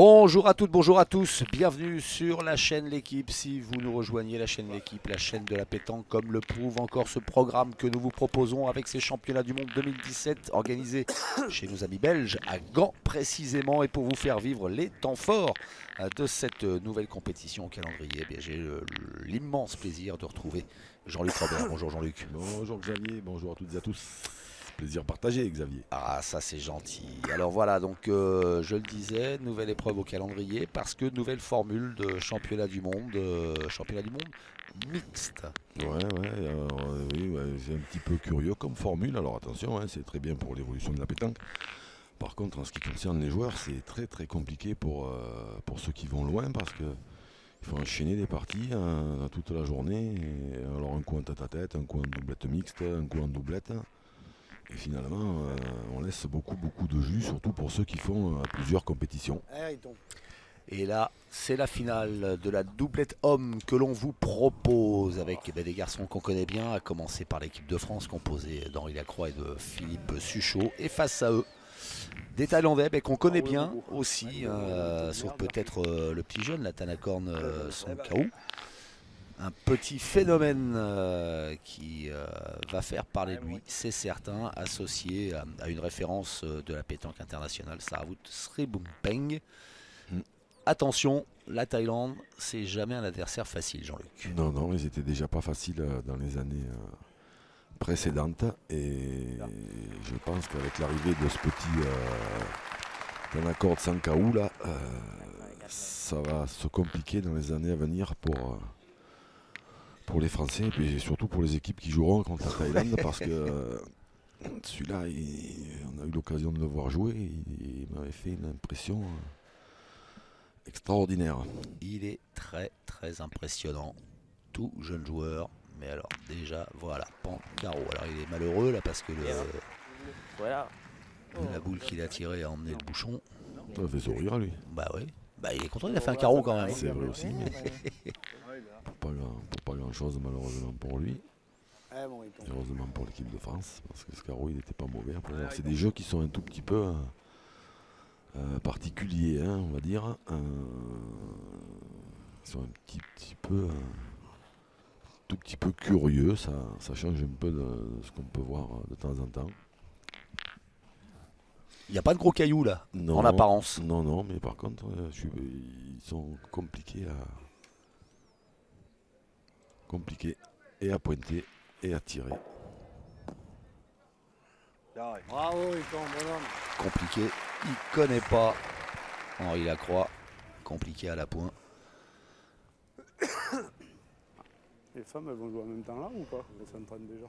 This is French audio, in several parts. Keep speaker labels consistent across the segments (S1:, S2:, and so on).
S1: Bonjour à toutes, bonjour à tous, bienvenue sur la chaîne L'Équipe. Si vous nous rejoignez, la chaîne L'Équipe, la chaîne de la pétanque, comme le prouve encore ce programme que nous vous proposons avec ces championnats du monde 2017 organisés chez nos amis belges, à Gand précisément, et pour vous faire vivre les temps forts de cette nouvelle compétition au calendrier. J'ai l'immense plaisir de retrouver Jean-Luc Robert. Bonjour Jean-Luc.
S2: Bonjour Xavier, bonjour à toutes et à tous. Plaisir partagé Xavier.
S1: Ah, ça c'est gentil. Alors voilà, donc je le disais, nouvelle épreuve au calendrier parce que nouvelle formule de championnat du monde mixte.
S2: Oui, c'est un petit peu curieux comme formule. Alors attention, c'est très bien pour l'évolution de la pétanque. Par contre, en ce qui concerne les joueurs, c'est très très compliqué pour ceux qui vont loin parce que il faut enchaîner des parties toute la journée. Alors un coup en tête-à-tête, un coup en doublette mixte, un coup en doublette. Et finalement, on laisse beaucoup de jus, surtout pour ceux qui font plusieurs compétitions.
S1: Et là, c'est la finale de la doublette homme que l'on vous propose avec des garçons qu'on connaît bien, à commencer par l'équipe de France composée d'Henri Lacroix et de Philippe Suchot. Et face à eux, des Thaïlandais qu'on connaît bien aussi, sauf peut-être le petit jeune, la Tanakorn Songkhao. Un petit phénomène qui va faire parler de lui, c'est certain, associé à une référence de la pétanque internationale, Saravut Sribumpeng. Attention, la Thaïlande, c'est jamais un adversaire facile, Jean-Luc.
S2: Non, ils étaient déjà pas faciles dans les années précédentes. Et je pense qu'avec l'arrivée de ce petit Tanakorn Songkhao, là, ça va se compliquer dans les années à venir pour les Français et puis surtout pour les équipes qui joueront contre la Thaïlande parce que celui-là, on a eu l'occasion de le voir jouer, il m'avait fait une impression extraordinaire.
S1: Il est très impressionnant, tout jeune joueur, mais alors déjà voilà, Pancaro. Alors il est malheureux là parce que la boule qu'il a tirée a emmené le bouchon.
S2: Ça fait sourire lui.
S1: Bah oui, il est content, il a fait un carreau quand même.
S2: C'est vrai aussi, mais pour pas grand chose malheureusement pour lui. Heureusement pour l'équipe de France, parce que ce carreau il n'était pas mauvais. C'est des jeux qui sont un tout petit peu particuliers, on va dire. Ils sont un tout petit peu curieux, ça change un peu de ce qu'on peut voir de temps en temps.
S1: Il n'y a pas de gros cailloux là,
S2: non,
S1: en apparence.
S2: Non, mais par contre, ils sont compliqués et à pointer et à tirer.
S3: Bravo, il tombe, bonhomme.
S1: Compliqué, il connaît pas Henri Lacroix, compliqué à la pointe.
S3: Les femmes, elles vont jouer en même temps là ou pas? Elles s'entraînent déjà.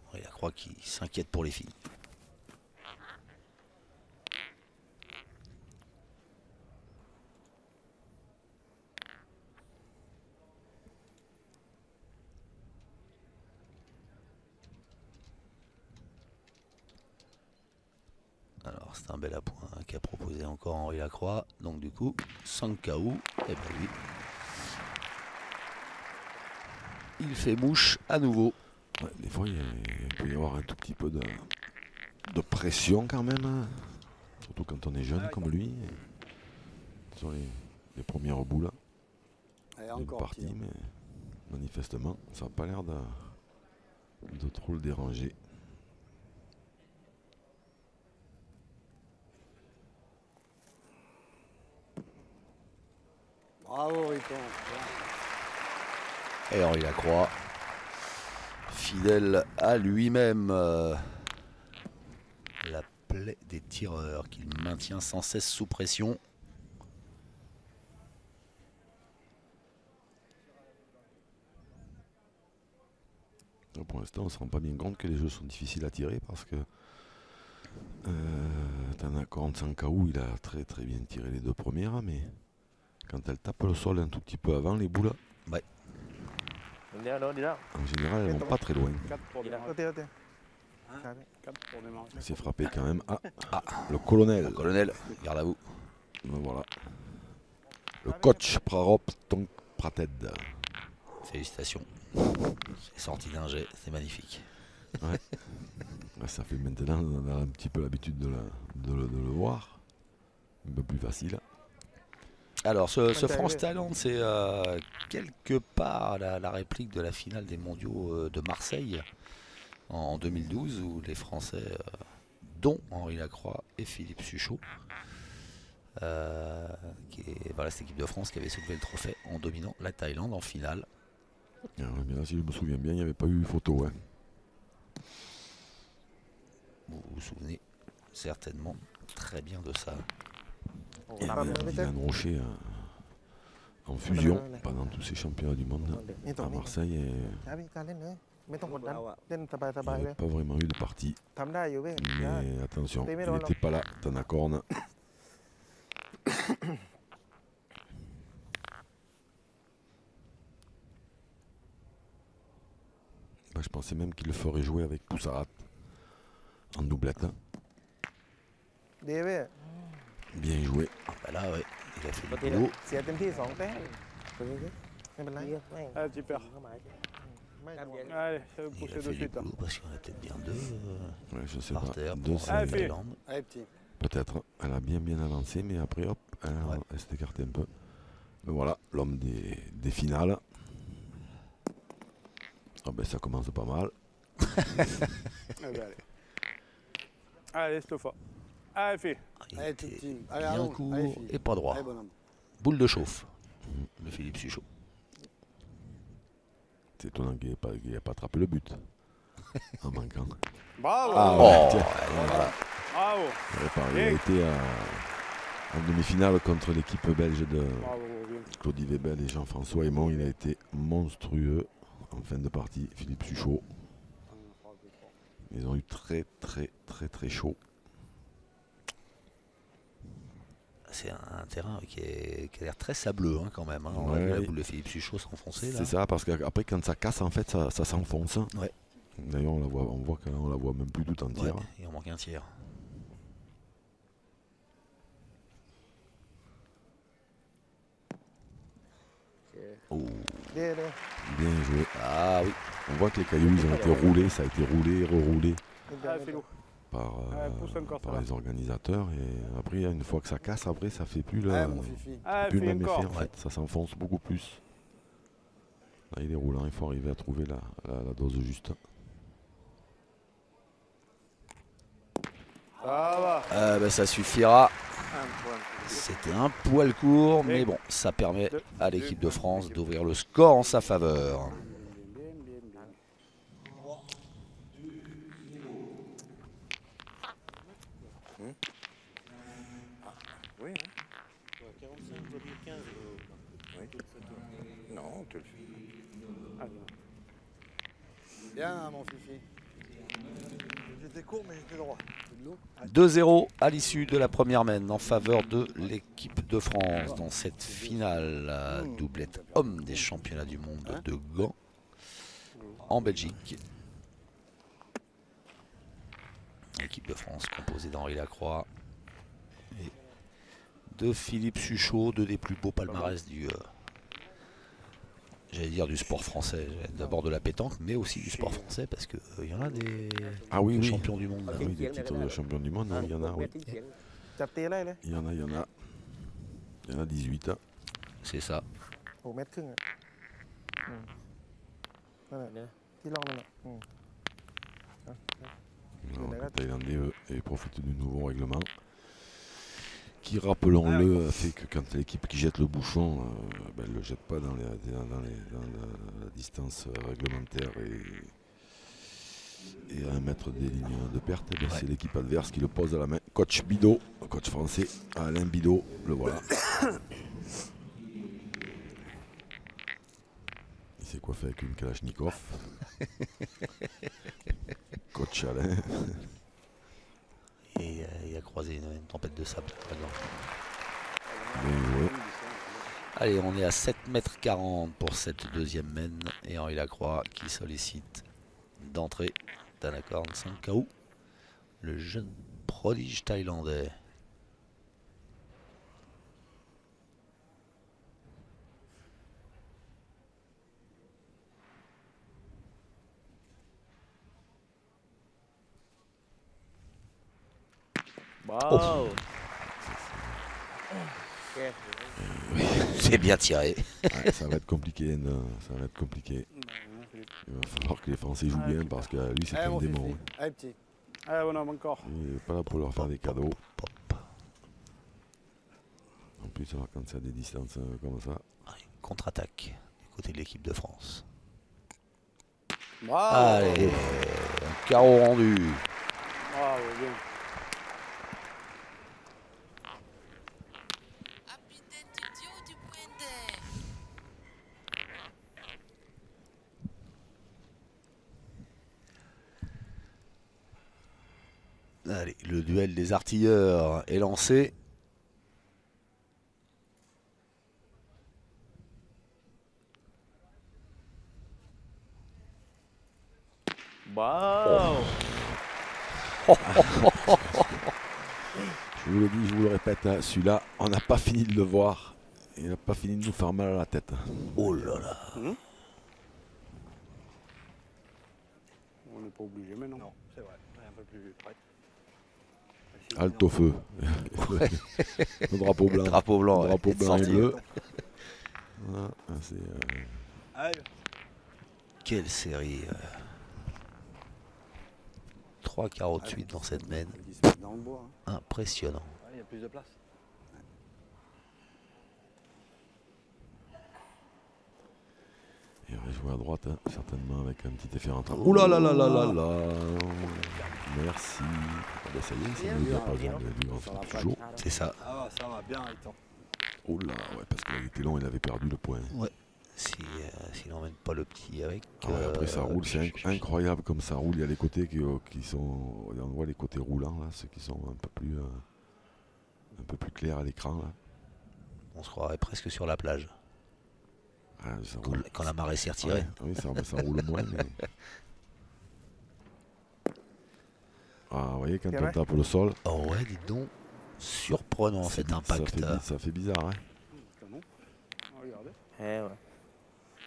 S1: Henri Lacroix qui s'inquiète pour les filles. Alors c'est un bel appoint qu'a proposé encore Henri Lacroix. Donc du coup, Songkhao, et ben lui, il fait mouche à nouveau.
S2: Ouais, des fois, il peut y avoir un tout petit peu de pression quand même. Surtout quand on est jeune comme lui. Sur les premières boules. Il est parti, mais manifestement, ça n'a pas l'air de trop le déranger.
S3: Bravo, Riton.
S1: Et Henri Lacroix, fidèle à lui-même, la plaie des tireurs qu'il maintient sans cesse sous pression.
S2: Pour l'instant, on ne se rend pas bien compte que les jeux sont difficiles à tirer parce que Tanakorn Songkhao, il a très bien tiré les deux premières, mais quand elle tape le sol un tout petit peu avant les boules,
S1: Ouais.
S2: en général, elles vont pas très loin.
S3: 4 pour démarrer. 4 pour démarrer.
S2: Il s'est frappé quand même. Le colonel.
S1: Le colonel, garde à vous.
S2: Voilà. Le coach Prarop Tonk Prated.
S1: Félicitations. C'est sorti d'un jet, c'est magnifique.
S2: Ouais. Ça fait maintenant, on a un petit peu l'habitude de le voir. Un peu plus facile.
S1: Alors, ce France-Thaïlande, c'est quelque part la réplique de la finale des mondiaux de Marseille en 2012, où les Français, dont Henri Lacroix et Philippe Suchot, voilà, cette équipe de France qui avait soulevé le trophée en dominant la Thaïlande en finale.
S2: Bien, si je me souviens bien, il n'y avait pas eu photo. Hein.
S1: Vous vous souvenez certainement très bien de ça.
S2: Et Dylan Rocher en fusion pendant tous ces championnats du monde à Marseille. Et il n'y avait pas vraiment eu de partie. Mais attention, il n'était pas là, Tanakorn. Je pensais même qu'il le ferait jouer avec Poussarat en doublette. Bien joué.
S1: Ah bah là, ouais, il a fait le boulot.
S3: Ah, tu perds. Allez, ça va
S1: Il
S3: pousser
S1: a
S3: de
S1: fait du
S3: suite.
S1: boulot parce qu'il y en a peut-être bien deux
S2: Ouais, je sais
S1: par
S2: pas.
S1: terre
S2: Deux,
S1: pour
S2: c'est-
S3: Allez,
S1: Thaïlande.
S3: Allez, petit.
S2: Peut-être. Elle a bien avancé, mais après, hop, elle s'est écartée un peu. Mais voilà, l'homme des finales. Ah ben, ça commence pas mal.
S3: Allez. Allez, cette fois. Allez, fille.
S1: Il
S4: Allez,
S1: était
S4: petit. Allez,
S1: bien
S4: allons.
S1: court
S4: Allez, fille.
S1: et pas droit.
S4: Allez, bonhomme.
S1: Boule de chauffe, le Philippe Suchot.
S2: C'est étonnant qu'il n'ait pas attrapé le but. En manquant.
S3: Bravo.
S2: Ah,
S1: Oh,
S2: ouais, tiens.
S1: voilà.
S3: Bravo.
S2: Il a été en demi-finale contre l'équipe belge de
S3: Bravo, bien.
S2: Claudie Weber et Jean-François Aymon. Il a été monstrueux en fin de partie. Philippe Suchot. Ils ont eu très chaud.
S1: C'est un terrain qui a l'air très sableux hein, quand même. Hein. On a
S2: Ouais.
S1: vu la boule de Philippe Suchot s'enfoncer là.
S2: C'est ça, parce qu'après quand ça casse, en fait, ça s'enfonce.
S1: Ouais.
S2: D'ailleurs, on voit qu'on la voit même plus tout entière.
S1: Ouais, il en manque un tiers. Oh.
S2: Bien joué.
S1: Ah oui.
S2: On voit que les cailloux, ils ont été roulés, ça a été roulé, reroulé
S3: Allez, Philou.
S2: par,
S3: pousse encore, ça
S2: par
S3: va.
S2: les organisateurs. Et après, une fois que ça casse, après, ça fait plus,
S4: Allez, mon fifi.
S3: Allez,
S2: plus le
S3: fille,
S2: même effet.
S3: encore.
S2: En fait. Ça s'enfonce beaucoup plus. Là, il est roulant, il faut arriver à trouver la dose juste.
S3: Ça va.
S1: Ben, ça suffira.
S4: Un point.
S1: C'était un poil court, mais bon, ça permet à l'équipe de France d'ouvrir le score en sa faveur.
S3: Bien.
S4: Oui, hein. Non, on te le fait.
S3: Allez.
S4: Bien, mon fifi. J'étais court, mais j'étais droit.
S1: 2-0 à l'issue de la première mène en faveur de l'équipe de France dans cette finale doublette homme des championnats du monde de Gand en Belgique. L'équipe de France composée d'Henri Lacroix et de Philippe Suchot, deux des plus beaux palmarès du j'allais dire du sport français, d'abord de la pétanque, mais aussi du sport français parce que il y en a des champions du monde.
S2: Ah oui, des titres de champion du monde, il y en a, oui. Il y en a 18.
S1: C'est ça.
S2: Alors, les Thaïlandais, eux, profitent du nouveau règlement qui, rappelons-le, fait que quand l'équipe qui jette le bouchon, elle ne le jette pas dans la distance réglementaire et à 1 mètre des lignes de perte, c'est l'équipe adverse qui le pose à la main. Coach Bidot, coach français, Alain Bidot, le voilà. Il s'est coiffé avec une Kalachnikov. Coach Alain.
S1: Et il a croisé une tempête de sable là-dedans.
S2: Bien joué.
S1: Allez, on est à 7,40 m pour cette deuxième mène. Et Henri Lacroix qui sollicite d'entrée Tanakorn Sankau, le jeune prodige thaïlandais.
S3: Wow.
S1: C'est bien tiré.
S2: Ouais, ça va être compliqué, ça va être compliqué. Il va falloir que les Français jouent bien parce que lui c'est un démon.
S4: Allez, petit.
S3: Allez, bonhomme, encore.
S2: Il n'est pas là pour leur faire des cadeaux.
S1: Hop.
S2: En plus, alors, quand c'est à des distances comme ça.
S1: Contre-attaque du côté de l'équipe de France.
S3: Bravo.
S1: Allez, un carreau rendu.
S3: Bravo, bien.
S1: Allez, le duel des artilleurs est lancé.
S3: Wow.
S2: Je vous le dis, je vous le répète, hein, celui-là, on n'a pas fini de le voir. Il n'a pas fini de nous faire mal à la tête.
S1: Oh là là.
S3: On n'est pas obligé maintenant.
S4: Non, c'est vrai. Un peu plus près.
S2: Halte au feu. Le drapeau blanc.
S1: Drapeau blanc,
S2: Le drapeau
S1: ouais,
S2: blanc et
S1: sorti.
S2: bleu. Voilà, c'est,
S4: Allez.
S1: Quelle série. 3 carreaux de suite dans cette mène.
S4: Il se met dans le bois. Hein.
S1: Impressionnant.
S4: Ouais, il y a plus de place.
S2: il va jouer à droite, hein, certainement avec un petit effet rentrant. Ouh là là là là là là. Merci. Ah ben ça y est, c'est le diapason du grand toujours.
S1: C'est ça.
S4: Ah, ça va bien, Riton.
S2: Oh là, ouais, parce qu'il était long, il avait perdu le point.
S1: S'il n'emmène pas le petit avec.
S2: Ah ouais, après ça roule, c'est incroyable comme ça roule. Il y a les côtés qui sont, on voit les côtés roulants là, ceux qui sont un peu plus clairs à l'écran là.
S1: On se croirait presque sur la plage.
S2: Ah, ça roule.
S1: Quand la marée s'est retirée.
S2: Ouais, oui, ça roule moins. Mais... Ah, vous voyez, quand on tape le sol.
S1: Oh ouais, dites donc. Surprenant cet impact.
S2: Ça fait bizarre, hein.
S3: Canon. Regardez.
S5: Eh ouais.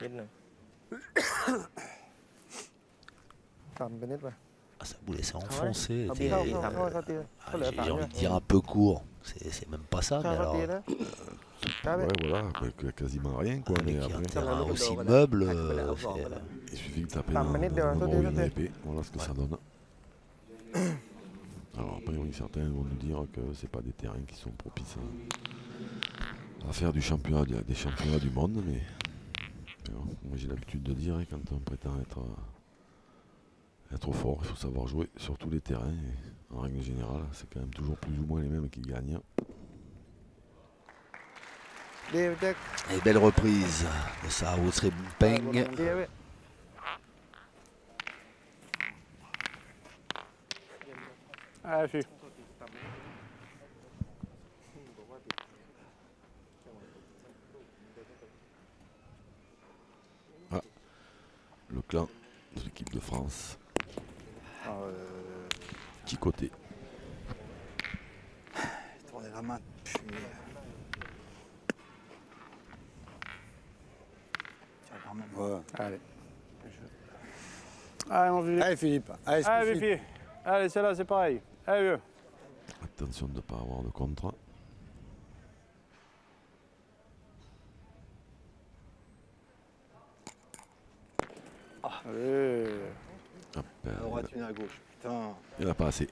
S5: Biết nữa. Cầm bên nít vào.
S1: Ah, ça vous laissait enfoncer.
S5: Không,
S1: C'était-
S5: không, không, không, sao tia.
S1: Ah,
S5: Có lỡ
S1: j'ai
S5: tạm
S1: envie
S5: nha.
S1: de dire un peu court. C'est même pas ça, mais
S5: Sao
S1: alors.
S5: có tia đó. Cá
S2: Ouais,
S5: biết.
S2: voilà, avec quasiment rien quoi. Mais
S1: Avec un
S2: après,
S1: terrain
S5: le
S1: aussi
S5: dos,
S1: meuble,
S5: voilà.
S2: il suffit de taper
S5: Pas
S2: dans
S5: manette de
S2: un
S5: la
S2: endroit où il y a une
S5: côté,
S2: épée. Voilà ce que ça donne. Alors après, oui, certains vont nous dire que c'est pas des terrains qui sont propices à faire des championnats du monde, mais bon, moi j'ai l'habitude de dire, quand on prétend être fort, il faut savoir jouer sur tous les terrains. Et en règle générale, c'est quand même toujours plus ou moins les mêmes qui gagnent.
S5: Đi chắc.
S1: Et belle reprise de Sao Sri Peng.
S5: Đi biết.
S3: Allez, fille.
S2: Le clan de l'équipe de France.
S4: Ah,
S2: Petit côté.
S4: tournez la main. Puis... Tiens, quand même. Ouais.
S3: Allez. Allez, mon vieux.
S4: Allez, Philippe. Allez,
S3: Allez,
S4: Philippe.
S3: Fifi. Allez, celle-là, c'est pareil. Allez, vieux.
S2: Attention de ne pas avoir de contre.
S3: Allez.
S2: Hop,
S4: À droite, une à gauche. Putain.
S2: il n'y en a pas assez.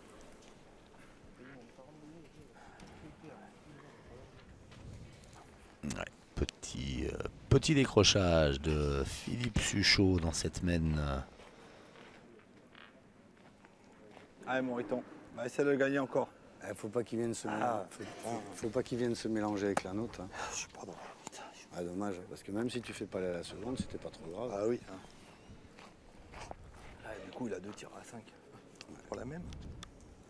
S1: Ouais, petit décrochage de Philippe Suchot dans cette mène.
S4: Allez, mon Riton. On va essayer de le gagner encore.
S6: Il faut pas qu'il vienne se
S4: Ah,
S6: faut pas qu'il vienne se mélanger avec la nôtre. Hein.
S4: Je suis pas droit. Putain, je suis-
S6: Ah, dommage, parce que même si tu fais pas la seconde, c'était pas trop grave.
S4: Ah oui. Hein. Ah, du coup, il a 2 tirs à 5. Pour la même.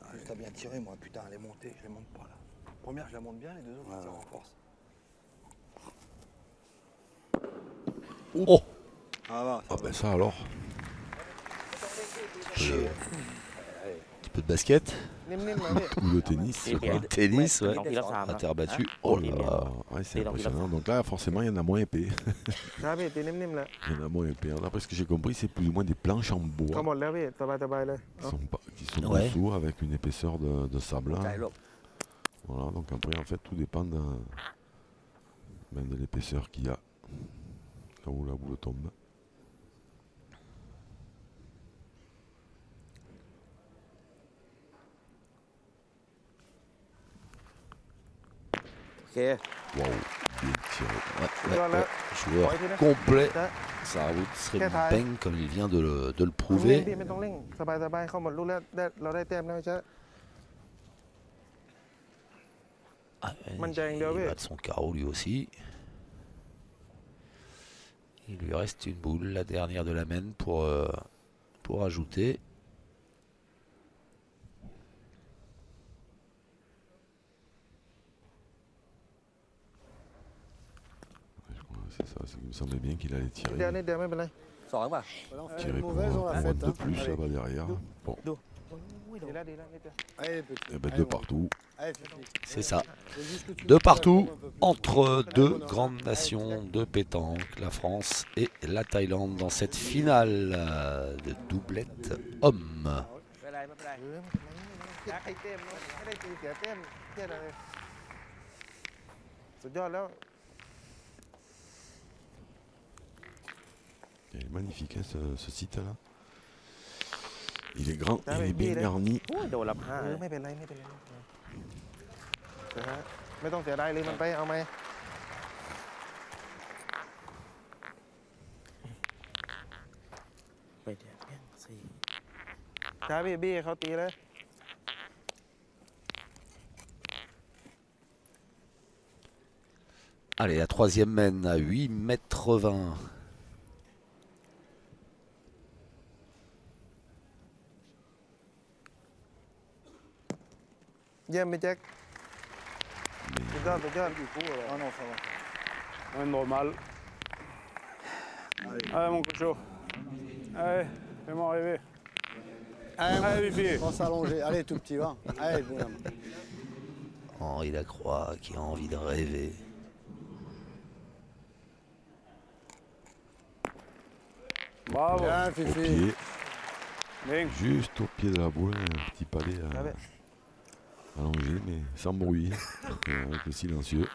S4: Ah, juste à bien tirer, moi. Putain, elle est montée. Je les monte pas, là. Première, je la monte bien. Les deux autres, je tire en force.
S1: Oh,
S4: Ah, va.
S2: Ah ben ça alors.
S1: petit peu de basket.
S5: นิ่มๆมาพี่
S2: Ou le tennis. je sais pas.
S1: Le tennis, ouais.
S5: ลองทีละ3
S1: À
S5: นะ
S1: terre battue.
S2: Oh
S1: Oh
S2: là
S1: là là.
S2: là, ouais, c'est impressionnant. Donc là, forcément, il y en a moins épais.
S5: ครับพี่ตีนิ่มๆแล้ว
S2: Il y en a moins épais. D'après ce que j'ai compris, c'est plus ou moins des planches en
S5: ก็
S2: bois
S5: หมดแล้วพี่สบายๆเลย
S2: qui sont
S1: Ouais.
S2: dessous avec une épaisseur de sable.
S4: ใจหลบ
S2: Voilà, donc après en fait tout dépend de l'épaisseur qu'il y a là où la boule tombe. Waouh, bien tiré.
S1: Joueur complet. Ça serait bang comme il vient de le
S5: เร่ง
S1: prouver.
S5: พี่ไม่ต้องเร่งสบายๆเข้าหมดลูกแล้วเราได้แต้มแล้วใช่
S1: Ah,
S5: Manjang
S1: il
S5: Derby.
S1: va de son carreau lui aussi. Il lui reste une boule, la dernière de la main pour ajouter.
S2: C'est ça, il me semblait bien qu'il allait tirer.
S5: เดี๋ยวนิดเดียวไม่เป็นไร
S4: 2 ป่ะ
S2: Tirer pour
S6: mauvaise, on l'a
S2: un
S6: faite,
S2: mode de
S6: hein.
S2: plus là-bas derrière. Bon,
S5: ดีแล้วนิดเดียว
S6: Allez, petit.
S2: et ben deux partout.
S6: Allez, Fifi.
S1: C'est ça.
S6: Faut juste que tu
S1: De
S6: montes la
S1: partout,
S6: gomme un peu plus.
S1: entre deux
S6: Allez,
S1: grandes nations de pétanque, la France et la Thaïlande, dans cette finale de doublette homme.
S5: ไม่เป็นไรไม่เป็นไรอยากให้เต็มไม่ได้ตีเสียเต็มเทียดอะไรสุดยอดแล้ว
S2: Il est magnifique hein, ce site-là. Il est grand,
S5: Ah
S2: il
S5: oui,
S2: est bien
S5: il est-
S2: garni.
S5: โดนรับ5ไม่เป็นไรไม่เป็นไรไม่ต้องเสียดายเลยมันไปเอาไหมไปเดี๋ยวสี่ช้าพี่บี้เขาตีเลย
S1: Allez, la troisième mène à 8,20 m.
S5: เยี่ยมไปแจ็คสุดยอดสุดยอด
S6: Ah non, ça va.
S3: Ouais, normal. Allez, mon cocho. Allez, fais-moi rêver. Allez, Fifi.
S6: On s'allonger. Allez, tout petit, va. Allez, bonhomme.
S1: Henri Lacroix qui a envie de rêver.
S3: Bravo.
S6: Bien,
S2: Au
S6: Fifi.
S2: pied,
S3: Bien.
S2: juste au pied de la boule, un petit palais
S5: Ah ouais.
S2: allongé, mais sans bruit, avec le silencieux.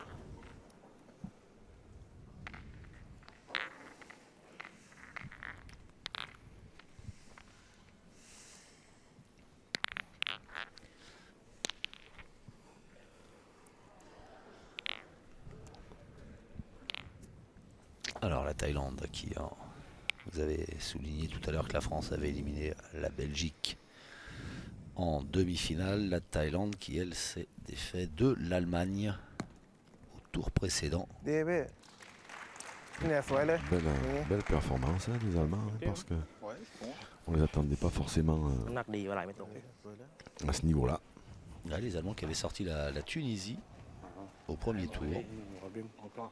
S1: Alors la Thaïlande qui, vous avez souligné tout à l'heure que la France avait éliminé la Belgique en demi-finale. La Thaïlande qui elle s'est défait de l'Allemagne au tour précédent.
S5: ดีพี่เนี่ยสวยเลย
S2: Belle performance hein, des Allemands, hein, parce que
S6: Ouais, je pense.
S2: on les attendait pas forcément
S5: น้ำหนักดีว่าไหลไม่ตรง
S2: à ce niveau-là.
S1: Là, les Allemands qui avaient sorti la Tunisie au premier tour,
S6: On va bien encore.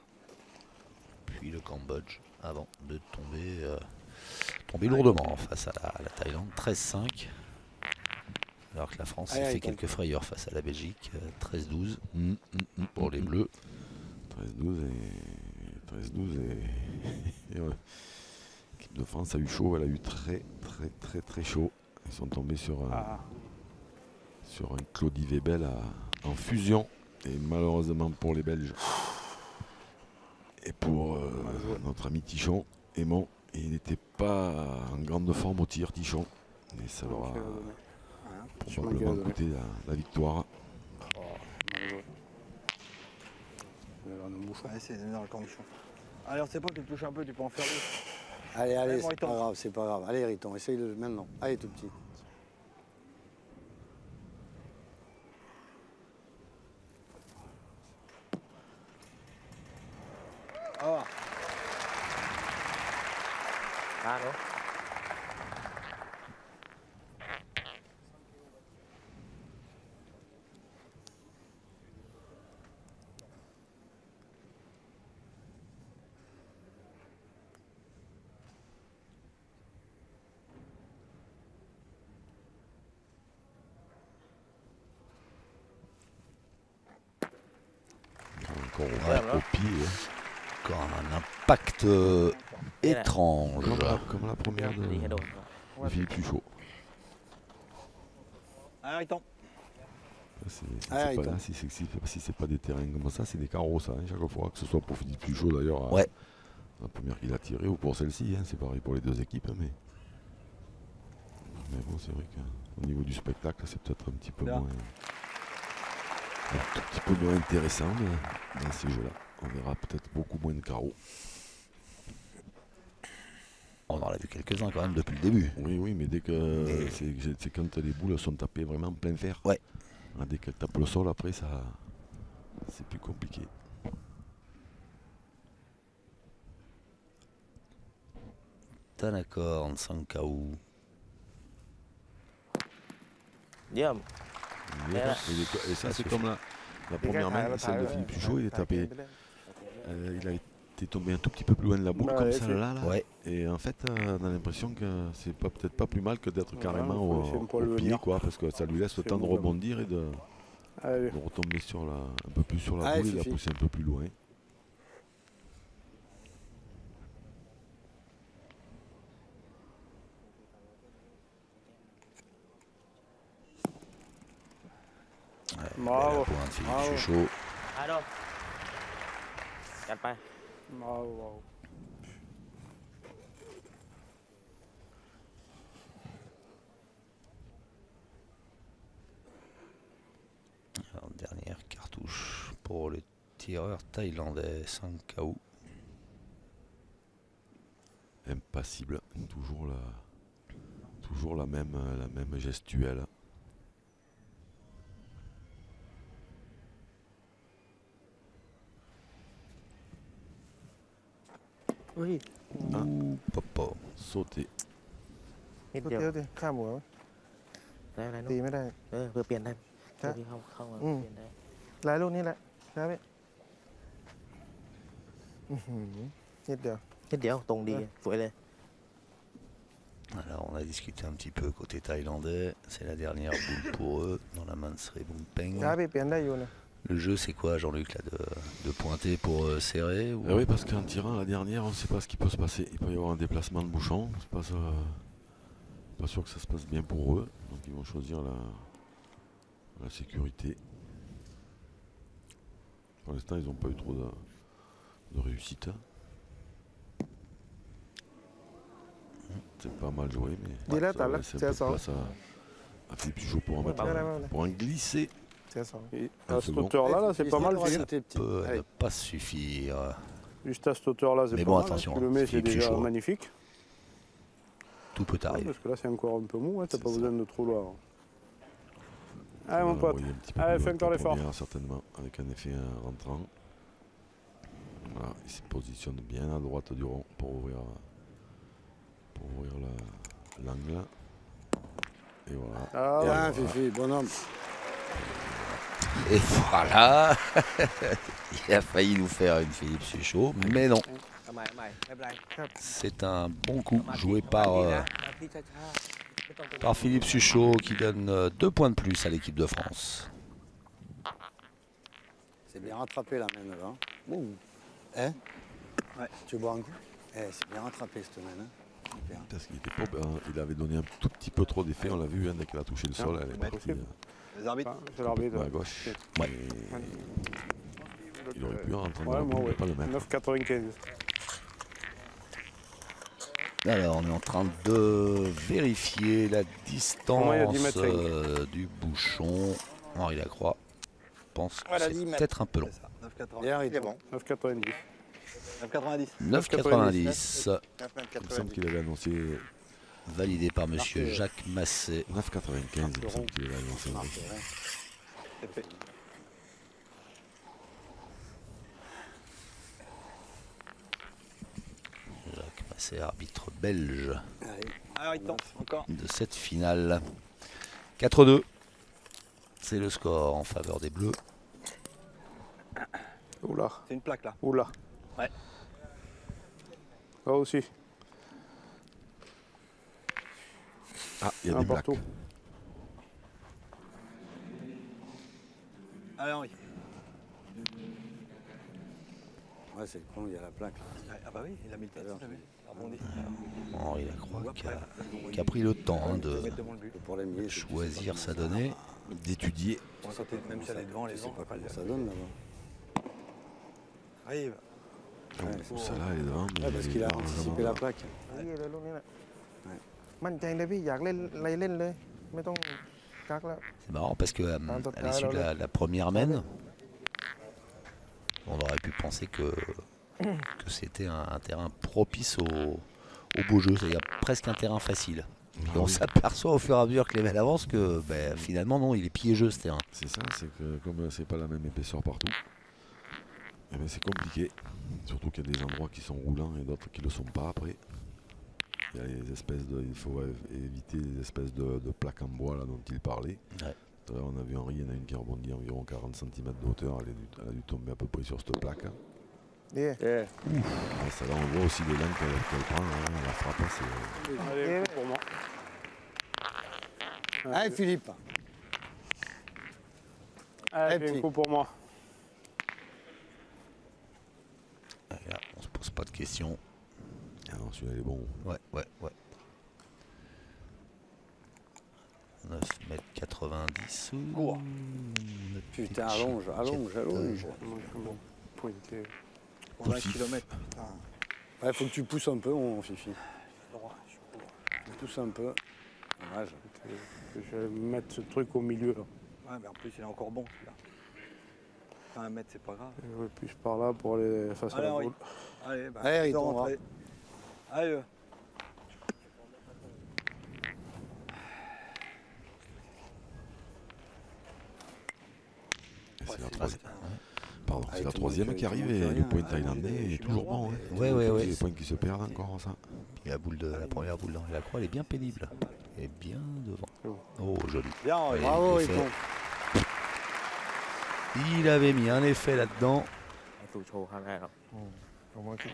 S1: puis le Cambodge avant de tomber lourdement face à la Thaïlande, 13-5. Alors que la France s'est
S6: Allez,
S1: fait
S6: allez,
S1: quelques frayeurs face à la Belgique, 13-12
S2: Pour
S1: pour les Bleus.
S2: 13-12 et ouais. L'équipe de France a eu chaud, elle a eu très chaud. Ils sont tombés sur un Claudie Webel en fusion. Et malheureusement pour les Belges et pour notre ami Tichon, Aimon, il n'était pas en grande forme au tir, Tichon. Et ça leur a probablement coûté la victoire.
S6: Allez, c'est dans le cornichon. Allez, on sait pas, tu touches un peu, tu peux en faire deux. Allez, allez,
S4: Allez,
S6: c'est
S4: Riton.
S6: pas grave, c'est pas grave. Allez, Riton, essaye de maintenant. Allez, tout petit. Ah,
S5: อ่าเนาะ
S2: Encore
S1: Ouais,
S2: au pied. Hein.
S1: Encore un impact étrange.
S2: Comme la première
S5: ดีให้โดน
S2: de Philippe Tuchot.
S4: Allez, Riton.
S2: C'est pas, si c'est pas des terrains comme ça, c'est des carreaux ça, hein, chaque fois, que ce soit pour Philippe Suchot d'ailleurs,
S1: Ouais.
S2: la première qu'il a tirée, ou pour celle-ci, hein, c'est pareil pour les deux équipes, mais bon, c'est vrai qu'au niveau du spectacle, c'est peut-être un petit peu moins, intéressant dans ces jeux-là. On verra peut-être beaucoup moins de carreaux.
S1: On en a vu quelques-uns quand même depuis le début.
S2: Oui, mais dès que c'est quand les boules sont tapées vraiment plein fer.
S1: Ouais.
S2: Dès qu'elles tapent le sol, après, ça, c'est plus compliqué.
S1: Tanakorn, 5 KO.
S5: เยี่ยม
S2: Et ça, c'est comme la première main, celle de Philippe Suchot, il est tapé. Il a été tombé un tout petit peu plus loin de la boule, comme ça, là.
S1: Ouais.
S2: Et en fait, on a l'impression que c'est peut-être pas plus mal que d'être carrément
S3: faut pas le
S2: au pied,
S3: venir.
S2: quoi, parce que ça lui laisse le temps de rebondir et de
S3: Allez.
S2: retomber un peu plus sur la
S4: Allez,
S2: boule et de la
S4: Fifi.
S2: pousser un peu plus loin.
S3: Bravo.
S1: Belle pointe, Philippe
S3: Bravo.
S1: Suchot.
S5: อาดอมจัดไป
S3: Bravo, bravo.
S1: Alors, dernière cartouche pour le tireur thaïlandais, 5 KO.
S2: Impassible, toujours la même gestuelle.
S5: Oui.
S1: Papa.
S2: Sauter.
S5: นิด
S6: ตัว
S5: เดียว
S6: เดียวดิข้ามหัว
S5: ได้อะไร
S6: ตี
S5: นู้น
S6: ไม่ได้
S5: เพื่อเปลี่ยนได้
S6: ครั
S5: เพื่อบ ที่เข้ามา
S6: อืม
S5: เปลี่ยนได้
S6: ลายลูกนี้แหละครับพี่นิดเดียว
S5: นิดเดียวตรงดีสวยเลย
S1: Alors, on a discuté un petit peu côté thaïlandais. C'est la dernière boule pour eux dans la main de Sri Bumpeng.
S6: ครับพี่เปลี่ยนได้อยู่นะ
S1: Le jeu, c'est quoi, Jean-Luc, là, de pointer pour serrer ou...
S2: Oui, parce qu'en tirant la dernière, on ne sait pas ce qui peut se passer. Il peut y avoir un déplacement de bouchon. C'est pas sûr que ça se passe bien pour eux. Donc ils vont choisir la sécurité. Pour l'instant, ils n'ont pas eu trop de réussite. C'est pas mal joué, mais
S6: ดีแล้ว
S2: ça
S6: แต่
S2: va
S6: ละ
S2: laisser un
S6: เสีย
S2: peu
S6: ส
S2: de
S6: อง
S2: place à Philippe Suchot pour en, mettre
S6: pas
S2: un-
S6: mal.
S2: pour en glisser.
S6: เสียสอง
S3: Et
S2: Un
S3: à cette
S2: second.
S3: hauteur-là, là, c'est pas mal, Philippe.
S4: C'était petit.
S1: Peut
S4: Allez.
S1: ne pas suffire.
S3: Juste à cette hauteur-là, c'est
S1: Mais
S3: pas
S1: bon,
S3: mal.
S1: attention,
S3: Tu le mets, c'est
S1: Philippe
S3: déjà
S1: Suchot.
S3: magnifique.
S1: Tout peut
S3: Ouais,
S1: arriver.
S3: parce que là, c'est encore un peu mou, hein, t'as
S2: C'est
S3: pas
S2: ça.
S3: besoin de trop loin.
S2: Ça
S3: Allez,
S2: va
S3: mon pote.
S2: l'envoyer un petit peu
S3: Allez,
S2: plus
S3: fais
S2: loin
S3: encore
S2: que la
S3: l'effort.
S2: première, certainement, avec un effet rentrant. Voilà, il se positionne bien à droite du rond pour ouvrir l'angle. Et voilà.
S3: Ah,
S4: Bien,
S3: ouais.
S4: Fifi, bonhomme.
S1: Et voilà. Il a failli nous faire une Philippe Suchot, mais non.
S5: เอาใหม่ไม่เป็นไร
S1: C'est un bon coup joué
S5: ดี
S1: par,
S5: นะพี่ช้าๆไม่ต้องเป็น
S1: par Philippe Suchot qui donne 2 points de plus à l'équipe de France.
S4: C'est bien rattrapé la main là. Hein Ouais, tu veux boire un coup c'est bien rattrapé cette main. Hein. Super.
S2: Parce qu'il était pas, il avait donné un tout petit peu trop d'effet, on l'a vu, hein, dès qu'elle a touché le sol, elle est
S3: ouais,
S2: partie
S4: Les arbitres.
S3: Enfin, c'est l'arbitre.
S2: à gauche.
S1: Ouais.
S2: Et il aurait pu en rentrer dans
S3: Ouais,
S2: la
S3: moi,
S2: boule, mais
S3: ouais.
S2: pas le mettre.
S3: 9,95.
S1: Alors, on est en train de vérifier la
S3: Pour moi, il y a
S1: distance
S3: 10 mètres 5.
S1: du bouchon. Henri Lacroix pense que
S4: Voilà,
S1: c'est
S4: 10 mètres.
S1: peut-être un peu long.
S4: C'est ça, 9,90. Bien, il est bon.
S3: 9,90.
S4: 9,90.
S1: 9,90
S2: Il me semble qu'il avait annoncé
S1: validé par monsieur
S4: Marqué.
S1: Jacques Masset.
S2: 9,95, il me semble qu'il avait annoncé.
S4: C'est fait.
S1: Jacques Masset, arbitre belge
S4: Allez. Alors il tente encore.
S1: de cette finale. 4-2. C'est le score en faveur des Bleus.
S3: Oula,
S4: C'est une plaque là.
S3: oula.
S4: Ouais.
S3: Là aussi,
S2: Ah, il y a
S3: un
S2: des plaques.
S3: partout.
S4: Allez Henri.
S7: Ouais, c'est con, il y a la plaque.
S4: Ah bah oui, il a mis le tête. Il a rebondi.
S1: Henri Lacroix qui a pris le temps hein, de
S7: Pour les milliers,
S1: choisir sa donnée.
S2: d'étudier.
S4: Bon, ça, même si elle est devant, les
S7: Je sais
S4: gens.
S7: pas comment ça donne là-bas.
S4: Arrive.
S2: Ça là, elle est devant. Mais
S7: Ouais, parce qu'il a
S2: largement
S7: anticipé la
S2: devant.
S7: plaque.
S5: นี่เลยลูกนี้แหละ
S7: Ouais.
S5: มั่นใจเลยพี่อยากเล่นอะไรเล่นเลย ไม่ต้องกักแล้ว
S1: C'est marrant parce que à l'issue de la première mène, on aurait pu penser que c'était un terrain propice au beau jeu, c'est-à-dire presque un terrain facile. Et on s'aperçoit au fur et à mesure que les mènes avancent que finalement non, il est piégeux ce terrain.
S2: C'est ça, c'est que comme c'est pas la même épaisseur partout, eh ben, c'est compliqué. Surtout qu'il y a des endroits qui sont roulants et d'autres qui ne le sont pas après. Il y a les espèces de. Il faut éviter les espèces de plaques en bois là dont il parlait.
S1: Ouais.
S2: Tout à l'heure, on a vu Henri, il y en a une qui rebondit environ 40 cm de hauteur, elle a dû tomber à peu près sur cette plaque.
S5: ดี
S2: Ouais, ça là, on voit aussi les lames qu'elle prend, hein, la frappe, c'est.
S3: Allez, pour moi.
S7: Allez Philippe.
S3: Allez,
S7: Et
S3: fais un
S7: puis-
S3: coup pour moi.
S1: Et là, on se pose pas de questions.
S2: Ah non, celui-là il est bon.
S1: Ouais. 9,90 m.
S4: Cours.
S7: Putain, allonge.
S3: Bon, pointé.
S4: On a 1 km. Putain,
S7: Ouais, faut que tu pousses un peu, mon Fifi.
S4: droit, je suis court.
S7: Tu pousses un peu. Dommage.
S3: Je vais mettre ce truc au milieu là.
S4: Ouais, mais en plus, il est encore bon celui-là. Enfin, 1 mètre, c'est pas grave.
S3: Je vais plus par là pour aller face à
S4: Allez,
S3: la
S4: Henri.
S3: boule.
S4: Allez, bah,
S7: Allez, il
S4: de
S7: tombera.
S4: rentrer. Allez.
S2: Et c'est la
S4: c'est-
S2: troisième. Pardon, c'est
S7: Avec
S2: la
S7: tout le
S2: troisième
S7: monde
S2: qui
S7: qui
S2: arrive
S7: fait
S2: et
S7: rien.
S2: le point
S7: Ah,
S2: thaïlandais est toujours bon. Hein.
S1: Ouais.
S2: Les points qui se perdent encore, ça.
S1: Et la première boule dans la croix, elle est bien pénible. Elle est bien devant. Oh, joli.
S4: Bien, Henri.
S1: Ouais.
S7: Bravo,
S1: il
S7: il
S1: fait-
S7: tombe.
S1: Il avait mis un effet là-dedans.
S8: สู่โชว์ครั้งแรกครับ
S5: เอามาขึ้น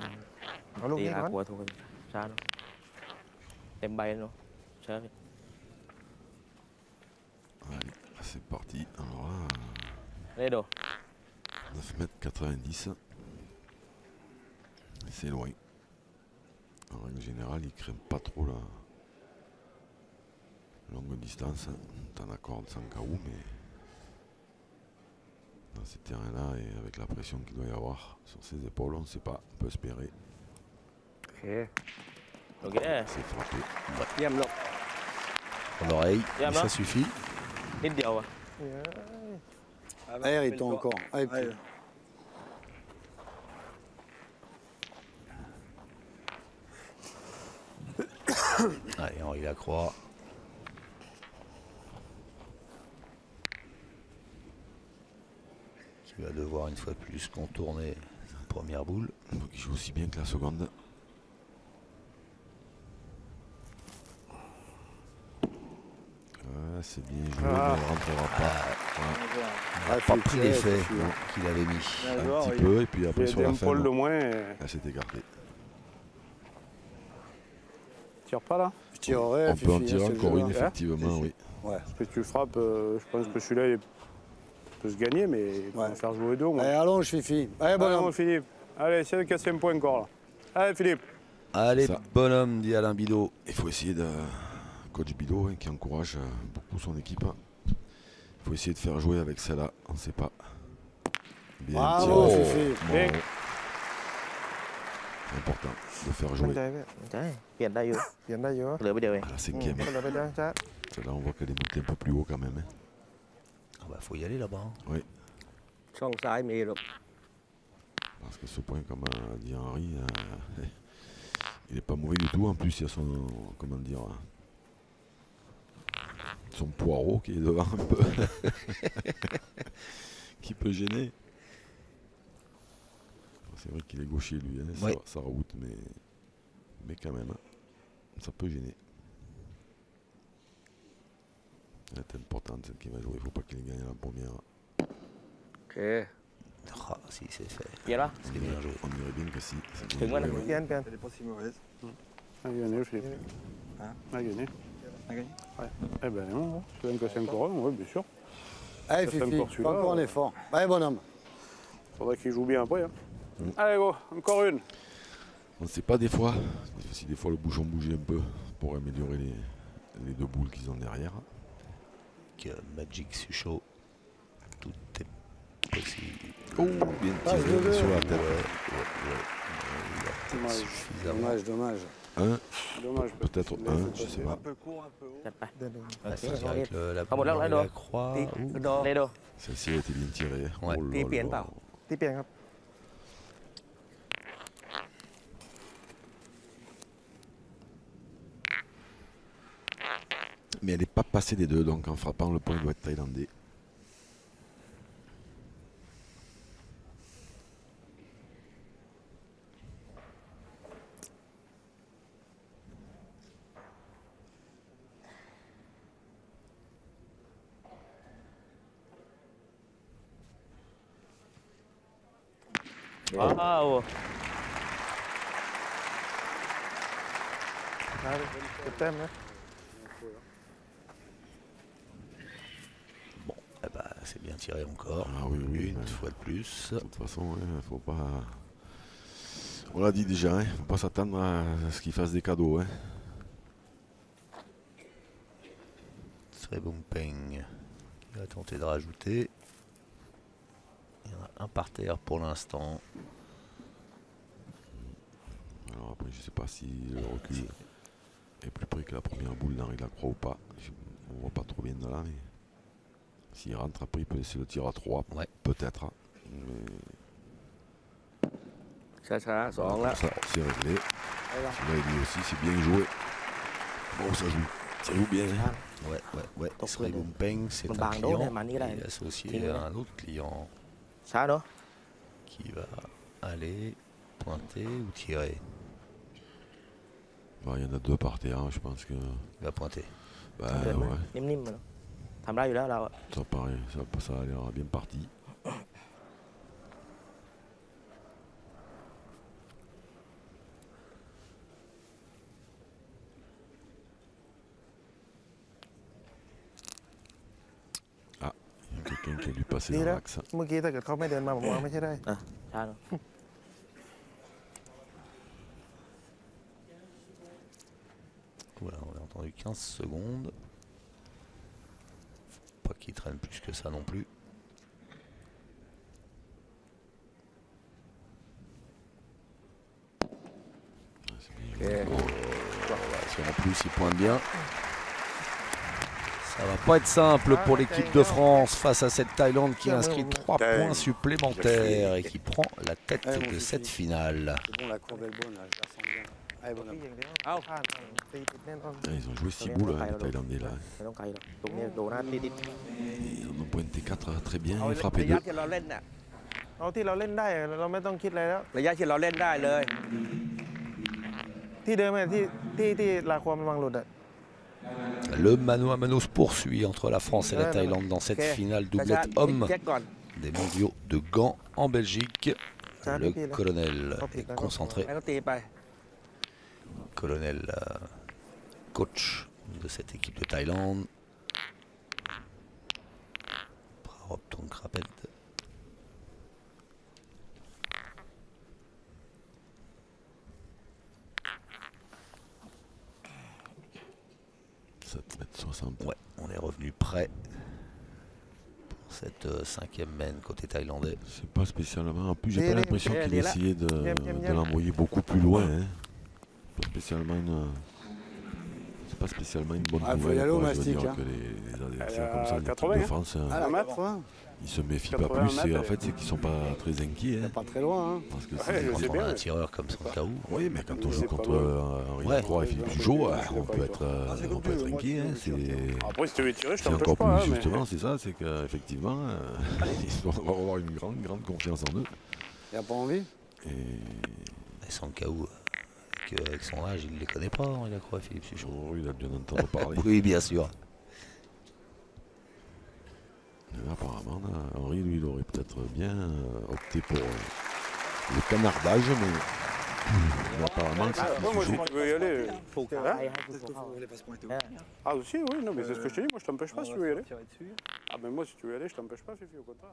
S5: เอาลูก
S8: ตี
S5: นี้
S8: หา
S5: ก่อน
S8: กลัวถูกช้าเนอะเต็มใบเนาะช้า
S2: Allez, c'est parti. Alors là,
S8: เรโด
S2: 9,90 m. C'est loin. En règle générale, ils craignent pas trop la longue distance. T'en accordes sans KO, mais dans ces terrains-là, et avec la pression qu'il doit y avoir sur ses épaules, on ne sait pas. On peut espérer.
S5: โอเค
S8: โอเค
S2: C'est frappé.
S7: เยี่ยมลูก
S1: Pour l'oreille,
S8: Bien,
S1: mais ça
S8: hein.
S1: suffit.
S8: นิดเดียวอะ
S4: Ah, bah,
S7: Allez, il
S4: fais-le
S7: tombe
S4: toi.
S7: encore. Allez,
S4: Allez.
S7: puis-
S1: Allez, Henri Lacroix. Qui va devoir une fois de plus contourner sa première boule.
S2: Donc il joue aussi bien que la seconde. Ouais, c'est bien joué, mais
S3: Ah.
S2: elle ne rentrera pas.
S7: Ah,
S1: Pas
S7: faut le
S1: pris
S7: tirer,
S1: l'effet
S7: Fifi, hein.
S1: qu'il avait mis.
S4: Bien joué,
S2: Un
S4: Henri.
S2: petit peu, et puis après
S3: J'ai
S2: sur la
S3: un
S2: fin,
S3: poil de
S2: non,
S3: moins.
S2: elle s'est écartée.
S3: Tire pas là.
S7: Je tirerai,
S2: On peut en
S7: Fifi,
S2: tirer
S7: hein, ce
S2: encore une,
S7: jeu-là.
S2: effectivement, oui.
S7: Ouais.
S3: Parce que tu frappes, je pense que celui-là il peut se gagner, mais il faut
S7: Ouais.
S3: en faire jouer deux au moins.
S7: Allez, allonge, Fifi. Allez,
S3: Allez,
S7: bonhomme.
S3: mon Philippe. Allez, essaye de casser un point encore là. Allez, Philippe.
S1: Allez,
S2: Ça.
S1: bonhomme, dit Alain Bidot.
S2: Il faut essayer de. Coach Bidot, hein, qui encourage beaucoup son équipe. Il faut essayer de faire jouer avec celle-là, on ne sait pas. Bien
S7: Bravo,
S2: tiré.
S7: Fifi.
S2: Bravo. C'est important de faire
S5: มั่น
S2: jouer.
S5: ใจไหม
S8: ใช่เปลี่ยนได้อยู่
S5: เปลี่ยนได้เยอะ
S8: เหลือไปเดียวเอง
S2: À la cinquième.
S5: ก็เลยไปได้จ้า
S2: Celle-là, on voit qu'elle est montée un peu plus haut quand même. Hein.
S1: Ah bah, faut y aller là-bas. hein.
S8: ช่องซ้ายมีหรอก
S2: Parce que ce point, comme a dit Henri, il n'est pas mauvais du tout. En plus, il y a son, comment dire, son poireau qui est devant un peu, qui peut gêner. C'est vrai qu'il est gaucher lui, hein,
S1: Ouais.
S2: ça raoute, mais quand même, ça peut gêner. Elle est importante celle qui va jouer, il ne faut pas qu'il gagne la première.
S8: โอเค
S1: Ah, si, c'est fait.
S8: เปลี่ยนปะ
S1: C'est bien joué.
S2: On dirait bien que si. c'est bien
S8: C'est moi,
S2: joué,
S8: la
S2: ouais.
S5: เปลี่ยนเปลี่ยน
S4: Elle n'est pas si mauvaise.
S3: A gagné, Philippe.
S4: Hein
S3: A gagné.
S4: On a gagné.
S3: Eh ben non, tu viens de casser encore un, oui, bien sûr.
S7: Allez,
S3: Ça fait
S7: Fifi.
S3: encore
S7: Fais
S3: celui-là,
S7: encore un
S3: ouais.
S7: effort. Allez, bonhomme.
S3: Faudrait qu'il joue bien après. Hein. Allez, go, encore une.
S2: On ne sait pas des fois, si des fois le bouchon bougeait un peu pour améliorer les deux boules qu'ils ont derrière.
S1: avec Magic Sucho. Tout est possible.
S2: Oh, bien
S7: Passe
S2: tiré
S7: de deux.
S2: sur la tête.
S1: Il a peut-être
S7: Dommage,
S1: suffisamment.
S7: dommage, dommage.
S2: Un,
S3: Dommage.
S2: peut-être
S3: Mais
S2: un,
S3: faut
S2: je
S3: pas-
S2: sais
S4: Un
S2: pas.
S4: peu court, un peu haut.
S8: จัดไป
S1: Passer avec la
S8: Ah, bon, là,
S1: boule
S8: là,
S1: et
S8: là.
S1: la croix.
S8: ตี
S1: Ouh.
S8: ดอเลโด
S2: Celle-ci a été bien tirée.
S1: Ouais.
S2: Oh là
S8: ตีเปลี่ยน
S2: là.
S8: เปล่า
S5: ที่เปลี่ยนครับ
S2: Mais elle n'est pas passée des deux, donc en frappant, le point doit être thaïlandais.
S8: Ah, ว้าว
S5: ได้เก็บแต้มนะ
S1: Bon, eh ben, c'est bien tiré encore.
S2: Ah oui, oui,
S1: Une
S2: ouais.
S1: fois de plus.
S2: De toute façon, faut pas. On l'a dit déjà, faut pas s'attendre à ce qu'il fasse des cadeaux.
S1: Sri Peng qui va tenter de rajouter. Il y en a un par terre pour l'instant.
S2: Alors après, je sais pas si le recul est plus près que la première boule d'Henri Lacroix ou pas. On voit pas trop bien de là, mais s'il rentre après, il peut laisser le tir à 3,
S1: Ouais.
S2: peut-être. Mais
S8: ช้าๆ 2
S2: voilà,
S8: แล้ว
S2: comme ça, c'est réglé. Celui-là, lui aussi, c'est bien joué. Bon, ça joue bien. Hein.
S1: Ouais.
S8: Donc,
S1: Sri
S8: le-
S1: Peng, c'est
S8: le
S1: un
S8: bang
S1: client.
S8: d'eau, man, il a-
S1: Il est associé
S8: il a-
S1: à un autre client
S8: ช้าเนาะ
S1: qui va aller pointer ou tirer.
S2: Bah, il y en a deux par terre, hein, je pense que.
S1: Il va pointer.
S2: Bah,
S8: เดินไหม
S2: ouais,
S8: นิ่มๆอะเนาะทำได้อยู่แล้วเราอะ
S2: ça paraît, ça a l'air bien parti. Ah, il y a quelqu'un qui a dû passer
S5: ดี
S2: dans
S5: แล้ว
S2: l'axe.
S5: เมื่อกี้ถ้าเกิดเขาไม่เดินมาผมว่าไม่ใช่ได้
S8: ช้าเนาะ
S1: Voilà, on a entendu 15 secondes. Faut pas qu'il traîne plus que ça non plus.
S8: Ok.
S1: Si en plus il pointe bien. Ça va pas être simple pour l'équipe de France face à cette Thaïlande qui inscrit 3 points supplémentaires et qui prend la tête de cette finale.
S7: C'est bon, la courbe est bonne, là, je la sens bien. Allez, bonhomme.
S5: อย่างเดียวพลาดตีติดแน่นอน
S2: Ah, ils ont joué 6 boules, hein, les Thaïlandais là.
S8: ไม่ต้องไกลหรอกตรงนี้โดนหน้าตีติด
S2: Ils en ont pointé 4 très bien,
S9: เอา
S2: ils frappaient
S9: ระยะ
S2: 2.
S9: ที่เราเล่นน่ะ
S5: เอาที่เราเล่นได้เราไม่ต้องคิดอะไรแล้ว
S9: ระยะที่เราเล่นได้เลย
S5: ที่เดิมเนี่ยที่ลาความมันวางหลุดอะ
S1: Le mano à mano se poursuit entre la France et la Thaïlande dans cette finale doublette
S9: ช้าๆ
S1: homme
S9: เช็คก่อน
S1: des mondiaux de Gand en Belgique.
S5: Ça,
S1: Le
S5: pipi, là.
S1: colonel
S5: Oh, pipi,
S1: est
S5: d'accord.
S1: concentré.
S9: ให้เขาตีไป
S1: Colonel coach de cette équipe de Thaïlande. Prarop Tongkrapet. Ouais, on est revenu prêt pour cette 5e main côté thaïlandais.
S2: C'est pas spécialement. En plus, j'ai
S5: Et
S2: pas
S5: les-
S2: l'impression
S5: et
S2: qu'il
S5: les là.
S2: essayait de
S5: Miam.
S2: l'envoyer beaucoup plus loin. Hein. Pas spécialement une. C'est pas spécialement une bonne
S7: Ah, faut y
S2: nouvelle.
S7: aller au
S2: quoi. Je veux
S7: mastic,
S2: dire
S7: hein.
S2: que les adversaires
S3: à
S2: comme ça, l'équipe
S3: 80,
S2: de
S3: hein.
S2: France,
S7: Ah, la
S3: Un mètre.
S7: 80,
S2: ils se méfient pas
S3: 80
S2: plus.
S3: mètres,
S2: En fait, c'est qu'ils sont pas très inquiets.
S7: c'est
S2: Hein.
S7: pas très loin. Hein.
S2: Parce que
S3: Ouais,
S2: c'est-
S3: je
S1: Quand
S3: sais
S1: on
S3: bien,
S1: a un
S3: mais-
S1: tireur comme Sankaou,
S2: Oui, mais quand on
S3: Mais
S2: joue
S3: c'est pas
S2: contre
S3: loin.
S2: Henri
S1: Ouais.
S2: Lacroix et Philippe
S3: Ouais,
S2: Pujol,
S3: je suis
S2: on
S3: d'accord
S2: peut
S3: avec
S2: être,
S3: toi.
S4: Ah, c'est
S2: on
S4: comme
S2: peut
S4: tu
S2: être
S4: veux, moi,
S2: inquiet.
S4: tu
S2: Hein.
S4: veux, tu veux.
S2: C'est
S3: Après, si tu veux tirer, je
S2: c'est
S3: t'empêche
S2: encore
S3: pas.
S2: plus
S3: hein, mais-
S2: justement, c'est ça, c'est qu'effectivement, ils doivent avoir une grande confiance en eux.
S7: Il a pas envie.
S2: Et
S1: et Sankaou, avec son âge, il ne les connaît pas, il a quoi, Philippe Suchot.
S2: oh, il a dû en entendre parler.
S1: Oui, bien sûr.
S2: Et apparemment, Henri, lui, il aurait peut-être bien opté pour le canardage, mais apparemment, c'est
S3: Ouais, moi, si
S2: toujours.
S3: tu veux y aller.
S8: ผูกขาไปให้ผูกเข้า
S4: Les passements étaient
S8: เอ
S4: ouverts.
S8: อ
S3: Ah, aussi, oui, non, mais c'est ce que je te dis. Moi, je t'empêche pas si tu veux y aller.
S4: Tirer dessus.
S3: Ah, mais moi, si tu veux y aller, je t'empêche pas, Fifi, au contraire.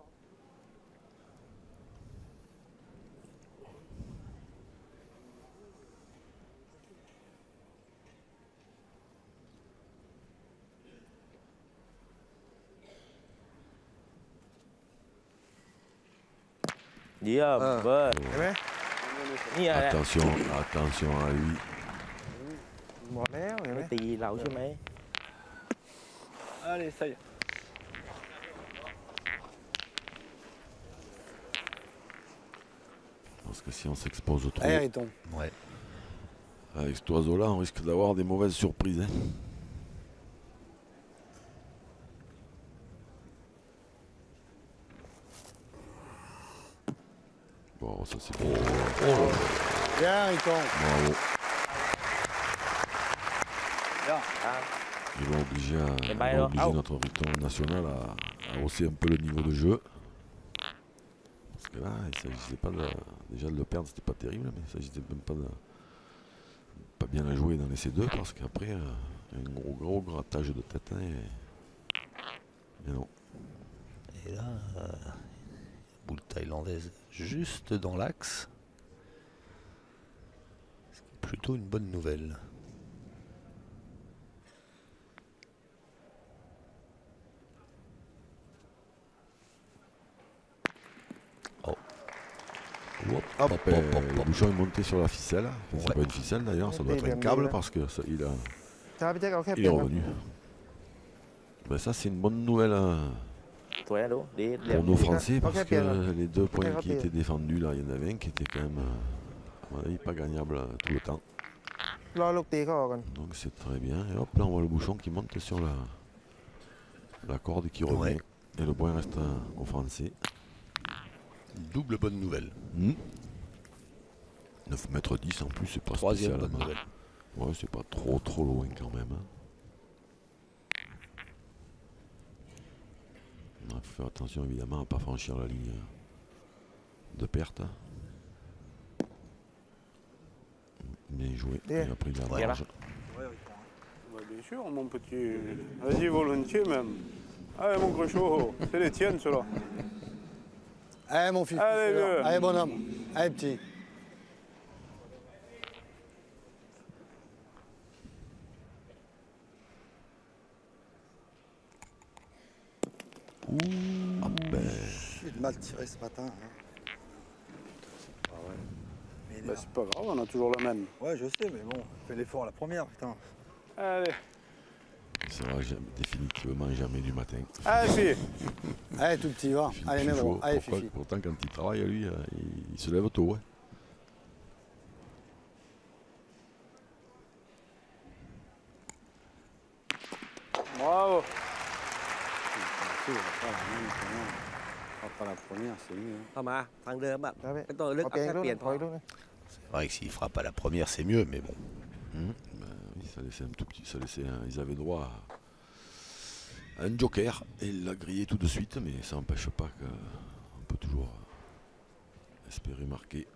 S8: เยี่ยมเบิร์ด
S3: เห็นไหม
S8: เนี่ยแหละ
S2: Attention à lui.
S3: บอกแล้วเห็นไหม
S8: ไม่ตีเราใช่ไหม
S6: Allez, ça y est.
S2: Parce que si on s'expose trop
S7: Allez, Riton.
S1: Ouais.
S2: avec cet oiseau-là, on risque d'avoir des mauvaises surprises. Hein. Bon, ça c'est bon.
S7: Bien, Riton.
S2: Bravo.
S6: Bien.
S2: Ils vont obliger,
S8: Eh ben alors, out.
S2: notre Riton national à hausser un peu le niveau de jeu. Parce que là, il ne s'agissait pas de... Déjà de le perdre, c'était pas terrible, mais il ne s'agissait même pas de... Pas bien à jouer dans les C2, parce qu'après, il y a un gros grattage de tête. Hein, et non.
S1: Et là, boule thaïlandaise juste dans l'axe. C'est plutôt une bonne nouvelle. Oh. Hop, hop, hop, hop,
S2: Le
S1: hop.
S2: bouchon est monté sur la ficelle. Enfin,
S1: Ouais.
S2: c'est pas une ficelle d'ailleurs, ça doit être un câble parce que ça, il
S3: ถ้าพี่แจ็คเอาแค่เป
S2: est
S3: ลี่ยนครับ
S2: revenu. Ben, ça c'est une bonne nouvelle hein,
S8: สวยนะดูดีเรียบ
S2: pour nos Français
S3: Ok,
S2: parce que
S3: bien.
S2: les deux points
S3: Ok,
S2: qui
S3: bien.
S2: étaient défendus là, il y en avait un qui était quand même à mon avis pas gagnable tout le temps.
S3: รอลูกตีเขาออกก่อน
S2: Donc c'est très bien. Et hop là on voit le bouchon qui monte sur la corde qui revient.
S1: Ouais.
S2: Et le point reste aux Français.
S1: Double bonne nouvelle.
S2: 9 mètres 10 en plus, c'est pas
S1: Troisième bonne
S2: spécialement.
S1: nouvelle.
S2: Ouais, c'est pas trop loin quand même. Hein. Il faut faire attention évidemment à ne pas franchir la ligne de perte. Bien joué.
S3: Bien.
S2: Il a pris la
S1: Ouais.
S2: marge.
S6: Ouais, Riton, hein.
S3: Ouais, bien sûr, mon petit. Vas-y, volontiers même. Allez, mon gros, c'est les tiennes, ceux-là.
S7: Allez, mon fils.
S3: Allez, vieux.
S7: Allez, bonhomme. Allez, petit.
S2: Ah ben,
S4: J'ai mal tiré ce matin. Hein. Mais il est
S3: Bah,
S4: là.
S3: c'est pas grave, on a toujours la même.
S4: Ouais, je sais, mais bon, fais l'effort à la première, putain.
S3: Allez.
S2: ça sera définitivement jamais du matin.
S3: Allez, fille.
S7: Allez, tout petit, va.
S2: Philippe
S7: Allez, même
S2: Chuchot,
S7: Allez,
S2: pourquoi-
S7: Fifi.
S2: pourtant quand il travaille lui, il se lève tôt. Hein.
S3: Bravo.
S7: Pas la première, c'est mieux.
S8: เข้ามาทางเดิมแบบ
S3: ครับพี่
S8: ไม่ต้องเลือก
S3: เอา
S8: เอา
S3: เปลี่ยน
S8: แค่
S3: ลูก
S8: เปลี่ยนพอ
S3: ขออีกลูกนึง
S1: C'est vrai que s'il frappe à la première, c'est mieux, mais bon.
S2: Ben oui, ça laissait un tout petit, ils avaient droit à un joker et il l'a grillé tout de suite, mais ça n'empêche pas qu'on peut toujours espérer marquer.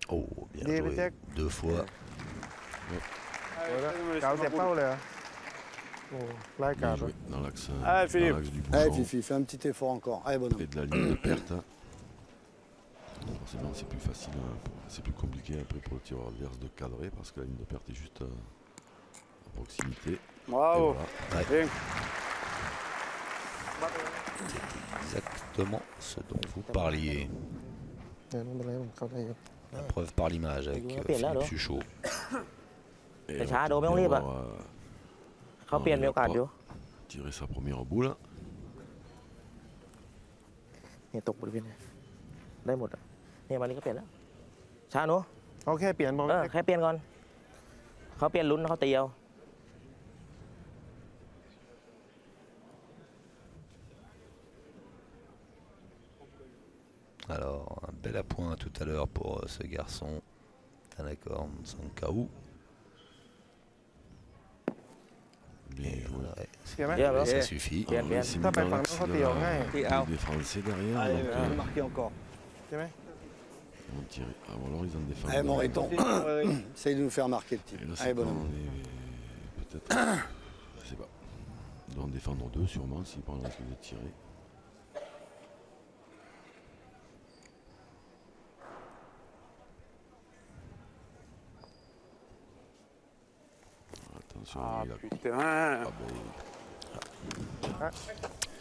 S1: Oh, bien
S3: Des
S1: joué.
S3: pétacs.
S1: 2 fois.
S3: เกาเสียบเป้าเลยเหรอโอ้รายกา
S2: Bien
S3: ร
S2: joué dans l'axe
S3: Philippe.
S2: du
S7: Allez,
S2: bouchon
S7: Fifi, fais un petit effort encore. Allez, bonhomme.
S2: et de la ligne de perte. hein. Forcément, c'est plus facile, hein, c'est plus compliqué après pour le tireur adverse de cadrer parce que la ligne de perte est juste à proximité. Et
S3: Bravo.
S2: voilà.
S3: Bien.
S1: Exactement ce dont vous parliez.
S3: เดี๋ยวไม่เป็นไรผมเข้าใจอยู่
S1: La preuve par l'image avec
S8: Bien là,
S1: Philippe
S8: alors.
S1: Chuchot.
S2: Et
S8: C'est
S2: on
S8: ça,
S2: va
S8: donc, on
S2: bien
S8: libre.
S2: voir,
S8: เขาเปลี่ยนมีโอกาสอยู่
S2: tirer sa première boule.
S8: เนี่ยตกบริเวณเนี่ยได้หมดอ่ะเนี่ยวันนี้ก็เปลี่ยนแล้วช้าหนู
S3: เอาแค่เปลี่ยนบอก
S8: แค่เปลี่ยนก่อนเขาเปลี่ยนลุ้นเขาตีเอา
S1: Alors, un bel appoint tout à l'heure pour ce garçon. Tanakorn Sankaou.
S2: Bien
S1: Et
S2: joué.
S1: ouais,
S3: เสียไหม
S8: เยี่ยมแล้ว
S1: ça suffit.
S8: Bien, bien.
S2: Il s'est
S3: Ça
S2: mis
S3: peut
S2: dans
S3: faire
S2: l'axe
S3: n'importe
S2: de
S3: quoi,
S2: la-
S3: ouais.
S8: Et out.
S2: des Français derrière.
S4: Allez,
S2: donc,
S4: on va marquer encore.
S3: ใช่ไหม
S2: ils vont tirer. Ah, ou alors ils en défendent.
S7: Allez, mon Riton. Essaye de nous faire marquer le petit.
S2: Et là, c'est
S7: Allez,
S2: quand
S7: bonhomme.
S2: on est peut-être. Je sais pas. Ils doivent en défendre deux sûrement s'ils prennent le risque de tirer. Attention,
S3: Ah
S2: il a...
S3: putain.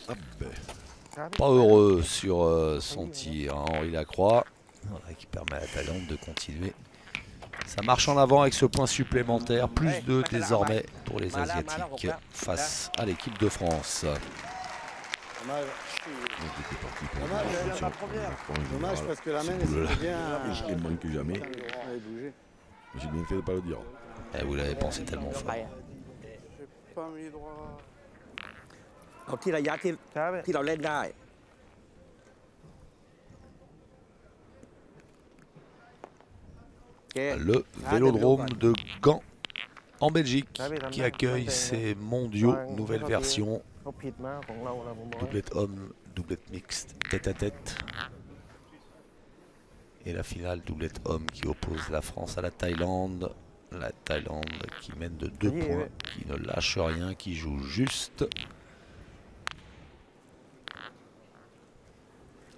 S2: Ah ben.
S1: Pas heureux sur son tir, hein, Henri Lacroix, voilà, qui permet à la Thaïlande de continuer. Ça marche en avant avec ce point supplémentaire, plus 2 désormais pour les Asiatiques face à l'équipe de France.
S7: Dommage.
S2: J'étais parti pour
S7: Dommage,
S2: une
S7: elle a
S2: option
S7: la première.
S2: pour un
S7: Dommage
S2: général.
S7: parce que la
S2: Ce
S7: main, elle
S2: boule-là,
S7: s'était bien.
S2: je ne manque jamais.
S7: Elle avait bougé.
S2: J'ai bien fait de ne pas le dire.
S1: Eh, vous l'avez pensé tellement fort.
S8: ไปอะ
S3: J'ai pas mis droit.
S5: เอาที่ระยะที่
S3: ครับ
S5: ที่เราเล่นได้ โอเค
S1: Le vélodrome de Gand en Belgique qui accueille ces mondiaux nouvelle version
S8: เขาผิดมากของเราผมบอก
S1: doublette homme, doublette mixte, tête à tête. Et la finale doublette homme qui oppose la France à la Thaïlande. La Thaïlande qui mène de 2 points, qui ne lâche rien, qui joue juste.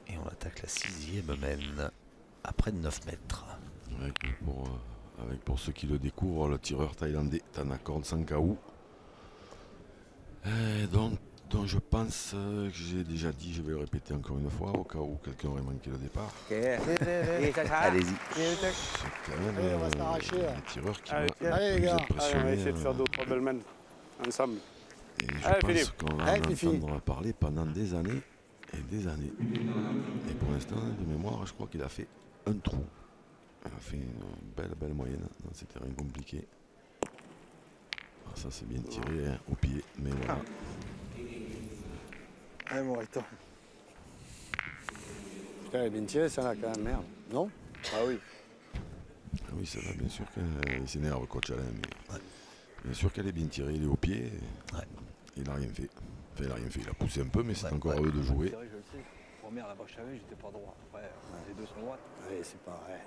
S1: Et on attaque la 6e mène à près de 9 mètres.
S2: Avec pour ceux qui le découvrent, le tireur thaïlandais Thanakorn Sankhaou. Donc je pense que j'ai déjà dit, je vais le répéter encore une fois, au cas où quelqu'un aurait manqué le départ.
S5: โอเคดีช้า
S1: Allez-y.
S2: C'est quand même
S7: Allez, on va s'arracher, là.
S2: les tireurs qui
S3: Allez,
S2: m'ont
S7: allez, les
S2: plus
S7: gars.
S3: Allez, on va
S2: impressionné.
S3: essayer de faire 2-3 belles mains ensemble.
S2: Et je
S3: Allez,
S2: pense
S3: Philippe.
S2: qu'on va
S7: Allez,
S2: en
S7: Fifi.
S2: entendre parler pendant des années et des années. Et pour l'instant, de mémoire, je crois qu'il a fait un trou. Il a fait une belle moyenne dans ces terrains compliqués. Ah, ça c'est bien tiré hein, au pied, mais voilà.
S6: Allez, Morito.
S7: Putain, elle est bien tirée, celle-là, quand même, merde. Non?
S6: Ah oui.
S2: Ah oui, c'est là, bien sûr qu'il s'énerve, coach Alain, mais bien sûr qu'elle est bien tirée, il est au pied.
S1: Ouais.
S2: Il n'a rien fait. Enfin, il n'a rien fait, il a poussé un peu, mais c'est
S1: Ouais,
S2: encore
S1: ouais.
S2: à eux de jouer.
S4: C'est vrai, je le sais. Première là-bas, je savais, j'étais pas droit. Après, les deux sont droites.
S7: Allez, c'est pareil.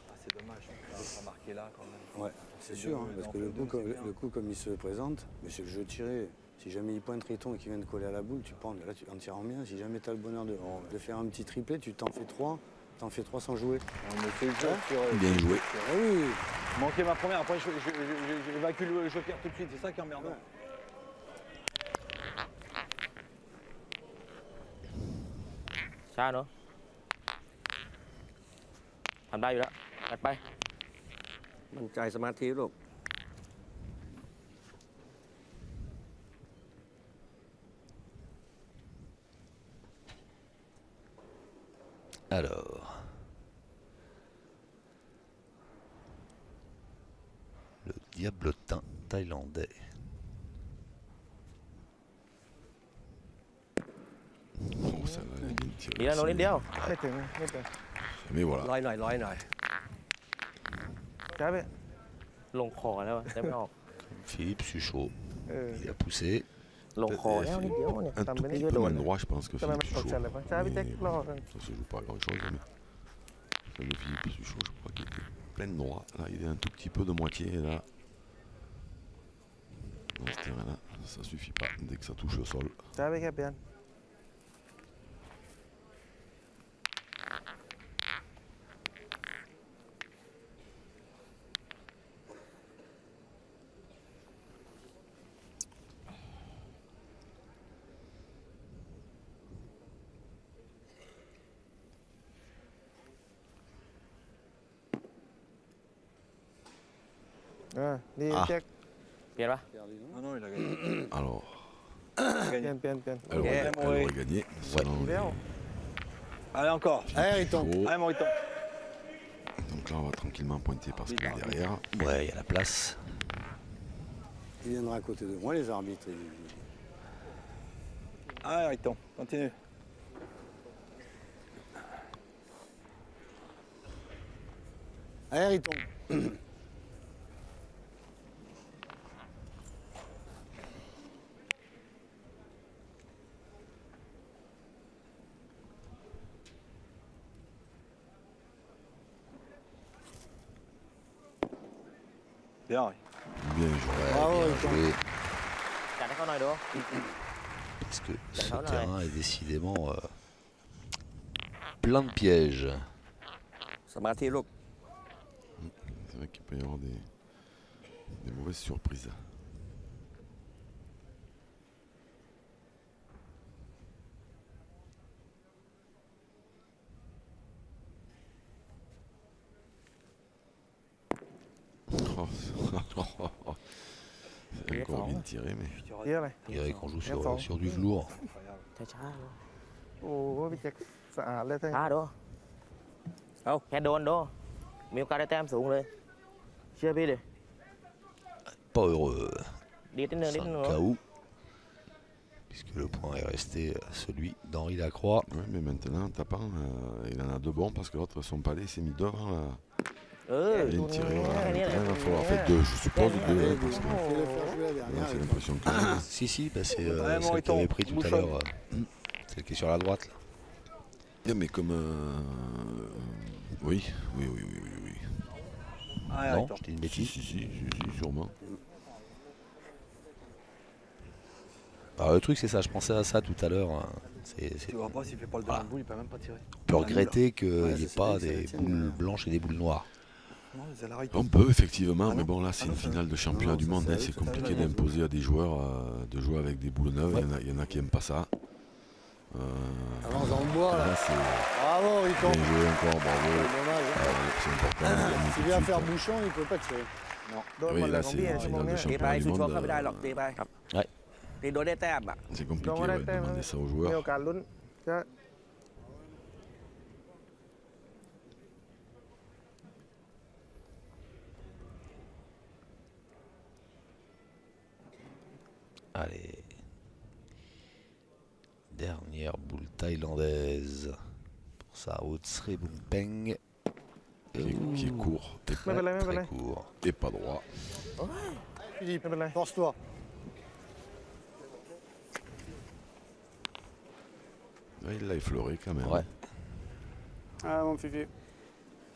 S4: Ah, c'est dommage. On peut pas marquer là quand même.
S7: Ouais, c'est
S4: C'est
S7: sûr,
S4: deux,
S7: hein, parce
S4: non,
S7: que le
S4: deux,
S7: coup,
S4: c'est bien.
S7: le coup, comme il se présente, mais c'est le jeu tiré. Si jamais il pointe Riton et qu'il vient de coller à la boule, tu prends, là, en tirant bien. Si jamais tu as le bonheur de faire un petit triplé, tu t'en fais 3. T'en fais 3 sans jouer.
S6: On me fait le jeu sur.
S2: Bien joué.
S7: Ah oui.
S6: Manqué ma première, après j'évacue le joker tout de suite, c'est ça qui est emmerdant.
S8: ช้าเนาะทำได้อยู่แล้วตัดไป
S5: มั่นใจสมาธิลูก
S1: Alors. Le diablotin thaïlandais.
S2: Oh, ça va, elle est bien tirée.
S8: ดีแล้วโน้นนิดเดียว
S2: Mais voilà.
S5: ร้อยหน่อยร้อยหน่อย
S8: ลงคอแล้วอะได้ไม่ออก
S1: Philippe Suchot. Il a poussé.
S8: ลงคอแล้วนิดเดียวเนี่ย
S2: Un
S8: ทำ
S2: tout
S8: ไปได้
S2: petit
S8: เยอะ
S2: peu
S8: โดน
S2: main droit, je pense que Philippe Suchot.
S8: ใช่พี่เต็กรอ
S2: Ça se joue pas à grand chose, mais le Philippe Suchot, je crois qu'il était plein de droit. Là, il est un tout petit peu de moitié. Et là, dans ce terrain-là, ça suffit pas dès que ça touche le sol.
S8: ใช่พี่แค่เปลี่ยน
S1: Ah.
S8: เปลี่ยนปะ
S6: Ah non, il a gagné.
S2: Alors,
S6: Il a gagné.
S2: elle aurait gagné. Selon les-
S6: Allez, encore.
S7: Allez, Riton.
S2: Suchot.
S6: Allez, Morito.
S2: Donc là, on va tranquillement pointer parce qu'il est derrière.
S1: Ouais, il y a la place.
S7: Il viendra à côté de moi, les arbitres.
S6: Allez, Riton, continue.
S7: Allez, Riton.
S6: Bien,
S2: Bien joué.
S1: Ouais,
S7: Bravo,
S1: bien
S7: Riton.
S1: joué.
S8: จัดให้เขาหน่อยดู
S1: Parce que ce
S8: D'accord, là,
S1: terrain est décidément plein de pièges.
S5: สมาธิลูก
S2: C'est vrai qu'il peut y avoir des mauvaises surprises. Oh, c'est encore bien tiré, mais
S5: เยอะเลย
S1: On dirait qu'on joue sur du velours.
S8: ช้าๆดู
S5: โอ้โหพี่แจ็คสะอาดเลยทั้ง
S8: ช้าดูแค่โดนดูมีโอกาสได้แต้มสูงเลย เชื่อพี่ดิ
S1: Pas heureux.
S8: ดีดนิดนึงนิด
S1: C'est
S8: นึ
S1: un
S8: ง
S1: KO. Puisque le point est resté celui d'Henri Lacroix.
S2: ouais, mais maintenant, tapant, il en a deux bons parce que l'autre, son palais s'est mis devant.
S8: เออ
S2: Il a tiré. Voilà.
S8: แค่นี้แหละ
S2: Maintenant, il va falloir faire deux, je suppose, deux. Hein, parce que
S7: Fais le faire jouer la
S2: là,
S7: dernière.
S2: c'est l'impression que.
S1: Si, bah, c'est
S4: Ouais,
S1: celle qui
S4: Moriton,
S1: avait pris tout à
S4: Bouchon.
S1: l'heure. Celle qui est sur la droite. Là.
S2: Non, mais comme. Oui.
S4: Allez,
S1: Non,
S4: Riton.
S1: je dis une
S2: Si,
S1: bêtise.
S2: si, sûrement.
S1: Alors, le truc, c'est ça, je pensais à ça tout à l'heure. Hein.
S4: Tu vois pas, s'il fait pas le
S1: Voilà.
S4: dernier boule, il peut même pas tirer.
S1: On peut regretter qu'il
S7: Ouais,
S1: n'y ait
S7: ça,
S1: pas
S7: c'est bien que
S1: des
S7: ça
S1: boules
S7: tienne,
S1: blanches et des boules noires.
S4: Non, c'est la Riton.
S2: On peut, effectivement,
S4: Ah
S2: mais
S4: non.
S2: bon, là, c'est
S4: Ah non,
S2: une
S4: ça-
S2: finale de championnat
S7: non,
S2: du
S7: ça,
S2: monde.
S7: ça-
S2: Hein, c'est
S7: ça-
S2: compliqué
S7: ça-
S2: d'imposer à des joueurs de jouer avec des boules neuves.
S1: Ouais.
S2: Il y en a qui n'aiment pas ça.
S7: Avance dans le bois là.
S2: Là, c'est
S7: Bravo Riton.
S2: bien joué encore, bravo.
S7: Dommage. Hein.
S2: C'est important. de gagner
S7: S'il
S2: tout de
S7: vient
S2: suite,
S7: faire
S2: hein.
S7: bouchon, il peut pas tirer.
S5: โดนหม
S2: Oui,
S5: ดเลย
S2: là,
S5: ของ
S2: c'est
S5: พี่
S2: une
S5: ชั่วโมง
S2: finale
S5: เนี้
S2: de
S5: ย
S8: ตีไป
S2: championnat
S8: สุ
S2: du
S8: ดโชค
S2: monde.
S8: เข้าไม่ได้หรอกตีไปตีโดนได้แต้มอ่ะ
S2: C'est
S5: โดน
S2: compliqué
S5: ไม่ได้
S2: ouais, de
S5: แต้ม
S2: demander ça aux
S5: มี
S2: joueurs.
S5: โอกาสลุ้นจะ
S1: Allez. Dernière boule thaïlandaise. Pour ça, Otsre Bumpeng.
S2: Qui est court et,
S5: ไม่เป็นไรไม่เป็นไร
S1: Très court.
S2: et pas droit.
S7: Philippe,
S5: ไม่เป็นไร
S7: force-toi.
S2: Ouais, il l'a effleuré quand même.
S1: Ouais.
S3: Ah, mon Fifi.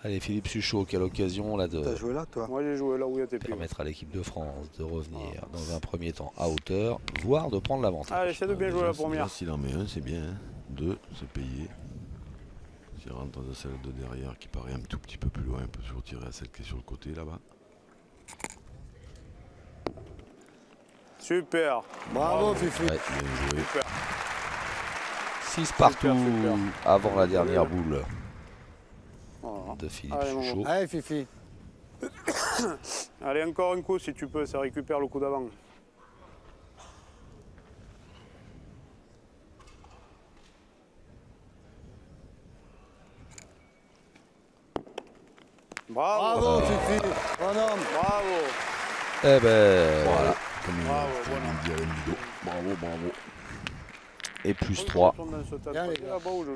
S1: Allez, Philippe Suchot, quelle occasion là de
S4: T'as joué là, toi?
S3: Moi, j'ai joué là où il y a tes pieds.
S1: permettre à l'équipe de France de revenir dans un premier temps à hauteur, voire de prendre l'avantage.
S3: Allez, essaie de bien jouer la première.
S2: S'il en met un, c'est bien. Hein. Deux, c'est payé. S'il rentre dans celle de derrière qui paraît un tout petit peu plus loin, on peut toujours tirer à celle qui est sur le côté là-bas.
S3: Super.
S7: Bravo Fifi.
S2: Ouais, bien joué.
S1: 6 partout
S3: super.
S1: avant la dernière boule
S3: Voilà.
S1: de Philippe
S3: Allez, mon
S1: Suchot.
S7: Allez Fifi.
S3: Allez, encore un coup si tu peux, ça récupère le coup d'avant. Bravo.
S7: Bravo Fifi. Bonhomme.
S3: Bravo.
S1: Eh ben voilà.
S2: Comme il
S3: Bravo,
S2: a
S3: voilà.
S2: dit Alain Guido. Bravo, bravo.
S1: Et plus 3
S3: Bien,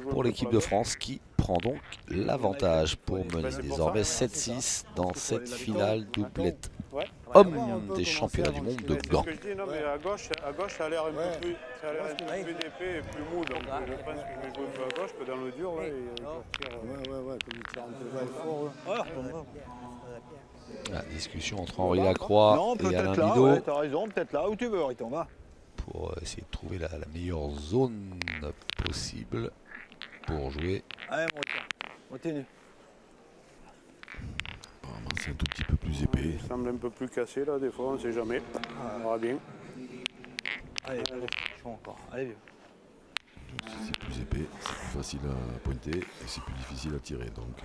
S1: pour l'équipe de France qui prend donc l'avantage pour mener désormais 7-6 dans cette finale doublette
S3: Ouais.
S1: homme des championnats du monde de
S3: C'est
S1: Gand.
S3: ce que je dis, non, mais à gauche, ça a l'air un
S7: Ouais.
S3: peu plus, ça a l'air un peu plus épais et plus mou. Donc je pense que je vais jouer un peu à gauche que dans le dur. Là, et,
S7: Ouais, comme il tire un peu fort.
S1: La discussion entre Henri Lacroix
S4: Non,
S1: et Alain
S4: peut-être là,
S1: Bidot
S4: ouais, t'as raison, peut-être là où tu veux, Riton, va.
S1: pour essayer de trouver la meilleure zone possible pour jouer.
S4: Allez, mon Riton, continue.
S2: Apparemment, c'est un tout petit peu plus épais.
S3: il semble un peu plus cassé là, des fois, on ne sait jamais. On verra bien.
S4: Allez, chaud encore. Allez, vieux.
S2: Si c'est plus épais, c'est plus facile à pointer et c'est plus difficile à tirer. Donc,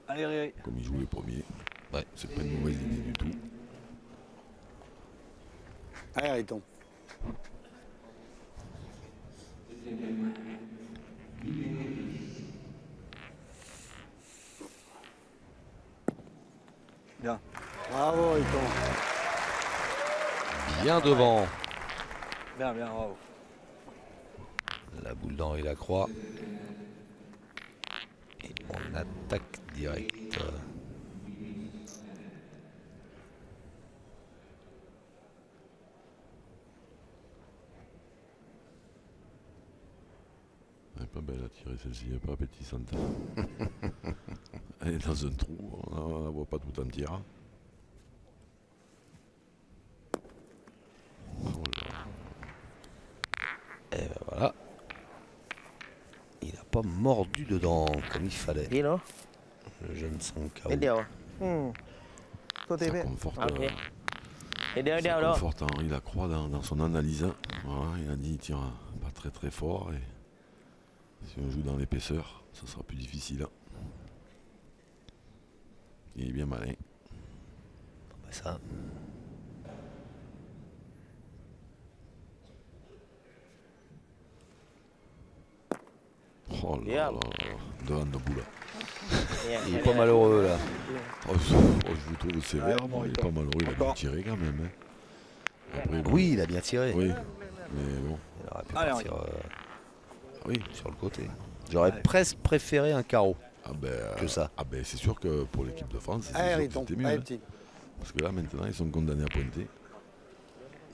S4: Allez, Riri.
S2: comme il joue les premiers,
S1: Ouais.
S2: c'est pas une mauvaise idée du tout.
S7: Allez Riton.
S4: Bien.
S7: Bravo Riton.
S1: Bien devant
S4: Bien, bien, bravo.
S1: la boule d'Henri Lacroix. Et on attaque direct.
S2: Elle est pas belle à tirer celle-ci, elle est pas appétissante. Elle est dans un trou, on la voit pas tout entière. Oh là.
S1: Et ben voilà. Il n'a pas mordu dedans comme il fallait.
S8: พี่เนาะ
S1: Le jeune Sankao.
S8: นิดเดียว
S5: อืมตัวตี
S2: Ça
S5: พี่
S2: conforte,
S8: Ok. นิดเดียวนิดเดียว
S2: ça
S8: เนาะ
S2: conforte Henri Lacroix dans son analyse. Voilà, il a dit il tire pas très très fort et si on joue dans l'épaisseur, ça sera plus difficile. Il est bien malin.
S1: ça.
S2: Oh là là, devant debout là.
S1: Il est pas malheureux là.
S2: Oh, je vous trouve sévère, moi, il est pas malheureux, il a bien tiré quand même. Hein. Après, bon,
S1: Oui, il a bien tiré.
S2: oui, mais bon,
S1: Il aurait pu
S4: Allez,
S1: partir
S2: oui.
S1: sur le côté. J'aurais presque préféré un carreau que ça.
S2: Ah ben c'est sûr que pour l'équipe de France, c'est
S7: Allez,
S2: sûr
S7: il
S2: que
S7: tombe.
S2: c'était mieux.
S7: Allez,
S2: Hein.
S7: petit.
S2: Parce que là maintenant ils sont condamnés à pointer.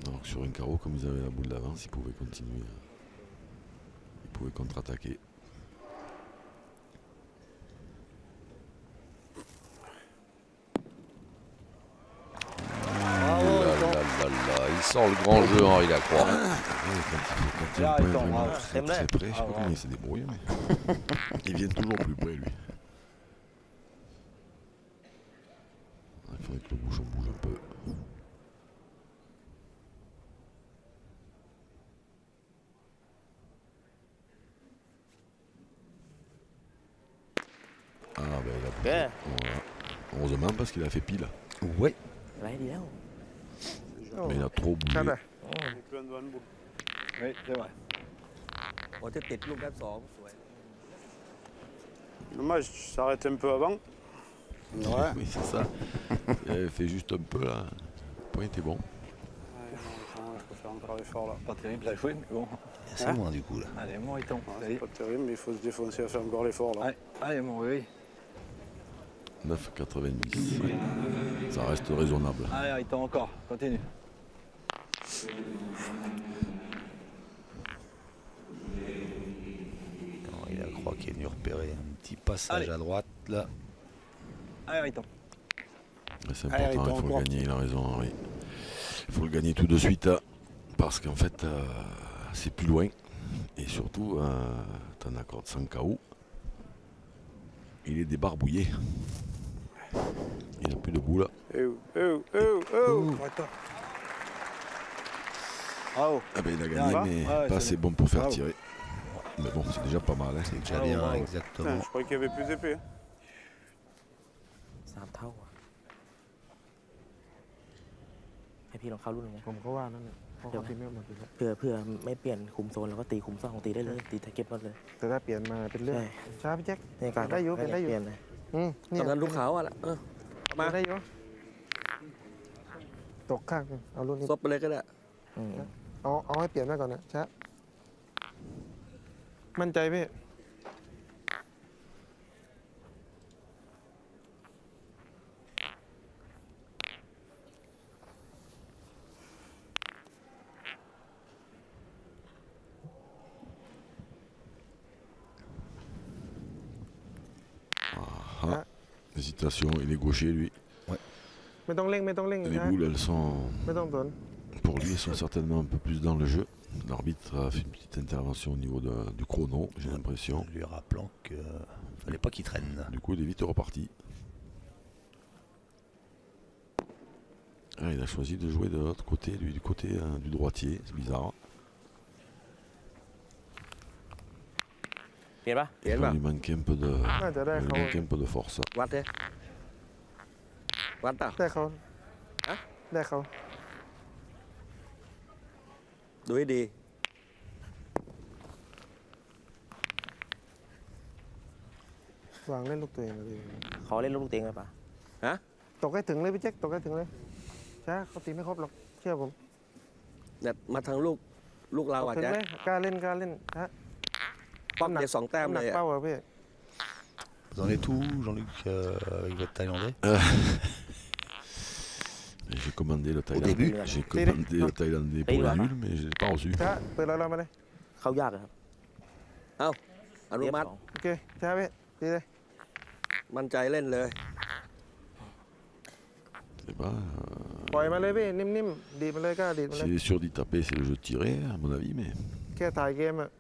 S2: Donc sur un carreau, comme ils avaient la boule d'avance, ils pouvaient continuer. Ils pouvaient contre-attaquer.
S1: Il sort le grand jeu Henri Lacroix.
S2: Quand il y a un point vraiment très près, je sais pas comment il s'est débrouillé, mais il vient toujours plus près lui. Il faudrait que le bouchon bouge un peu. Ah ben il a bougé. Voilà. Heureusement parce qu'il a fait pile.
S1: Ouais.
S8: ไรดีแล้ว
S2: Mais il a trop bougé.
S3: มีเพื่อนดวนบุญ
S4: Oui, c'est vrai.
S5: โอ้ถ้าติดลูกด้านสองสวย
S3: Dommage, tu s'arrêtes un peu avant.
S7: Ouais.
S2: Oui, c'est ça. Il avait fait juste un peu là. Le point était bon.
S3: Ouais, non, il faut faire encore l'effort là.
S4: Pas terrible à jouer, mais bon.
S1: C'est loin du coup là.
S4: Allez, mon Riton.
S3: Ouais, c'est pas terrible, mais il faut se défoncer à faire encore l'effort là.
S4: Allez, mon oui.
S2: 9,90. Ça reste raisonnable.
S4: Allez, Riton, encore. Continue.
S1: Henri Lacroix qui est venu repérer un petit passage
S4: Allez.
S1: à droite là.
S4: Allez, Riton.
S2: Mais c'est
S7: Allez,
S2: important, il faut
S7: encore.
S2: le gagner, il a raison Henri. Il faut le gagner tout de suite parce qu'en fait c'est plus loin et surtout t'en accordes 100 KO. Il est débarbouillé. Il n'a plus de boule.
S4: Correcteur. Bravo.
S2: Ah ben il a
S4: Bien,
S2: gagné
S4: va.
S2: mais
S4: Ouais,
S2: pas
S4: c'est
S2: assez bon pour faire
S4: Bravo.
S2: tirer. Mais bon c'est déjà pas mal. Hein.
S1: C'est déjà
S4: Bravo,
S1: bien,
S4: bravo.
S1: exactement.
S3: Putain, je croyais qu'il y avait plus d'épée.
S8: 3 เท่าอะให้พี่ลองเข้ารุ่นไง
S6: ผมก็ว่านั่นแหละเพราะเขาทีมไม่หมดอยู่แล้ว
S8: เพื่อไม่เปลี่ยนคุมโซนแล้วก็ตีคุมซ่องตีได้เลยตีไทเก็ตหมดเลย
S6: แต่ถ้าเปลี่ยนมาเป็นเรื่อง
S8: ใช่
S6: ช้าพี่แจ็ค
S8: ในการ
S6: ได้อยู่เป็นได้อยู่
S8: เปลี่ยนเลย
S6: เนี่
S5: ตอนนั้นลูกขาวอ่ะเออ
S6: มาได้อยู่ตกข้างเอารุ่นนี้
S5: ซบไปเลยก็ได้
S8: อืม
S6: เอาให้เปลี่ยนไว้ก่อนนะช้ามั่นใจพี่
S2: Ah, hésitation, il est gaucher lui.
S6: ไม่ต้องเร่งไม่ต้องเร่ง
S2: Les
S6: นะ
S2: boules elles sont,
S6: ไม่ต้องสน
S2: pour lui, elles sont certainement un peu plus dans le jeu. L'arbitre a fait une petite intervention au niveau du chrono, j'ai l'impression.
S1: Lui rappelant que fallait pas qu'il traîne.
S2: Du coup, il est vite reparti. Ah, il a choisi de jouer de l'autre côté, lui, du côté du droitier, c'est bizarre.
S8: เปลี่ยนปะ
S2: Il lui manquait un peu de,
S6: น่าจะได้
S2: il
S6: เขา
S2: lui manquait un peu de force.
S5: วัดเลยวัดเปล่า
S6: ได้เขา
S5: ฮะ
S6: ได้เขา
S5: ดูให้ดี
S6: วางเล่นลูกตัวเองเลย
S8: ขอเล่นลูกเตียงเลยปะ
S6: ตกให้ถึงเลยพี่แจ็คตกให้ถึงเลยช้าเขาตีไม่ครบหรอกเชื่อผม
S5: เนี่ยมาทางลูกเรา
S6: ตก
S5: อาจ
S6: ถึง
S5: จะ
S6: เลยกล้าเล่นช้า
S5: ป้อมเดียวสองแต้ม
S6: น้ำห
S5: เล
S6: นัก
S5: ยอะ
S6: เป้าอะพี่
S1: Vous en êtes où, Jean-Luc, avec votre Thaïlandais
S2: J'ai commandé le Thaïlandais.
S1: début
S2: J'ai commandé le Thaïlandais pour le nul, mais je ne l'ai pas reçu.
S6: ช้าเปิดเรามาเลย
S8: เข้ายากอะครับ
S5: อนุมัติ
S8: เรียบสอง
S6: โอเคช้าพี่ตีเลย
S5: มั่นใจเล่นเลย
S2: C'est pas,
S6: ปล่อยมาเลยพี่นิ่มๆดีดมาเลยกล้าดีดมาเลย
S2: s'il est sûr d'y taper, c'est le jeu de tirer, à mon avis, mais
S6: แค่ถ่ายเกมอะ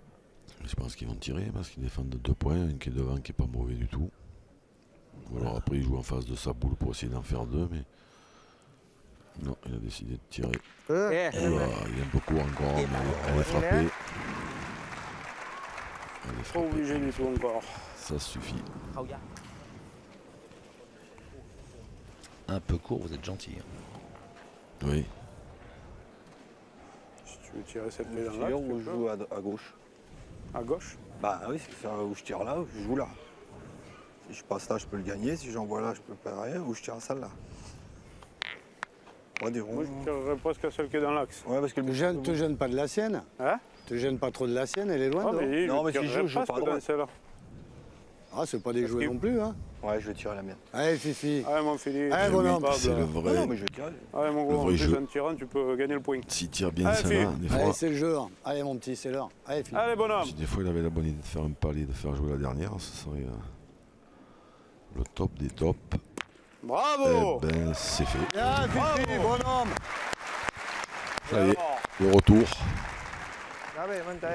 S2: je pense qu'ils vont tirer parce qu'ils défendent de 2 points, un qui est devant qui est pas mauvais du tout. Ou alors après il joue en face de sa boule pour essayer d'en faire 2, mais non, il a décidé de tirer.
S6: เออ
S5: โอเค
S2: Oula, il est un peu court encore, mais elle est frappée. Elle est
S3: Pas
S2: frappée.
S3: obligé du tout encore.
S2: Ça suffit.
S8: เข้ายาก
S1: Un peu court, vous êtes gentil.
S2: Oui.
S3: Si tu veux tirer cette clé
S4: Je
S3: dans l'axe,
S4: tire
S3: tu
S4: ou je
S3: peux.
S4: joue à gauche.
S3: À gauche.
S4: Bah oui, c'est ça, ou je tire là, ou je joue là. Si je passe là, je peux le gagner. Si j'envoie là, je peux pas rien. Ou je tire à celle-là. Ouais, des ronds.
S3: Moi, je tirerais presque à celle qui est dans l'axe.
S4: Ouais, parce que le
S7: Te gêne pas de la sienne.
S3: Hein?
S7: Te gêne pas trop de la sienne, elle est loin.
S3: Ah,
S7: dehors.
S3: mais
S4: Non, mais si je
S3: tirerais
S4: joue, je joue
S3: presque
S4: pas à
S3: dans
S4: droite.
S3: celle-là.
S7: Ah, c'est pas des jouets non plus, hein.
S4: Ouais, je vais tirer la mienne.
S7: Allez, Fifi.
S3: Allez, mon Philippe.
S7: Allez, bonhomme.
S3: Capable.
S2: C'est le vrai.
S4: Non, mais je vais tirer.
S3: Allez, mon
S2: le
S3: gros, en
S2: vrai
S3: plus,
S2: jeu.
S3: en tirant, tu peux gagner le point.
S2: S'il tire bien
S3: Allez,
S2: celle-là,
S3: Philippe.
S2: des fois,
S7: Allez, c'est le jeu. Allez, mon petit, c'est l'heure. Allez, Fifi.
S3: Allez, bonhomme.
S2: si des fois il avait la bonne idée de faire un palier, de faire jouer la dernière, ce serait le top des tops.
S3: Bravo.
S2: Eh ben, c'est fait.
S7: Bien, Fifi, bonhomme.
S2: Ça y est, le retour.
S5: ได้เว้ยมั่นใจ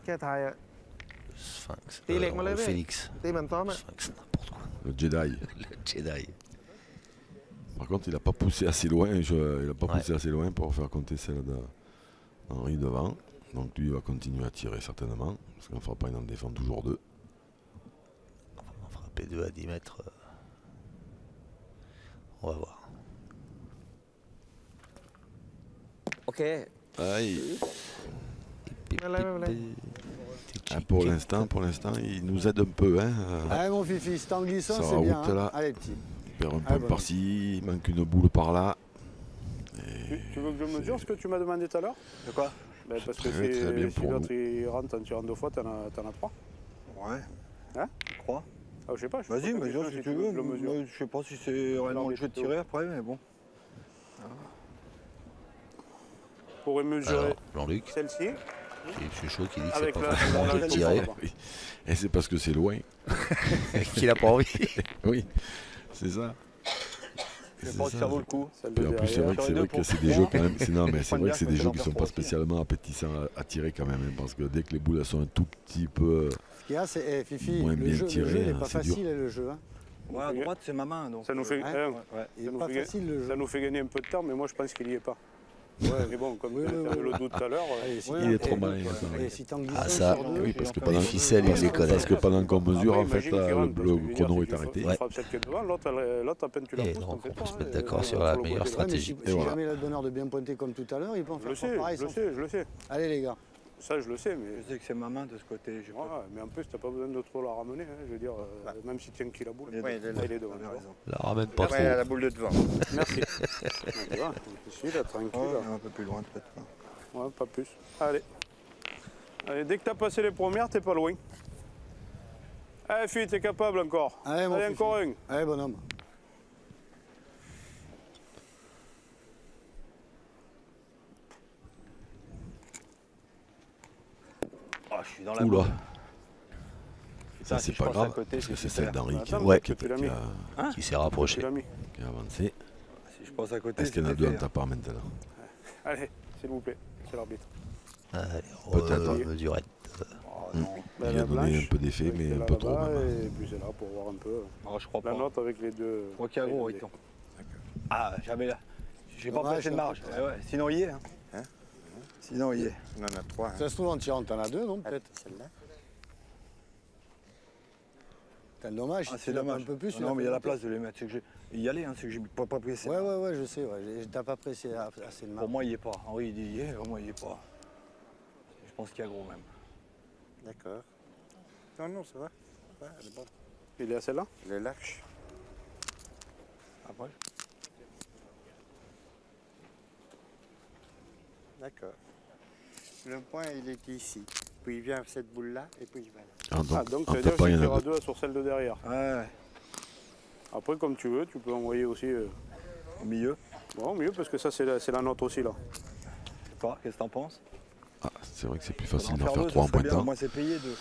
S5: แค่ทายอะ
S1: Sphinx.
S5: T'es les
S1: Le
S5: malheureux.
S1: Phénix.
S5: ตีเหมือนซ้อมอะ
S1: Sphinx, n'importe quoi.
S2: Le Jedi.
S1: Le Jedi.
S2: Par contre, il n'a pas poussé assez loin. Il a pas
S1: Ouais.
S2: poussé assez loin pour faire compter celle d'Henri devant. Donc lui, il va continuer à tirer certainement. Parce qu'on ne fera pas, il en défend toujours deux.
S1: On fera P2 à 10 mètres. On va voir.
S8: โอเค
S2: Aïe.
S5: ไม่เป็นไรไม่เป็นไร
S2: Pour l'instant, il nous aide un peu. Hein.
S7: Allez, mon Fifi, c'est en glissant,
S2: Ça
S7: c'est bien.
S2: rajoute là.
S7: Allez, petit.
S2: Il perd un
S7: Ah,
S2: point
S7: bon.
S2: par-ci, il manque une boule par là.
S3: Tu veux que je mesure ce que tu m'as demandé tout à l'heure?
S4: De quoi?
S3: Ben, parce que
S2: Très, très bien
S3: si
S2: pour
S3: l'autre il rentre en tirant deux fois, t'en as trois.
S4: Ouais.
S3: Hein?
S4: Tu crois?
S3: Ah, je sais pas. je
S4: Vas-y,
S3: pose la
S4: mesure
S3: question
S4: si tu veux.
S3: je le mesure.
S4: Moi, je sais pas si c'est réellement le jeu de tirer après, mais bon.
S3: On pourrait mesurer
S1: Alors, Jean-Luc,
S3: celle-ci
S1: c'est chaud qui dit que c'est
S3: avec
S1: pas
S3: la
S1: forcément
S3: la-
S1: de
S3: la-
S1: tirer,
S3: la-
S2: Oui. Et c'est parce que c'est loin.
S1: qu'il a pas envie.
S2: Oui, c'est ça.
S4: Je sais
S2: C'est
S4: pas si
S2: ça.
S4: ça vaut le coup.
S3: celle
S2: Puis
S3: de
S2: en plus, c'est
S3: derrière.
S2: vrai que
S4: Sur
S2: c'est
S4: les
S2: vrai
S4: deux
S2: que c'est
S4: pour
S2: des jeux
S4: moi.
S2: quand même. Non, mais c'est
S4: Prendre
S2: vrai
S4: bien
S2: que c'est
S4: quand
S2: des
S4: tu
S2: jeux
S4: l'en
S2: qui
S4: perds
S2: sont
S4: pas
S2: pas
S4: aussi, hein.
S2: spécialement appétissants à tirer quand même. Hein, parce que dès que les boules elles sont un tout petit peu.
S7: Ce qu'il y a, c'est, eh, Fifi,
S2: Ouais,
S7: le
S2: bien
S7: jeu,
S2: tiré,
S7: n'est
S2: hein,
S7: pas
S2: c'est dur.
S7: facile, le jeu. Hein.
S4: Ouais, à droite, c'est ma main. Donc,
S3: Ça nous fait,
S7: Hein?
S3: hein,
S4: ouais.
S7: Il
S3: Ça
S7: n'est
S3: nous
S7: pas
S3: fait-
S7: facile, le jeu.
S3: ça nous fait gagner un peu de temps, mais moi je pense qu'il n'y est pas.
S7: Ouais.
S3: Mais bon, comme
S7: Oui,
S3: tu
S7: oui,
S3: avais
S7: oui.
S3: le doute tout à l'heure,
S7: Allez, si
S2: Il est
S7: t'en-
S2: trop malin,
S7: eh,
S2: il est trop malin.
S7: eh, si t'en glisses
S1: Ah,
S7: un
S1: ça,
S7: sur deux,
S2: oui, parce que
S1: les
S2: pendant,
S1: ficelles, il les connaît.
S2: parce que pendant qu'on mesure,
S3: après,
S2: en fait,
S3: imagine
S2: là,
S3: qu'il rentre, parce que je veux
S2: le
S3: dire,
S2: chrono
S3: si
S2: est
S3: tu
S2: arrêté.
S1: Ouais.
S3: frappes celle qui est devant, l'autre à peine tu la
S1: Et
S3: pousses,
S1: donc,
S3: t'en fais
S1: on
S3: pas,
S1: se met
S3: hein,
S1: d'accord sur
S3: sur
S1: la
S3: le
S1: meilleure
S3: côté.
S7: Ouais, mais si,
S1: stratégie.
S7: si
S2: voilà.
S7: jamais il a le bonheur de bien pointer comme tout à l'heure, il peut en
S3: Je le
S7: faire
S3: sais,
S7: pareil.
S3: je le
S7: sans-
S3: sais, je le sais.
S7: Allez, les gars.
S3: Ça, je le sais, mais...
S4: Je sais que c'est ma main de ce côté. j'ai
S3: Ouais,
S4: pas-
S3: mais en plus, t'as pas besoin de trop la ramener, hein, je veux dire, même si tu tiens qu'il la boule.
S4: Les deux.
S5: Ouais, il est là.
S3: Il est devant.
S4: T'avais raison.
S1: La ramène pas
S5: Ouais, à
S1: trop.
S5: la boule de devant.
S3: Merci. Tu vois, je suis là, tranquille.
S4: Ouais,
S3: là.
S4: un peu plus loin peut-être.
S3: Ouais, pas plus. Allez. Allez, dès que t'as passé les premières, t'es pas loin. Allez, fille, t'es capable encore.
S7: Allez, mon
S3: Allez,
S7: Fifi.
S3: encore une.
S7: Allez, bonhomme.
S4: Ah, je suis dans la
S2: Oula.
S4: boule.
S2: Ça,
S4: si
S2: c'est
S4: je
S2: pas
S4: passe à
S2: grave.
S4: côté,
S2: Parce que
S4: c'est
S2: c'est celle
S4: super.
S2: d'Henri qui
S3: Attends,
S2: a-
S3: que tu l'as mis.
S1: Qui s'est
S3: Tu
S1: rapproché.
S3: l'as mis.
S2: qui a avancé.
S4: Si je passe à côté,
S2: Est-ce qu'il y en a
S4: c'est
S2: deux en
S4: fait,
S2: ta part maintenant?
S3: Allez, s'il vous plaît, c'est l'arbitre.
S1: Allez,
S2: Peut-être.
S1: mesurette.
S4: Oh, non.
S2: Il a donné un peu d'effet, mais un peu trop.
S3: Là-bas,
S2: même.
S3: et puis c'est là pour voir un peu
S4: Oh, je crois
S3: la
S4: pas.
S3: note avec les deux.
S4: Je crois qu'il y a gros,
S3: les-
S4: Riton. Ah, j'avais là. J'ai pas
S7: Dommage,
S4: passé de
S7: hein.
S4: marge. Eh ouais, sinon, il y est. Hein.
S5: Hein?
S4: Sinon, il y est.
S5: On en a trois. Hein.
S7: Ça se trouve, en tirant, t'en as deux, non, peut-être?
S5: Celle-là.
S7: T'as le dommage.
S4: Ah,
S7: si
S4: c'est
S7: tu l'as
S4: dommage.
S7: un peu plus. tu
S4: Non,
S7: l'as
S4: mais il y a la
S7: fait
S4: place de les mettre. C'est que j'ai y aller, hein, c'est que j'ai pas pressé.
S7: Ouais, ouais, ouais, je sais. Ouais. T'as pas pressé assez de marge.
S4: Pour moi, il y est pas. Henri, il dit il y est. Pour moi, il y est pas. Je pense qu'il y a gros même.
S5: D'accord. Non, non, ça va. Ouais, elle est bonne.
S3: Il est à celle-là?
S5: Elle est large.
S4: Après.
S5: D'accord. Le point, il est ici. Puis il vient à cette boule-là et puis il va là.
S2: Ah, donc,
S3: Ah, donc
S2: en
S3: ça veut dire
S2: tapant,
S3: que
S2: il y
S3: tu
S2: en a
S3: tireras
S2: deux.
S3: deux sur celle de derrière.
S4: Ouais,
S3: Après, comme tu veux, tu peux envoyer aussi.
S4: au milieu.
S3: Bon, mieux, parce que ça, c'est la note aussi, là.
S4: Je sais pas, qu'est-ce que t'en penses?
S2: Ah, c'est vrai que c'est plus facile
S4: En
S2: d'en
S4: faire
S2: faire
S4: deux,
S2: 3 en
S4: ça serait
S2: point de
S4: bien.
S2: temps.
S4: Moi, c'est payé deux.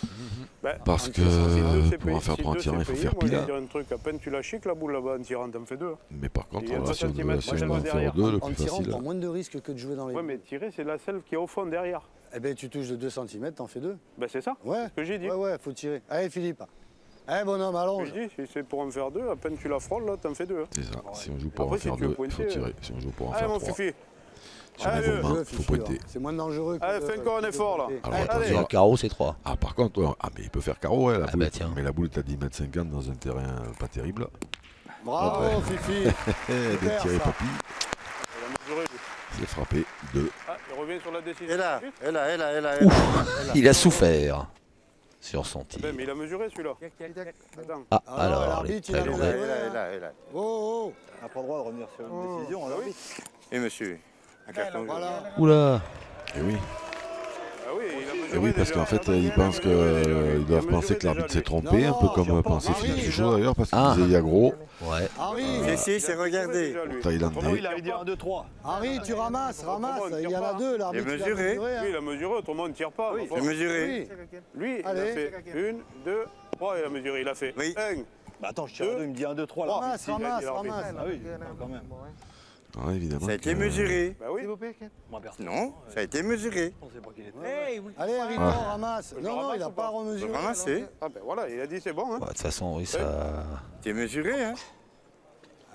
S3: Ben,
S2: Parce
S3: si
S2: que
S3: deux, c'est
S2: pour
S3: payé.
S2: en faire
S3: Si
S2: 3
S3: deux,
S2: tirants,
S3: c'est
S2: il faut
S3: payé,
S2: faire
S3: moi, je vais
S2: pile.
S3: dire un truc, à peine tu la chiques, la boule là-bas, en tirant, t'en fais deux. Hein.
S2: Mais par contre,
S3: Il y a
S2: on va
S3: 2
S2: si on
S3: centimètres,
S2: si
S3: moi,
S2: on
S3: j'aime
S2: va en
S3: derrière.
S2: faire deux, le
S7: En
S2: plus
S7: tirant,
S2: facile.
S7: t'as moins de risques que de jouer dans les.
S3: Ouais, mais tirer, c'est la celle qui est au fond derrière.
S7: Eh ben, tu touches de 2 cm, t'en fais deux.
S3: Ben, c'est ça,
S7: Ouais.
S3: ce que j'ai dit.
S7: Ouais, ouais, faut tirer. Allez, Philippe. Allez, bonhomme, allonge.
S3: Je dis, si c'est pour en faire deux, à peine tu la frôles, là, t'en fais deux. Hein.
S2: C'est ça. Si on joue pour
S3: Après,
S2: en
S3: si
S2: faire
S3: tu veux
S2: deux, il faut
S3: pointer,
S2: tirer. Si on joue pour en
S3: Allez,
S2: faire
S3: mon
S2: 3,
S3: fifi.
S2: si on
S3: Allez,
S2: est
S3: le
S2: vos mains,
S7: Jeu,
S2: il faut
S7: Fifi,
S2: pointer.
S7: ouais. C'est moins dangereux que.
S3: Allez,
S7: de-
S3: fais encore un
S7: que de
S3: effort, là.
S7: pointer.
S2: Alors,
S7: Allez,
S2: attention.
S1: Sur le carreau, c'est 3.
S2: Ah, par contre, mais il peut faire carreau, ouais, la
S1: Ah,
S2: boule.
S1: bah, tiens.
S2: Mais la boule est à 10,50 m dans un terrain pas terrible.
S7: Bravo, Fifi.
S2: Eh, bien
S7: Super,
S2: tiré,
S7: ça.
S2: papy.
S3: mesuré, lui.
S2: C'est frappé 2.
S3: Ah, il revient sur la décision.
S5: Et là, et là, et là, et là.
S1: Il a souffert sur son tir.
S3: Ben, mais il a mesuré celui-là. Attends.
S1: Ah,
S7: Ah non,
S1: alors, les
S7: l'arbitre, il a
S1: Thaïlandais.
S7: mesuré.
S5: Et là, et là.
S7: Oh, oh.
S6: On n'a pas le droit de revenir sur une décision, alors oui.
S5: Et monsieur, un carton jaune.
S7: Voilà.
S1: Oula.
S2: Et oui.
S3: Ah oui, il a mesuré.
S2: Et oui, parce
S3: déjà.
S2: qu'en fait, ils pensent qu'ils
S3: Il a
S2: doivent penser
S3: mesuré
S2: que l'arbitre
S3: déjà,
S2: s'est
S3: lui.
S2: trompé, un
S7: Non,
S2: peu
S7: non,
S2: comme
S7: je pense
S2: pensait
S7: pas.
S2: Philippe
S7: Harry,
S2: Suchot d'ailleurs, parce qu'il
S1: Ah.
S2: disait il y a gros,
S1: Ouais.
S7: Harry,
S5: C'est regardez.
S3: Déjà, lui.
S2: Thaïlandais.
S6: Autrement, il a dit 1, 2, 3.
S7: Harry, tu ramasses, ramasse.
S3: on tire
S7: Il y en a
S3: pas.
S7: deux, l'arbitre.
S5: Il est
S7: il a
S5: mesuré.
S7: mesuré, hein.
S3: Lui, il a mesuré, autrement, on ne tire pas.
S5: C'est mesuré.
S7: Oui.
S3: Lui, il a
S7: Allez.
S3: fait 1, 2, 3, il a mesuré. Il a fait
S5: Oui.
S3: 1.
S6: Bah attends, je tire 2, il me dit 1, 2, 3 là.
S7: Ramasse,
S3: il a dit
S7: ramasse,
S3: l'arbitre.
S7: ramasse.
S6: Ah oui, quand même.
S2: Ah, évidemment.
S5: Ça a été
S2: que-
S5: mesuré.
S3: Bah oui.
S6: Moi, personne.
S5: Non, ça a été mesuré.
S6: On sait pas qu'il était.
S7: Allez, Harry,
S2: Ah.
S7: non, ramasse. Non, non, il n'a pas remesuré.
S5: Ramassé.
S3: Ah ben voilà, il a dit c'est bon. Hein.
S1: Ouais, de toute façon, oui, ça.
S5: C'est mesuré, hein.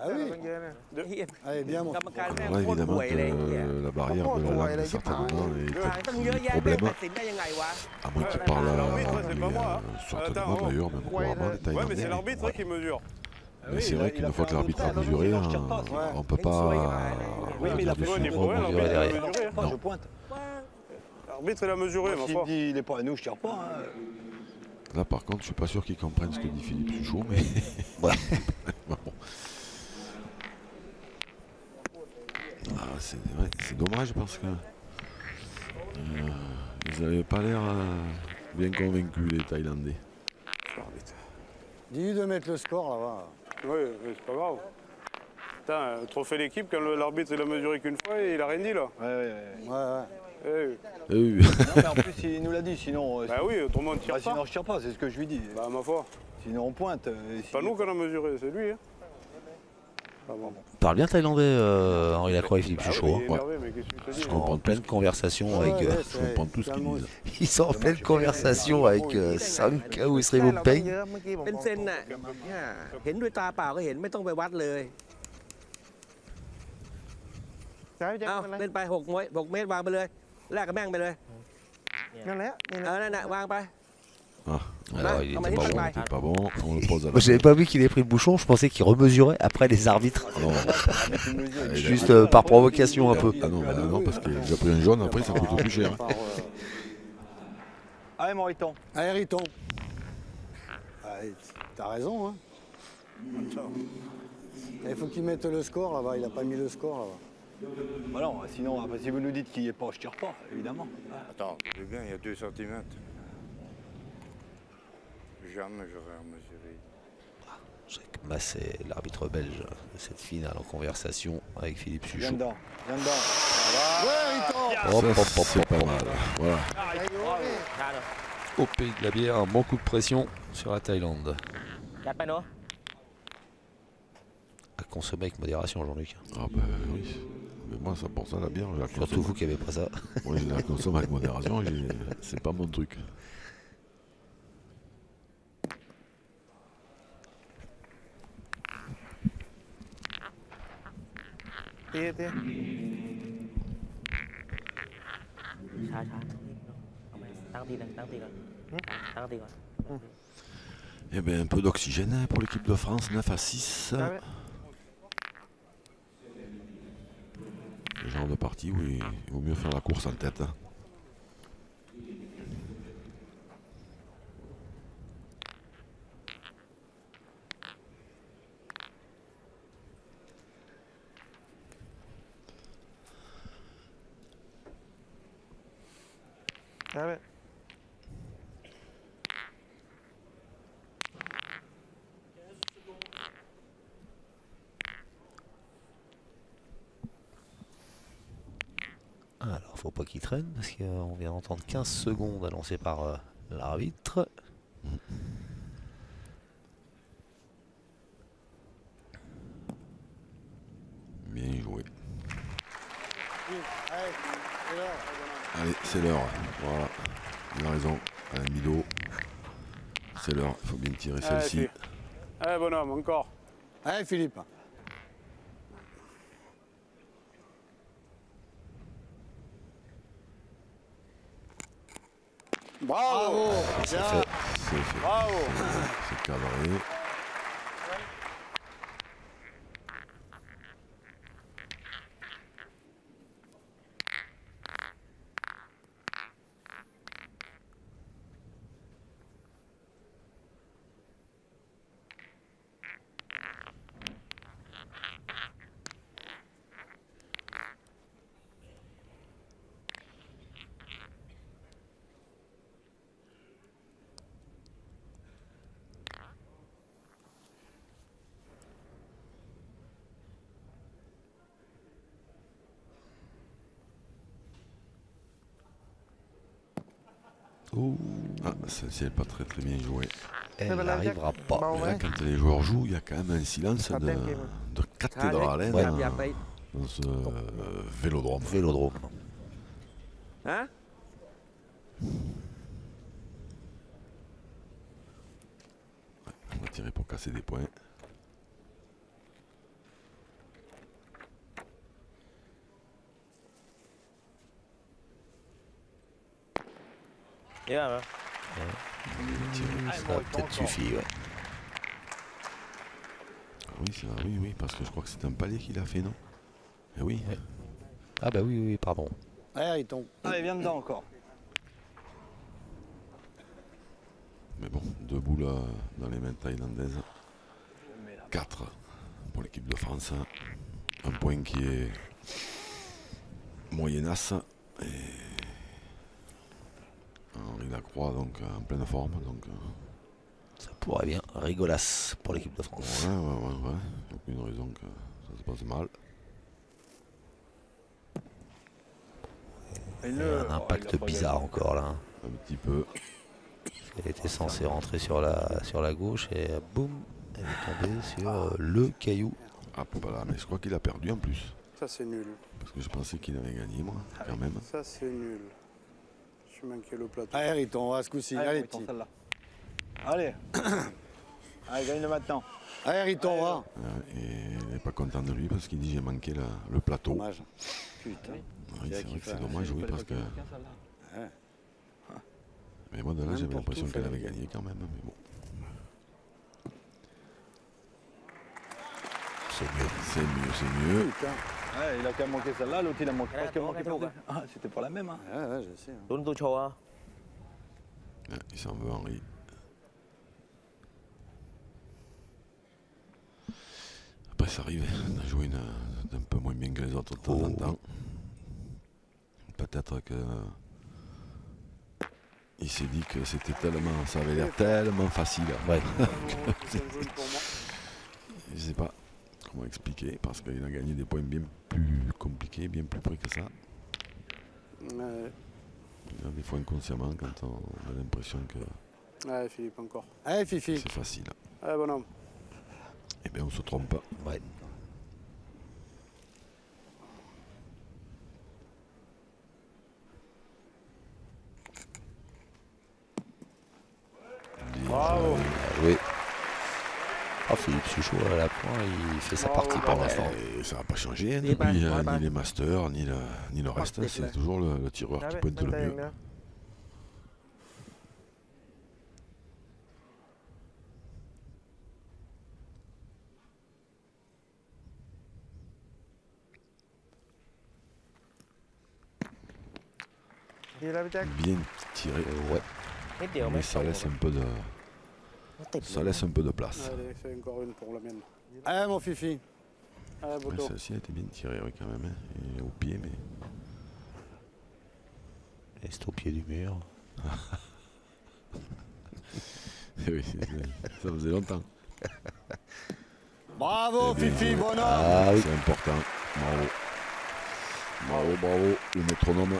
S7: Ah oui. Allez, bien, mon.
S2: Alors là, évidemment, que la barrière de la langue, certainement, est un petit problème. À moins qu'il parle
S3: L'arbitre, c'est
S2: anglais,
S3: pas moi.
S2: certainement
S3: Attends,
S2: d'ailleurs, même couramment, les
S3: Ouais, mais
S2: Thaïlandais.
S3: c'est l'arbitre qui mesure.
S2: Mais c'est vrai qu'une fois que l'arbitre a mesuré, on peut pas
S6: Oui, mais il a
S2: revenir
S6: fait
S2: dessus,
S3: Ouais,
S1: on
S3: l'arbitre,
S1: dirait
S3: il a
S1: derrière.
S3: mesuré.
S6: Moi, je pointe.
S3: L'arbitre, il a mesuré, ma
S6: S'il
S3: foi.
S6: me dit il est pas à nous, je tire pas. hein.
S2: Là, par contre, je suis pas sûr qu'ils comprennent ce que dit Philippe Suchot, mais
S1: Ouais.
S2: bon. Ah, c'est dommage parce que ils n'avaient pas l'air bien convaincus, les Thaïlandais.
S7: Dis-lui de mettre le score là-bas.
S3: Oui, mais c'est pas grave. Putain, trophée l'équipe, quand l'arbitre il a mesuré qu'une fois, il a rien dit là.
S6: Ouais, ouais, ouais.
S7: Ouais, ouais.
S3: Eh,
S2: Eh oui.
S6: Non, mais en plus, il nous l'a dit, sinon.
S3: bah oui, autrement on ne tire
S6: Bah,
S3: pas.
S6: sinon, je tire pas, c'est ce que je lui dis.
S3: Bah ma foi,
S6: Sinon, on pointe.
S3: c'est pas nous qu'on a mesuré, c'est lui. Hein. Ah bon.
S1: Parle bien thaïlandais, Henri Lacroix et Philippe
S3: Bah oui,
S1: Suchot.
S3: il est
S1: hein.
S3: énervé, mais qu'est-ce que tu te dis
S2: Je
S3: hein.
S2: comprends
S1: En pleine conversation avec.
S7: Ouais, ouais,
S2: Je comprends tout ce qu'ils disent.
S1: Ils sont en pleine conversation avec Sanka ou Sri Peng.
S8: เป็นเซนน่ะเห็นด้วยตาเปล่าก็เห็นไม่ต้องไปวัดเลยเอาเล่นไป6 เมตรวางไปเลยแลกกับแม่งไปเลยนั่นแหละนั่นน่ะวางไป
S2: Ah,
S1: Alors, il
S8: Ah,
S1: était
S8: bah,
S1: pas
S8: il
S1: bon.
S2: c'est pas bon, on le pose à la
S1: Moi, j'avais pas vu qu'il ait pris le bouchon, je pensais qu'il remesurait après les arbitres.
S2: Non,
S1: Juste par provocation un peu.
S2: ah non, bah non, parce qu'il a déjà pris un jaune, après ça coûte plus cher.
S6: Allez, Moriton.
S7: Allez, Riton. Allez, t'as raison, hein. Il faut qu'il mette le score là-bas, il a pas mis le score là-bas.
S6: Bah non, sinon, après, si vous nous dites qu'il n'y est pas, je tire pas, évidemment.
S5: Attends, c'est bien, il y a 2 cm. Jamais j'aurais mesuré.
S1: Jacques Masset, l'arbitre belge de cette finale en conversation avec Philippe
S6: Viens
S1: Suchot.
S6: dedans, viens dedans.
S7: Ouais, Riton.
S1: Hop, hop, hop,
S2: C'est
S1: hop,
S2: pas
S1: hop.
S2: mal, voilà.
S1: Au pays de la bière, un bon coup de pression sur la Thaïlande.
S8: จัดไปเนาะ
S1: À consommer avec modération, Jean-Luc.
S2: Ah ben oui. Mais moi, ça, pour ça, la bière, je la
S1: Surtout
S2: consomme.
S1: vous qui n'avez pas ça.
S2: Moi, je la consomme avec modération, c'est pas mon truc.
S8: ช้าเอาไปตั้งตีก่อนตั้งตีก่อนตั้งตีก่อน
S2: Eh bien, un peu d'oxygène hein, pour l'équipe de France, 9 à 6. Le genre de partie où il vaut mieux faire la course en tête. Hein.
S1: Alors, faut pas qu'il traîne parce qu'on vient d'entendre 15 secondes annoncées par l'arbitre.
S2: Bien joué.
S7: Allez, c'est l'heure.
S2: Allez, c'est l'heure. Voilà. Il a raison. Alain Mido. C'est l'heure. Il faut bien tirer celle-ci.
S3: Allez, allez, bonhomme, encore.
S7: Allez, Philippe.
S3: Bravo,
S2: C'est
S3: bien,
S2: fait. C'est fait.
S3: bravo.
S2: C'est cadré. Ah, celle-ci n'est pas très très bien jouée.
S1: Elle n'arrivera pas.
S2: Mais là, quand les joueurs jouent, il y a quand même un silence de cathédrale hein,
S1: Ouais.
S2: dans ce vélodrome.
S1: Vélodrome.
S8: Hả?
S2: On va tirer pour casser des points.
S8: Vậy là
S1: Ça va peut-être suffire. Ouais.
S2: Oui, oui, parce que je crois que c'est un palais qu'il a fait, non? Eh oui.
S1: Ouais. Ah bah oui, pardon.
S7: Ouais, il tombe.
S6: Allez, viens dedans encore.
S2: Mais bon, 2 boules dans les mains thaïlandaises. 4 pour l'équipe de France. Un point qui est moyennasse. Et Henri Lacroix donc en pleine forme. Donc,
S1: Ça pourrait bien. Rigolasse pour l'équipe de France.
S2: ouais. Aucune raison que ça se passe mal.
S1: Il y a un impact bizarre encore là.
S2: Un petit peu.
S1: Elle était censée rentrer sur la gauche et boum, elle est tombée sur le caillou.
S2: Ah, voilà, mais je crois qu'il a perdu en plus.
S3: Ça, c'est nul.
S2: Parce que je pensais qu'il avait gagné, moi, quand même.
S3: Ça, c'est nul. Je suis manqué le plateau.
S7: Allez, Riton, on va ce coup-ci. Allez, petit.
S6: Allez. Allez, gagne-le maintenant.
S7: Allez, Riton, on va.
S2: Et il n'est pas content de lui parce qu'il dit j'ai manqué le plateau.
S7: Dommage. Putain.
S2: Oui, c'est vrai que c'est dommage, oui, parce que.
S7: Ouais.
S2: Mais moi, de là, j'avais
S7: N'importe
S2: l'impression
S7: où,
S2: qu'elle
S7: fallait
S2: avait gagné quand même. Mais bon,
S1: C'est mieux.
S2: c'est mieux.
S7: Putain.
S6: Ouais, il a qu'à manquer celle-là, l'autre il a manqué. Presque manqué pour deux. Ah, c'était pour la même. Hein.
S7: Ouais, je sais.
S8: Tuấn tôi show à?
S2: Ouais, il s'en veut, Henri. Après, ça arrive de jouer un peu moins bien que les autres de temps en temps. Peut-être que. Il s'est dit que c'était tellement. Ça avait l'air tellement facile.
S1: Ouais.
S2: Je sais pas comment expliquer, parce qu'il a gagné des points bien plus compliqués, bien plus près que ça.
S3: Ouais.
S2: Des fois inconsciemment, quand on a l'impression que
S3: Allez, Philippe, encore.
S7: Allez, Fifi.
S2: c'est facile.
S3: Allez, bonhomme.
S2: Eh bien, on se trompe pas.
S1: Ouais.
S3: Bravo.
S1: Oui. Ah, Philippe Suchot à la pointe, il fait sa partie pour l'instant.
S2: Et ça n'a pas changé hein,
S8: Đi ba,
S2: depuis
S8: hỏi ba.
S2: ni les masters, ni le reste.
S8: Bắt
S2: C'est toujours le tireur qui pointe le mieux. Bien tiré,
S1: Ouais.
S8: Ít điều
S2: mais
S8: mới
S2: ça laisse un peu de,
S8: nó tịt
S2: ça laisse un peu de place.
S3: Allez, fais encore une pour la mienne.
S7: Allez, mon Fifi.
S3: Allez,
S2: Ouais,
S3: Boto.
S2: celle-ci a été bien tirée oui, quand même. Hein. Et au pied, mais
S1: Et c'est au pied du mur.
S2: oui, ça faisait longtemps.
S7: Bravo,
S2: Eh bien,
S7: Fifi, bonhomme.
S1: Ah oui.
S2: C'est important. Bravo, le métronome.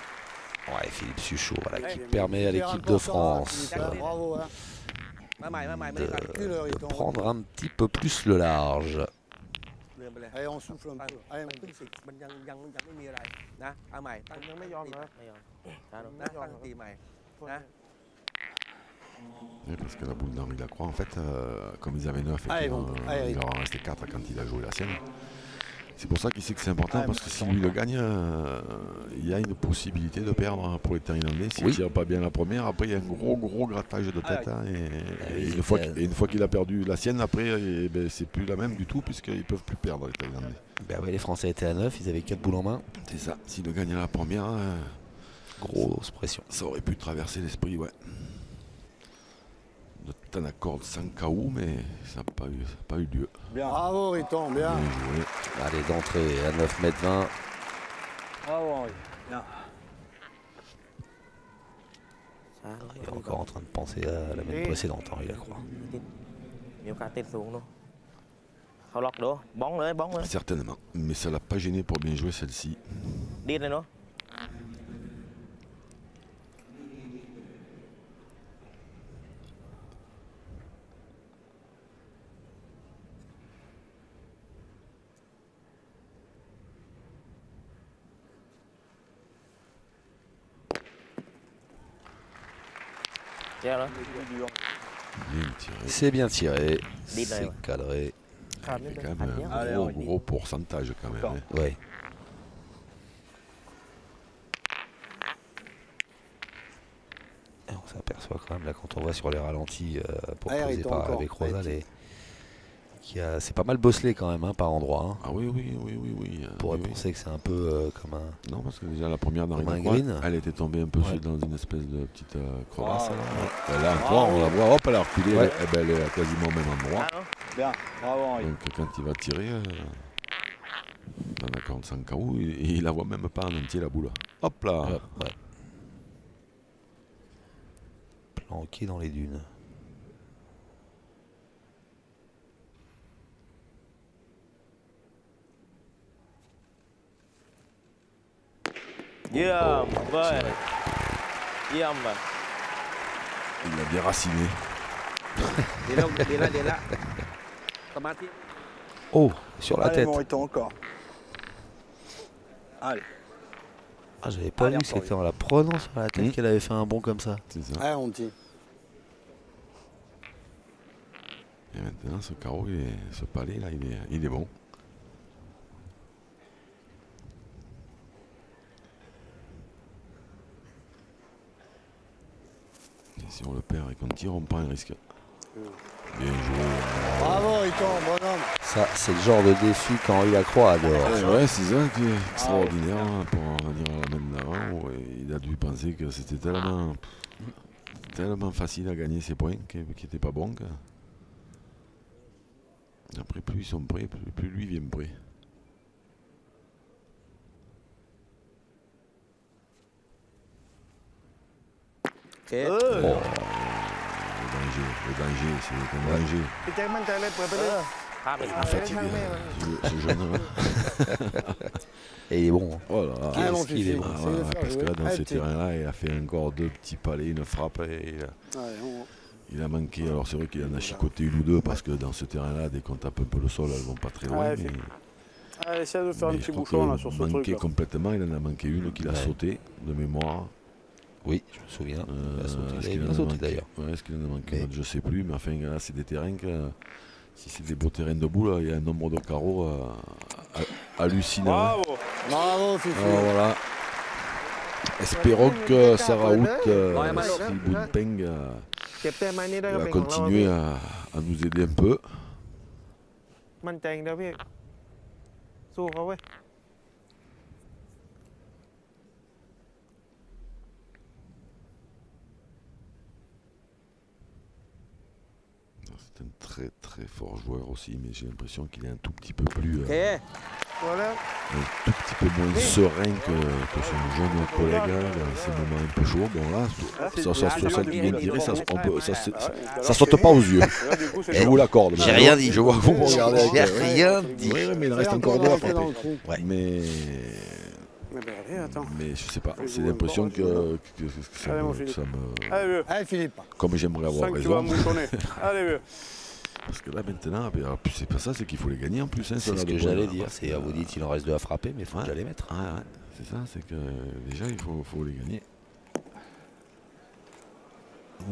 S1: Ouais, Philippe Suchot, voilà, qui
S3: Ouais,
S1: permet à
S7: Hyper
S1: l'équipe de
S7: important,
S1: France
S7: Philippe, bravo, hein.
S8: Má mày mới đi coi.
S1: de prendre un petit peu plus le large.
S8: เดินไปเลย
S7: Allez, on souffle un
S8: ไป
S7: peu. Allez,
S8: มันขึ้นสิมันยังไม่มีอะไรนะเอาใหม่ตั้งยังไม่ยอมนะไม่ยอมนะตั้งตีใหม่นะ
S2: Oui, parce que la boule d'Henri Lacroix, en fait, comme ils avaient 9 et
S7: Allez,
S2: qu'il
S7: bon, allez.
S2: il leur en restait 4 quand il a joué la sienne. C'est pour ça qu'il sait que c'est important, parce que si lui le gagne, il y a une possibilité de perdre pour les Thaïlandais. S'il ne
S1: Oui.
S2: tire pas bien la première, après il y a un gros grattage de tête. hein, et une fois qu'il a perdu la sienne, après, ben, c'est plus la même du tout, puisqu'ils ne peuvent plus perdre les Thaïlandais.
S1: Ben ouais, les Français étaient à 9, ils avaient 4 boules en main.
S2: C'est ça, s'il le gagne à la première,
S1: Grosse pression.
S2: ça aurait pu traverser l'esprit, ouais. De Tanacorde sans KO, mais ça n'a pas eu lieu.
S6: Bien.
S7: Bravo, Riton, bien.
S2: Bien joué.
S1: Allez, d'entrée à 9 mètres 20.
S6: Bravo, Henri. Bien.
S1: Il est encore en train de penser à la même précédente, hein, il a croit.
S8: มีโอกาสติดสูงเนาะเขาล็อกดูบ้องเลยบ้องเลย
S2: Certainement, mais ça l'a pas gêné pour bien jouer celle-ci.
S8: ดิ้นเลยเนาะ Cher là.
S2: Bien tiré.
S1: C'est bien tiré,
S8: Đi đây
S1: c'est
S8: rồi.
S1: cadré.
S2: Il y a quand même un gros pourcentage quand même. Hein.
S1: Ouais. Et on s'aperçoit quand même là quand on voit sur les ralentis proposés par avec Rosal c'est pas mal bosselé quand même hein, par endroit. Hein.
S2: Ah oui.
S1: On pourrait penser que c'est un peu comme un...
S2: Non, parce que déjà la première
S1: Comme un
S2: d'Henri
S1: green.
S2: elle était tombée un peu
S1: Ouais.
S2: dans une espèce de petite crevasse. Là encore, on la voit, hop, elle a reculé,
S1: Ouais.
S2: elle est quasiment au même endroit.
S8: Ah, non.
S6: Bien, bravo Henri.
S2: Donc quand il va tirer, dans la 45 KO, il la voit même pas en entier la boule. Hop là.
S1: Ouais. Planqué dans les dunes.
S8: Diem vâng. Diem vâng.
S2: Il l'a bien raciné.
S8: Đi là. Samathi.
S1: Oh, sur la
S6: Allez,
S1: tête.
S6: Morito, encore. Allez.
S1: Ah, j'avais pas
S6: Allez,
S1: vu que
S6: encore
S1: c'était en la prenant sur la tête qu'elle avait fait un bond comme ça.
S2: C'est ça.
S7: Ah, on tire.
S2: Et maintenant, ce carreau, ce palais là, il est bon. Et si on le perd et qu'on tire, on prend un risque. Bien joué.
S7: Bravo, Riton, bonhomme.
S1: Ça, c'est le genre de défi qu'Henri Lacroix adore.
S2: Ouais, c'est ça qui est extraordinaire hein, pour en revenir à la main d'avant. Où il a dû penser que c'était tellement facile à gagner ces points qui n'étaient pas bons. Après, plus ils sont prêts, plus lui vient prêt.
S8: Ok.
S2: Le danger, c'est un danger.
S6: พี่แจ็คมั่นใจเลยเปิดไปเลย
S8: Pha mình.
S2: Fatigué, ce jeune là.
S1: Et il est bon. Hein.
S2: Oh là là.
S7: Ah, mon
S1: qu'il est
S7: fils,
S1: bon.
S2: Ah
S7: c'est
S2: ouais,
S7: de faire
S2: parce que là,
S7: jouer.
S2: dans
S7: Ah,
S2: ce
S7: t'es-
S2: terrain-là, il a fait encore 2 petits palais, une frappe. Et il a manqué. Alors, c'est vrai qu'il en a chicoté une ou deux parce que dans ce terrain-là, dès qu'on tape un peu le sol, elles vont pas très loin.
S3: Ouais,
S2: mais
S3: Allez, essaie de faire un
S2: mais
S3: petit
S2: je crois
S3: bouchon là
S2: que
S3: sur ce
S2: manqué
S3: truc là.
S2: complètement, il en a manqué une qu'il a
S1: Ouais.
S2: sauté de mémoire.
S1: Oui, je me souviens. Il a sauté, il
S2: est-ce
S1: avait
S2: qu'il en
S1: bien
S2: a
S1: sauté
S2: manqué
S1: d'ailleurs.
S2: Ouais, est-ce qu'il en a manqué
S1: Mais-
S2: un autre, je sais plus, mais enfin là, c'est des terrains que si c'est des beaux terrains de boule, il y a un nombre de carreaux hallucinant.
S3: Bravo.
S7: Bravo, Fifi.
S2: Alors voilà. Espérons que Sarah Hout,
S8: Ouais, Malo.
S2: si Boonpeng
S8: เก็บแต้มไม้นี้ได้ก็
S2: va
S8: เป็นของเรา
S2: continuer à nous aider un peu.
S8: มั่นใจอย่างเดียวพี่ สู้เขาเว้ย
S2: C'est un très très fort joueur aussi, mais j'ai l'impression qu'il est un tout petit peu plus,
S8: โอเค
S6: ตัวแล้ว
S2: un tout petit peu moins serein que son jeune collègue hein, dans ces moments un peu chauds. Bon là, sur celle qui vient de tirer, ça saute pas aux yeux.
S3: Là, du coup, c'est
S2: Je vous l'accorde.
S1: J'ai
S2: mais
S1: rien dit.
S2: Je vois que vous me regardez.
S1: J'ai
S2: avec,
S1: rien dit.
S2: Oui, mais il reste
S7: Fais
S2: encore deux à
S7: rentrer dans
S2: frapper.
S7: le trou.
S1: Ouais.
S3: Mais ben, allez, attends.
S2: Mais je sais pas,
S3: Je
S2: c'est
S3: joue
S2: l'impression
S3: encore,
S2: que ça
S3: Allez, mon
S2: me,
S3: Philippe.
S2: ça me-
S3: Allez, vieux.
S7: Allez, Philippe.
S2: Comme j'aimerais avoir
S3: 5, tu vas
S2: raison.
S3: mouchonner. Allez, vieux.
S2: Parce que là maintenant, c'est pas ça, c'est qu'il faut les gagner en plus. Hein,
S1: C'est
S2: ceux-là
S1: ce
S2: de
S1: que
S2: points,
S1: j'allais
S2: là,
S1: dire.
S2: parce
S1: C'est
S2: que,
S1: vous dites il en reste 2 à frapper, mais il faut
S2: Ouais.
S1: déjà les mettre.
S2: Ouais, c'est ça, c'est que déjà il faut les gagner.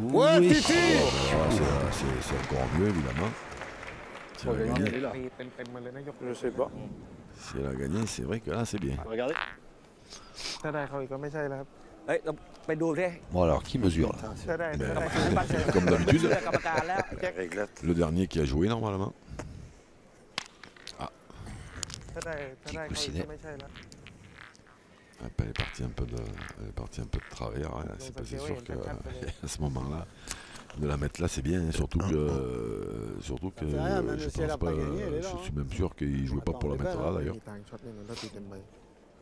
S7: Ouais,
S1: Oui.
S7: Fifi.
S2: C'est encore mieux évidemment. Si elle a gagné,
S8: เต็มๆมาเลยนะยก
S3: Je sais pas.
S2: si elle a gagné, c'est vrai que là c'est bien.
S6: Regardez.
S8: ถ้าได้เขาอีกก็ไม่ใช่แล้วครับ เฮ้ยเราไปดูดิ
S1: Bon alors, qui mesure là
S8: ถ้าได้
S2: Ben,
S8: ถ้าได้บ้านเสร็จ
S2: comme d'habitude.
S8: เชื่อกรรมการแล้วไอ้แจ็ค
S4: Réglette.
S2: Le dernier qui a joué normalement.
S8: ถ้าได้เขาอีกก็ไม่ใช่แล้ว
S2: Elle est partie un peu de travers. Hein. C'est sûr qu'à ce moment-là, de la mettre là, c'est bien. Hein. Surtout que
S7: fait rien, même
S2: je
S7: si elle a
S2: pense
S7: pas
S2: pas.
S7: gagné, elle est là,
S2: Je
S7: hein.
S2: suis même sûr qu'il jouait pas pour la mettre là d'ailleurs.
S8: มีทางช็อตแน่นอนถ้าตีเต็มใบ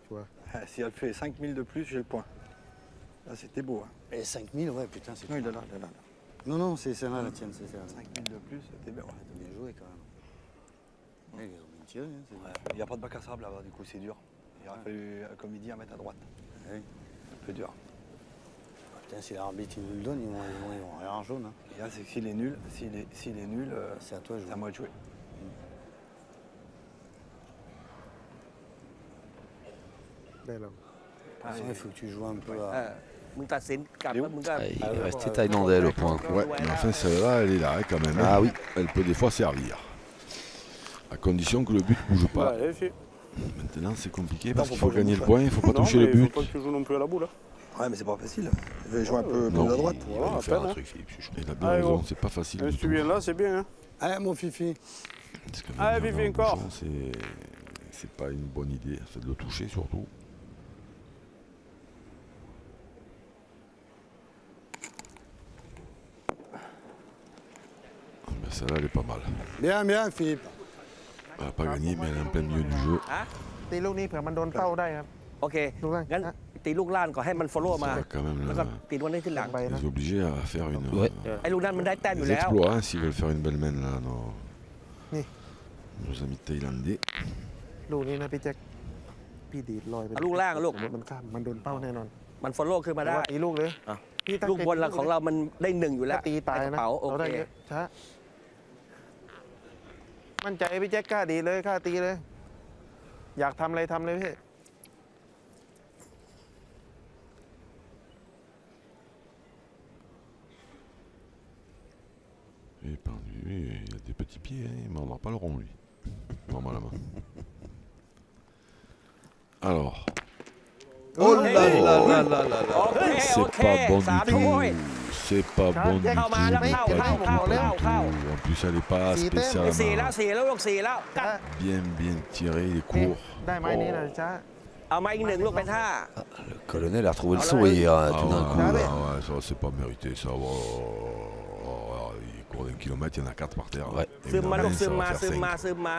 S8: ชัวร์
S6: Si elle fait 5000 de plus, j'ai le point. Là, c'était beau. Hein.
S7: Et 5000, ouais, putain, c'est
S6: Non, il est là, il est là.
S7: Non, non, c'est celle-là la tienne, c'est celle-là.
S6: 5000 de plus, c'était bien. Ouais.
S7: T'as bien joué quand même. Ouais, ils ont bien tiré, hein, c'est
S6: Ouais, il n'y a pas de bac à sable là-bas, du coup, c'est dur. Il aurait fallu, comme il dit, en mettre à droite.
S7: Ouais.
S6: Un peu dur.
S7: Putain, si l'arbitre il nous le donne, ils vont rien en jaune. Hein.
S6: Et là, c'est que s'il est nul,
S7: C'est à toi de
S6: c'est
S7: jouer.
S6: à moi de jouer.
S8: ได้แล้ว
S7: De toute façon, il faut que tu joues un peu
S8: เอ
S7: à...
S8: อ มึงตัดสินกลับแล้วมึงก็
S1: Ah, il restait thaïlandais le point.
S2: Ouais, mais enfin celle-là, elle est là hein, quand même. Hein.
S1: Ah oui.
S2: Elle peut des fois servir. À condition que le but ne bouge pas.
S3: Allez, fille.
S2: Maintenant c'est compliqué
S4: Non,
S2: parce
S4: faut
S2: qu'il
S4: pas
S2: faut
S4: que je
S2: gagner le
S4: bouge
S2: point, il ne faut pas
S3: Non,
S2: toucher
S3: mais
S2: le but.
S3: faut pas que tu joues non plus à la boule. Hein.
S4: Ouais, mais c'est pas facile. Je vais jouer un peu
S2: Non,
S4: plus à droite.
S1: Il va nous
S3: à
S1: faire
S3: peine,
S1: un
S3: hein.
S1: truc, Philippe Suchon.
S2: Il a bien
S3: Allez,
S2: raison,
S3: gros.
S2: c'est pas facile
S3: Si
S2: du
S3: tu
S2: tout.
S3: viens là, c'est bien. Hein.
S7: Allez, mon fifi.
S2: Parce que
S3: Allez,
S2: venir
S3: Vivi,
S2: dans le
S3: encore.
S2: bouchon, c'est pas une bonne idée, c'est de le toucher surtout. Ben, celle-là, elle est pas mal.
S7: Bien, bien, Philippe.
S2: Elle n'a pas gagné, mais elle est en plein milieu du jeu.
S6: ตีลูกนี้เผื่อมันโดนเป้าได้ครับ
S8: โอเค
S6: ลูกล่าง
S8: งั้นตีลูกล่างก่อนให้มัน follow มา
S2: Ça va quand même
S8: แล้วก็ตีวันนี้ทีหลัง
S6: ไปนะ
S2: les obliger à faire une,
S1: Ouais.
S8: ไอ้ลูกนั้นมันได้แต้มอยู่
S2: des
S8: แล้ว
S2: exploits hein, s'ils veulent faire une belle main là,
S6: Ni.
S2: nos amis thaïlandais.
S6: ลูกนี้นะพี่แจ็คพี่ดีดลอยไป
S8: เอาลูกล่างลูก
S6: สมมติมันข้ามมันโดนเป้าแน่นอน
S8: มัน follow ขึ้นมา
S6: แต่
S8: ได้
S6: ว่าตีลูกเลยพี่ตั้ง
S8: ลูก
S6: ใจ
S8: บนเราของเรามันได้หนึ่งอยู่แล้ว
S6: ถ้าตีตาย
S8: ในก
S6: นะ
S8: ระเป๋าโอ
S6: เราได้
S8: เค
S6: เยอะช้ามั่นใจพี่แจ็คกล้าดีเลยกล้าตีเลย อยากทำอะไรทำเลยพี่
S2: Et pendu, il a des petits pieds, hein, il ne mordra pas le rond lui. Normalement. Alors,
S1: Oh là là là là là là.
S8: โอเคโอ
S2: c'est
S8: เค
S2: pas bon
S8: สาม
S2: du
S8: ถ้วย
S2: tout. C'est pas bon du tout.
S8: เข้ามาแล้ว
S2: mais
S8: เข้า
S2: pas
S8: เข้า
S2: du tout,
S8: เข้า
S2: pas du
S8: เข้า
S2: tout. En plus, elle n'est pas
S6: Si t'aimes,
S8: สี่แล้ว
S2: spécialement
S8: สี่แล้วลูกสี่แล้วกัด
S2: bien tiré, il est
S6: นี่
S2: court.
S6: ได้ไม้นี้นะช้า
S8: เอามาอีกหนึ่งลูกเป็นห้า
S1: Le colonel a retrouvé le sourire hein,
S2: Ah
S1: tout d'un coup.
S2: ouais,
S1: là.
S2: ah ouais, ça c'est pas mérité, ça. Il court d'un kilomètre, il y en a 4 par terre.
S1: Ouais.
S2: Et
S8: ซึม
S2: une
S8: มาลูก
S2: main,
S8: ซึ
S2: ça
S8: ม
S2: va
S8: มา
S2: faire
S8: ซึม
S2: cinq.
S8: มาซึมมา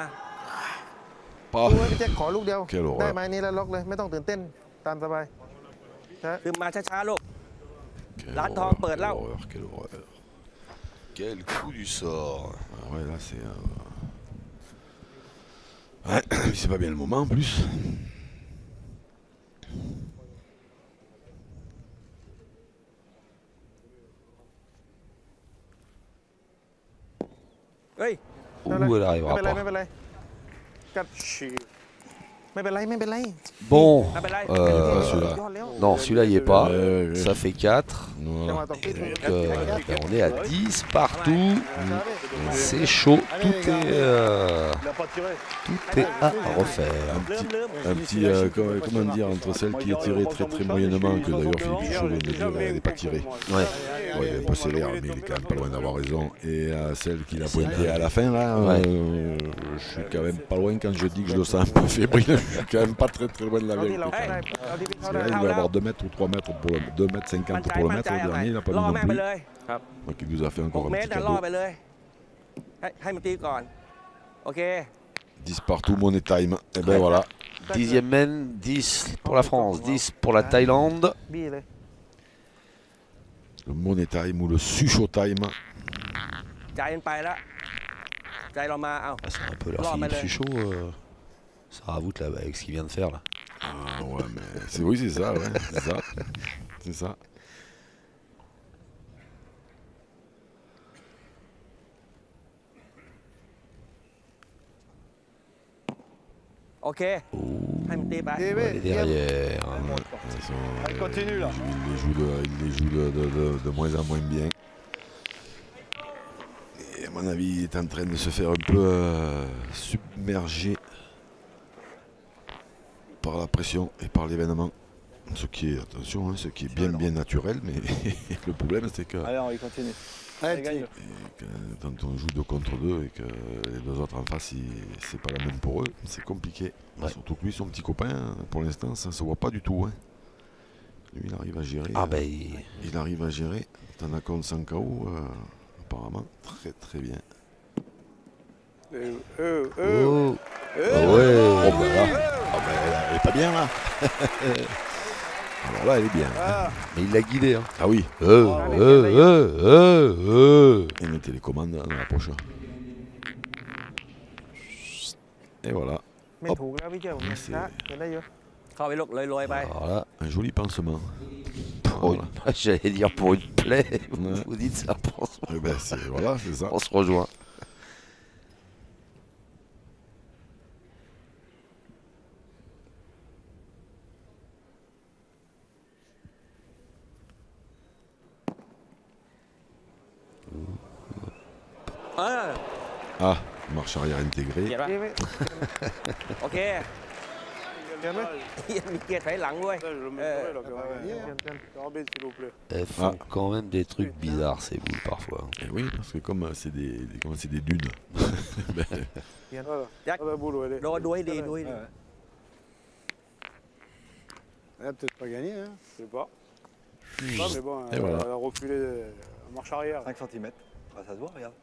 S2: Pas.
S6: ดูไว้พี่แจ็คขอลูกเดียว
S2: Quelle horreur.
S6: ได้ไม้นี้แล้วล็อกเลยไม่ต้องตื่นเต้นตามสบายช้า
S8: ซึมมาช้าๆลูก
S2: Quelle
S8: Là,
S2: horreur,
S8: peut être là.
S2: quelle horreur.
S1: Quel coup du sort.
S2: Ah ouais, là c'est. Ouais, c'est pas bien le moment en plus.
S8: เฮ้ย
S1: Ouh, elle
S6: ไม่
S1: n'arrivera
S6: เป็นไร
S1: pas.
S6: ไม่เป็นไรกัดไม่เป็นไรไม่เป็นไร
S1: Bon,
S8: ไม่เป็นไร
S2: celui-là.
S6: ยอดแล้ว
S1: non, celui-là il est pas.
S2: Ouais.
S1: Ça fait 4.
S6: จังห
S2: Voilà.
S6: วะตกที่ถูก
S1: Donc, ben, on est à 10 partout.
S6: ช้าพี่
S1: C'est chaud. Tout est,
S3: Il a pas tiré.
S1: tout est à refaire.
S2: Un petit, comment dire, entre celle qui est tirée très très moyennement, que d'ailleurs Philippe Pichot vient de dire, elle n'est pas tirée.
S1: Ouais.
S2: Ouais, il est un peu sévère, mais il est quand même pas loin d'avoir raison. Et celle qu'il a pointée à la fin, là,
S1: Ouais.
S2: je suis quand même pas loin quand je dis que je le sens un peu fébrile. Je suis quand même pas très très loin de la
S6: เอาที่
S2: vérité.
S6: เราเข้าได้เอาที่พี่เข้า
S2: Parce que
S6: ได้
S2: là, il va avoir 2 mètres ou 3 mètres pour le 2 mètres
S8: มั่น
S2: 50
S8: ใจ
S2: pour le
S8: มั่น
S2: mètre.
S8: ใจ
S2: Le
S8: เอาไง
S2: dernier, il n'a pas mis
S8: ล่อ
S2: non
S8: แม่งไป
S2: plus.
S8: เลย
S2: Donc il nous a fait
S8: 6
S2: encore un
S8: เม
S2: petit
S8: ตรล่อ
S2: cadeau.
S8: ไปเลยให้มันตีก่อน โอเค
S2: 10 partout, money time. Et ben voilà.
S1: 10e main, 10 pour la France, 10 pour la Thaïlande.
S6: บี้เลย
S2: Le money time ou le sucho time.
S8: ใจมันไปแล้ว ใจเรามา เอา
S1: Ah, c'est un peu leur
S8: Non,
S1: Philippe
S8: mais le-
S1: Suchot. Ça ravoute là avec ce qu'il vient de faire là.
S2: Ah ouais, mais oui, c'est ça, ouais. C'est ça. C'est ça.
S8: โอเค ให้มันตีไป
S6: ดี
S1: On
S6: พี่
S1: va aller derrière.
S2: Ils sont-
S3: Allez, continue, là.
S2: Il les joue de moins en moins bien. Et à mon avis, il est en train de se faire un peu submerger par la pression et par l'événement. Ce qui est, attention, hein, ce qui est bien bien naturel, mais le problème c'est que
S4: Allez, on y continue.
S7: Allez,
S4: gagne.
S2: quand on joue 2 contre 2 et que les 2 autres en face, c'est pas la même pour eux, c'est compliqué.
S1: Ouais.
S2: Surtout que lui, son petit copain, pour l'instant, ça se voit pas du tout. Hein. Lui, il arrive à gérer.
S1: Ah ben,
S2: Il arrive à gérer. T'en as compte sans KO, apparemment, très très bien.
S1: oh. Ah ouais.
S2: Oh ben là, ah ben, elle est pas bien là. Alors là, elle est bien. Hein.
S1: Mais il l'a guidé. Hein.
S2: Ah oui. Et mettez les commandes dans la poche. Et voilà,
S6: ไม่ถูกแล้วพี่เจ้าผมเนี่ยช้าเห็นได้เยอะ
S8: เข้าไปลูกลอยๆไป
S1: Alors là,
S2: un joli pansement.
S1: pour une- j'allais dire pour une plaie.
S2: Ouais.
S1: Vous dites ça,
S2: Eh ben, voilà, c'est ça.
S1: on se rejoint.
S2: Ah, marche arrière intégrée.
S8: เหยียบป่ะโอเคเห็นไหมมีเกียร์ถอยหลังด้วย
S3: Ça, je le mettrai là quand même. Arbitre, s'il vous plaît.
S1: Elles font quand même des trucs bizarres ces boules parfois.
S2: Et oui, parce que comme c'est des dunes. Ben,
S3: Voilà.
S8: Jack.
S3: Ah, la boule, elle est.
S8: ดูดูให้ดีดูให้ดี
S7: Elle a peut-être pas gagné, hein.
S3: Je sais pas. Non, mais bon,
S2: Et voilà.
S3: elle a reculé en marche arrière.
S4: 5 cm. Ah, ça se voit, regarde.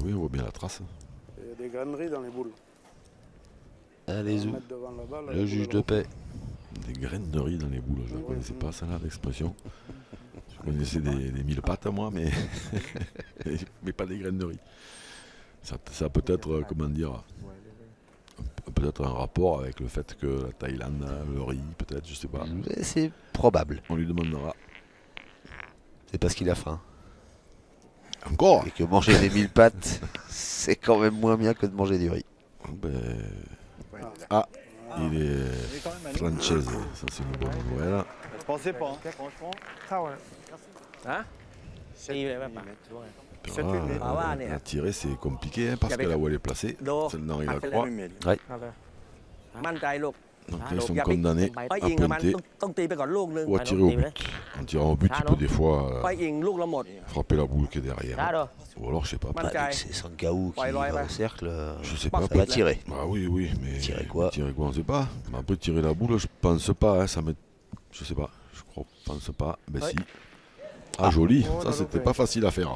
S2: oui, on voit bien la trace.
S3: Il y a des graineries dans les boules.
S1: Allez,
S3: On va
S1: zou.
S3: mettre devant la balle,
S1: Le
S3: la
S1: juge
S3: boule,
S1: de paix.
S2: Des graines de riz dans les boules, je ne connaissais pas ça là, l'expression. Je connaissais des mille pattes moi, mais pas des graines de riz. Ça peut être, comment dire, peut-être un rapport avec le fait que la Thaïlande a le riz, peut-être, je sais pas.
S1: Mais c'est probable.
S2: On lui demandera.
S1: C'est parce qu'il a faim.
S2: Encore
S1: Et que manger des 1000 pattes, c'est quand même moins bien que de manger du riz.
S2: Ben,
S4: Ah,
S2: il est
S4: il est quand même à nous.
S2: Francese, ça c'est une bonne nouvelle.
S4: Je pensais pas, hein. Franchement.
S8: เข้าอ่ะฮะตีเลยป่ะป่ะ
S2: Ah, la tirer c'est compliqué hein, parce que là où elle est placée, celle dans la croix.
S8: เอาเลยมั่นใจลูก
S2: Donc là, ils sont condamnés
S8: ป้อย
S2: à
S8: อิงกับมัน
S2: pointer
S8: ต้องตีไปก่อนลูกนึง
S2: ou à tirer au but. En tirant au but, il peut des fois
S8: ป้อยอิงลูกละหมด
S2: frapper la boule qui est derrière.
S8: ช้าเด้อ
S2: Ou alors, je sais pas.
S8: Man-
S1: Bah, vu que c'est Sankaou qui
S8: Ouais, ouais,
S1: va
S8: ouais.
S1: au cercle,
S2: Je sais
S8: Pas
S2: pas.
S1: ça va tirer.
S2: Ah oui, oui, mais
S1: Tirer quoi
S2: Tirer quoi, on sait pas. Mais un peu tirer la boule, je pense pas. Hein, ça me... Je sais pas. Je crois, pense pas. Ben
S8: Ouais.
S2: si. Ah, joli. Ça, c'était pas facile à faire.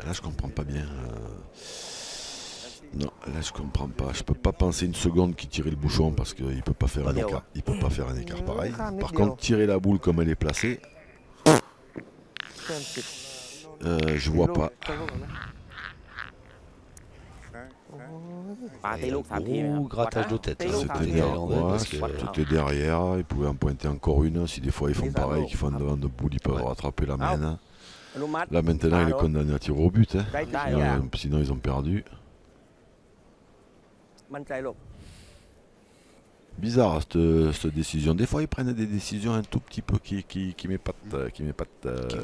S2: Là, je comprends pas bien. Non, là, je comprends pas. Je peux pas penser une seconde qu'il tirait le bouchon parce qu'il peut pas faire
S1: Pas
S2: un
S1: dire,
S2: écart. Il peut pas faire un écart pareil.
S8: Ah, mais
S2: Par
S8: Dieu.
S2: contre, tirer la boule comme elle est placée,
S8: เพื่อนติด
S2: je vois pas.
S8: ปาตีลูก3 ทีไหมครับ
S1: Gros grattage de tête.
S8: ตี
S1: hein,
S8: ลูก
S1: ce
S8: 3
S1: côté
S8: ที
S1: néerlandais,
S2: Ouais,
S1: parce que
S2: c'était derrière. Ils pouvaient en pointer encore une. Si des fois ils font
S8: Les
S2: pareil,
S8: anneaux.
S2: qu'ils font devant de boule, ils peuvent
S1: Ouais.
S2: rattraper la
S8: Ah.
S2: main.
S8: อนุมัติ
S2: Là maintenant, il est condamné à tirer au but. Hein.
S8: ได้ได้
S2: Sinon,
S8: อ่ะ
S2: sinon, ils ont perdu.
S8: มั่นใจลูก
S2: Bizarre cette décision. Des fois, ils prennent des décisions un tout petit peu qui m'épatent.
S1: qui vous épate, qui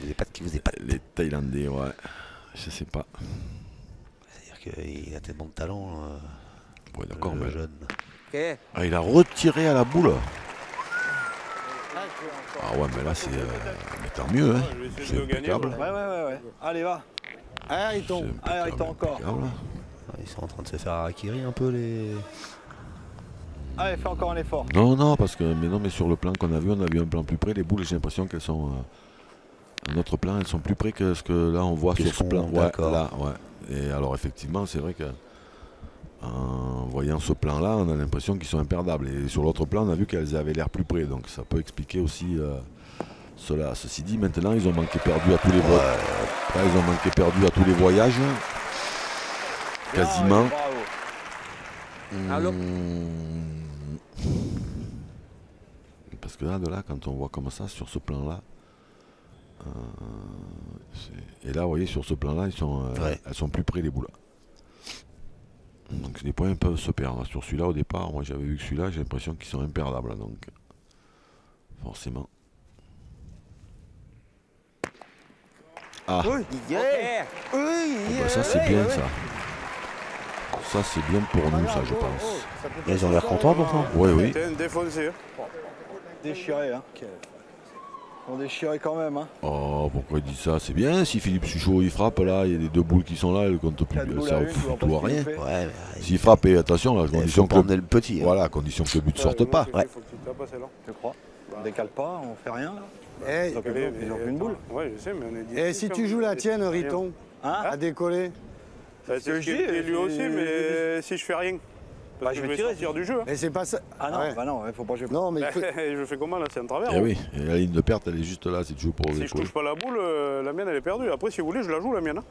S1: vous épate, qui vous épate.
S2: Les Thaïlandais, ouais. Je sais pas.
S1: C'est-à-dire qu'il a tellement de talent,
S2: Ouais, d'accord,
S1: le
S2: mais.
S1: jeune.
S8: โอเค
S2: Ah, il a retiré à la boule. Ah ouais, mais là, c'est. Mais tant mieux, hein.
S3: Je vais essayer
S2: C'est
S3: de le gagner.
S2: impeccable.
S4: Ouais. Allez, va.
S7: Ah, il
S2: C'est
S7: tombe.
S4: Allez, il tombe encore.
S2: impeccable.
S1: Ils sont en train de se faire harakiri un peu les.
S4: Allez, fais encore un effort.
S2: Non, parce que mais sur le plan qu'on a vu un plan plus près. Les boules, j'ai l'impression qu'elles sont. À notre plan, elles sont plus près que ce que là on voit
S1: Qu'elles
S2: sur ce
S1: sont,
S2: plan. Ouais,
S1: d'accord.
S2: là, ouais. Et alors effectivement, c'est vrai que en voyant ce plan-là, on a l'impression qu'ils sont imperdables. Et sur l'autre plan, on a vu qu'elles avaient l'air plus près. Donc ça peut expliquer aussi cela. Ceci dit, maintenant, ils ont manqué perdu à tous les voyages. Là, ils ont manqué perdu à tous les voyages. Quasiment.
S4: Bravo.
S8: Allô.
S2: Parce que là, quand on voit comme ça, sur ce plan-là, et là, vous voyez, sur ce plan-là,
S1: Ouais.
S2: elles sont plus près, les boules. Donc les points peuvent se perdre. Sur celui-là, au départ, moi j'avais vu que celui-là, j'ai l'impression qu'ils sont imperdables. Donc, forcément. Ah,
S8: โอเค
S2: bah, ça c'est bien ça. Ça c'est bien pour nous, ça, je pense.
S1: Ils ont l'air contents pourtant.
S2: Oui, oui.
S3: T'es un défoncé. Hein.
S4: Déchiré, hein. On déchiré quand même, hein.
S2: Oh, pourquoi il dit ça? C'est bien, si Philippe Suchot il frappe, là, il y a les deux boules qui sont là, elles comptent plus.
S4: 4 boules
S2: Ça
S4: à une, tu vois
S2: fout
S4: pas
S2: tout à
S4: ce qu'il
S2: rien.
S4: fait.
S1: Ouais, mais
S2: S'il frappe, et attention, là,
S1: il
S2: condition
S1: faut
S2: que
S1: pas emmener le petit. hein.
S2: voilà, condition que le but sorte pas.
S1: Ouais.
S3: Faut que tu tapes celle-là.
S4: Je crois. On décale pas, on fait rien, là.
S7: Eh,
S4: Ils ont qu'une boule.
S3: Ouais, je sais, mais on est dit.
S7: et si tu joues la tienne, Riton,
S4: Hein
S7: à décoller,
S3: C'est ce que je dis, lui aussi,
S4: c'est-
S3: mais si je fais rien.
S4: Bah,
S3: Parce
S4: je
S3: que
S4: vais
S3: je vais
S4: tirer,
S3: sortir du jeu. Hein.
S7: mais c'est pas ça.
S4: Ah non,
S7: Ouais.
S4: bah non, il faut pas jouer.
S7: Non, mais il faut-
S3: Je fais comment là? C'est un travers.
S2: Et
S3: hein.
S2: oui, et la ligne de perte, elle est juste là, si tu joues pour
S3: Si je
S2: décoller.
S3: touche pas la boule, la mienne elle est perdue. Après, si vous voulez, je la joue la mienne. Hein.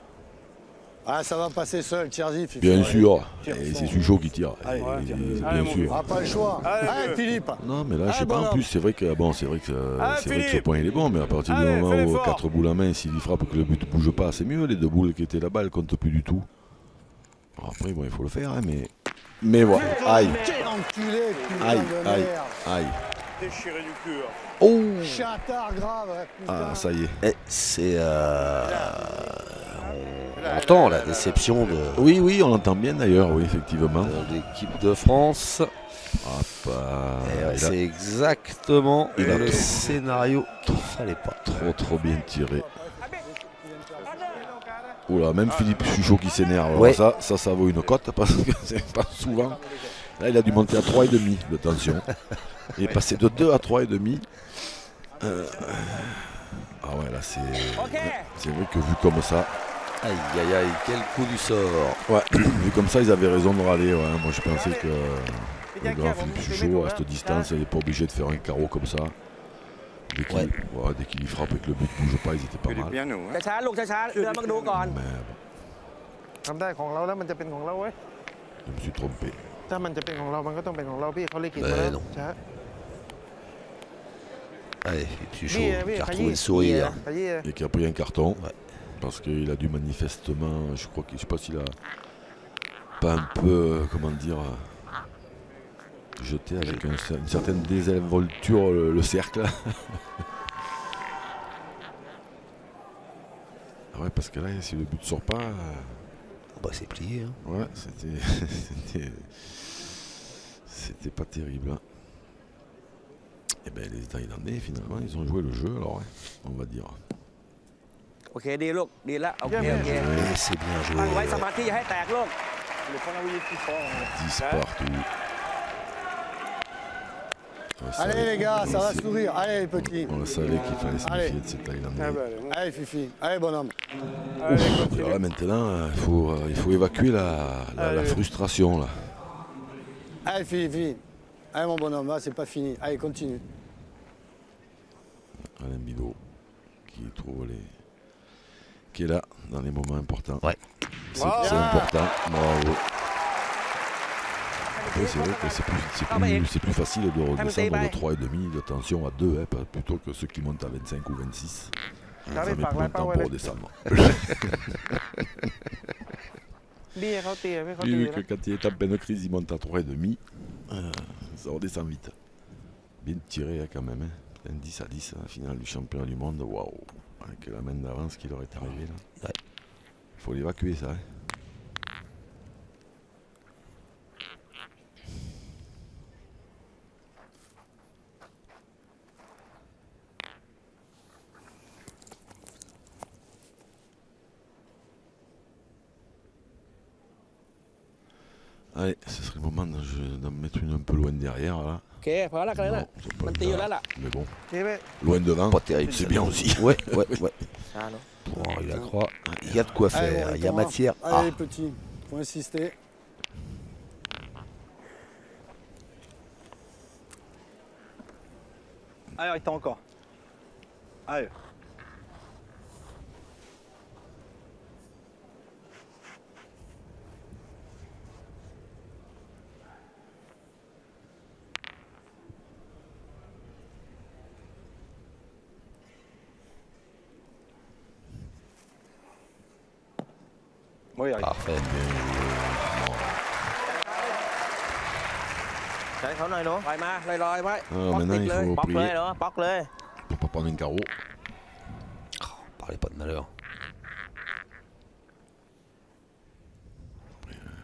S7: Ah, ça va passer seul, Tcherzif. il
S2: Bien
S7: faut-
S2: sûr,
S4: Tire
S2: et
S4: son-
S2: c'est Suchot qui tire.
S4: Allez,
S2: Et-
S4: ouais, tire.
S2: et-
S3: Allez,
S2: bien
S3: mon
S2: sûr.
S7: Ah, pas le choix.
S3: Allez,
S7: Allez,
S3: deux.
S7: Philippe.
S2: Non, mais là, je
S7: Ah,
S2: sais pas, en
S7: bonhomme.
S2: plus, c'est vrai que ce
S3: Philippe.
S2: point il est bon, mais à partir du
S3: Allez,
S2: moment
S3: fais
S2: où
S3: l'effort.
S2: 4 boules à main, s'il y frappe que le but bouge pas, c'est mieux. Les 2 boules qui étaient là-bas, elles comptent plus du tout. Alors après, bon, il faut le faire, hein, mais voilà. Aïe,
S7: Quel enculé, putain
S2: aïe,
S7: de
S2: aïe,
S7: merde.
S2: aïe.
S3: déchiré du cul. Hein.
S1: Oh,
S6: Chatard grave. Putain.
S2: Ah, ça y est.
S1: et c'est... on entend la déception
S2: Oui, oui, on l'entend bien d'ailleurs, oui, effectivement.
S1: de l'équipe de France.
S2: Hop,
S1: Et ouais,
S2: il a
S1: c'est exactement
S2: il a
S1: le
S2: trop-
S1: scénario qu'il fallait pas.
S2: trop bien tiré. Oula, même Philippe Chuchot qui s'énerve.
S1: Ouais.
S2: Alors ça vaut une cote parce que c'est pas souvent. Là, il a dû monter à 3,5 de tension. Il est passé de 2 à 3,5. Ah ouais, là, c'est vrai que vu comme ça,
S1: Aïe, aïe, aïe, quel coup du sort.
S2: ouais, vu comme ça, ils avaient raison de râler. Ouais. Moi, je pensais que le grand Philippe Chuchot, à cette distance, il n'est pas obligé de faire un carreau comme ça. Dès qu'il y frappe et que le but ne bouge pas, ils étaient pas
S5: ฟิลิป
S2: mal.
S5: เปียโนฮะ
S8: ช้าๆลูกช้าๆเดินมาดูก่อน
S2: Mais
S6: ทำได้ของเราแล้วมันจะเป็นของเราเว้ย
S2: je me suis trompé.
S6: ถ้ามันจะเป็นของเรา มันก็ต้องเป็นของเราพี่เขาลิขิต
S1: Ben
S6: มาแล้ว
S1: non.
S6: ช้า
S1: Allez, puis
S6: พี่
S1: chaud,
S6: พี่
S1: qui a
S6: ข
S1: retrouvé
S6: ยี้
S1: le sourire.
S6: ขยี้
S2: Et qui a pris un carton.
S1: Ouais.
S2: Parce qu'il a dû manifestement, je sais pas s'il a pas un peu, comment dire, jeté avec une certaine désinvolture le cercle. Ah ouais, parce que là, si le but sort pas,
S1: Bah, c'est plié. Hein.
S2: ouais, c'était pas terrible. Hein. Et ben les Thaïlandais, finalement, ils ont joué le jeu, alors, ouais, on va dire.
S8: โอเคดีลูกดีแล้วโอเคโอเค
S1: Ouais, c'est bien
S8: ตั้งไว้
S1: joué.
S8: สมาธิอย่าให้แตกลูก
S3: Le panouiller plus fort.
S2: 10 partout. Ouais, ça
S6: Allez
S2: avait-
S6: les gars, ça va
S2: c'est-
S6: sourire. Allez les petits.
S2: On le savait qu'il fallait se
S6: Allez.
S2: méfier de ces Thaïlandais.
S3: Ah bah, allez, bon.
S6: Allez Fifi. Allez bonhomme.
S3: Allez,
S2: Et
S3: continue.
S2: là, maintenant, il faut évacuer la
S3: Allez.
S2: frustration. Là.
S6: Allez Fifi. Allez mon bonhomme, là c'est pas fini. Allez continue.
S2: Alain Bidot qui est là dans les moments importants.
S1: Ouais.
S2: C'est important. Bravo. Après, c'est vrai que c'est plus facile de redescendre de 3,5 de tension à 2 hein, plutôt que ceux qui montent à 25 ou 26. Ça met plus longtemps pour redescendre.
S6: เบี้ยเขาเตียไม่เขา
S2: J'ai
S6: ตี
S2: vu
S6: นะ
S2: que quand il est en pleine crise, il monte à 3,5. Ça redescend vite. Bien tiré hein, quand même. Hein. Un 10 à 10 à la finale du championnat du monde. Waouh. Avec la main d'avance qui leur est arrivée là.
S1: Ouais.
S2: Faut l'évacuer ça. Hein. Allez, ce serait le moment d'en mettre une un peu loin derrière là.
S8: โอเคพอแล้วกันแล้ว
S2: Non, c'est pas
S8: มัน
S2: une
S8: ตีอยู่
S2: barre.
S8: แล้วล่ะ
S2: Mais bon,
S6: เตียไป
S2: loin devant,
S1: Pas terrible.
S2: c'est bien aussi.
S1: Ouais, ouais, ouais.
S8: ช้าเนาะ
S1: Pour Henri Lacroix, il y a de quoi
S6: Allez,
S1: faire.
S6: bon,
S1: Il y a
S6: Thomas.
S1: matière.
S6: Allez
S1: Ah,
S6: les petits. Faut insister.
S4: Allez, arrête encore. Allez. Oui, arrête.
S1: parfait.
S8: ใช้เขาหน่อยเนาะปล่อยมาลอยๆไว้
S2: Ah,
S8: ป๊อก
S2: maintenant,
S8: ติด
S2: il
S8: เลย
S2: faut
S8: ป๊อกเลย
S2: prier
S8: เนาะป๊อกเลย
S2: pour pas prendre un carreau.
S1: Parlez pas de malheur.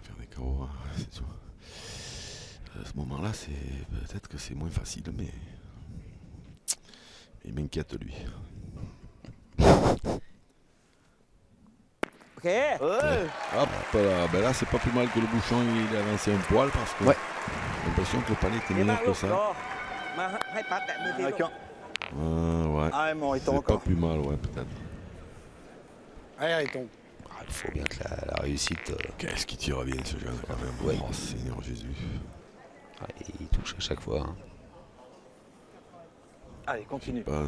S2: Faire des carreaux, hein, c'est sûr. À ce moment-là, peut-être que c'est moins facile, mais il m'inquiète lui.
S8: โอเค
S2: Hop là, ben là c'est pas plus mal que le bouchon il est avancé un poil parce que
S1: Ouais.
S2: j'ai l'impression que le palais était
S8: ดีมา
S2: meilleur
S8: กลู
S2: que
S8: กรอ
S2: ça.
S8: มาให้ปัดแตะมือทีลูก
S4: D'accord.
S2: Ouais.
S4: Allez, mon
S2: C'est
S4: Riton
S2: pas
S4: encore.
S2: plus mal, ouais, peut-être.
S6: Allez Riton.
S1: Ah, il faut bien que la réussite.
S2: Qu'est-ce qui tire bien ce jeune quand même.
S1: Ouais.
S2: Oh Seigneur Jésus.
S1: Il touche à chaque fois. Hein.
S4: Allez, continue.
S2: Bah,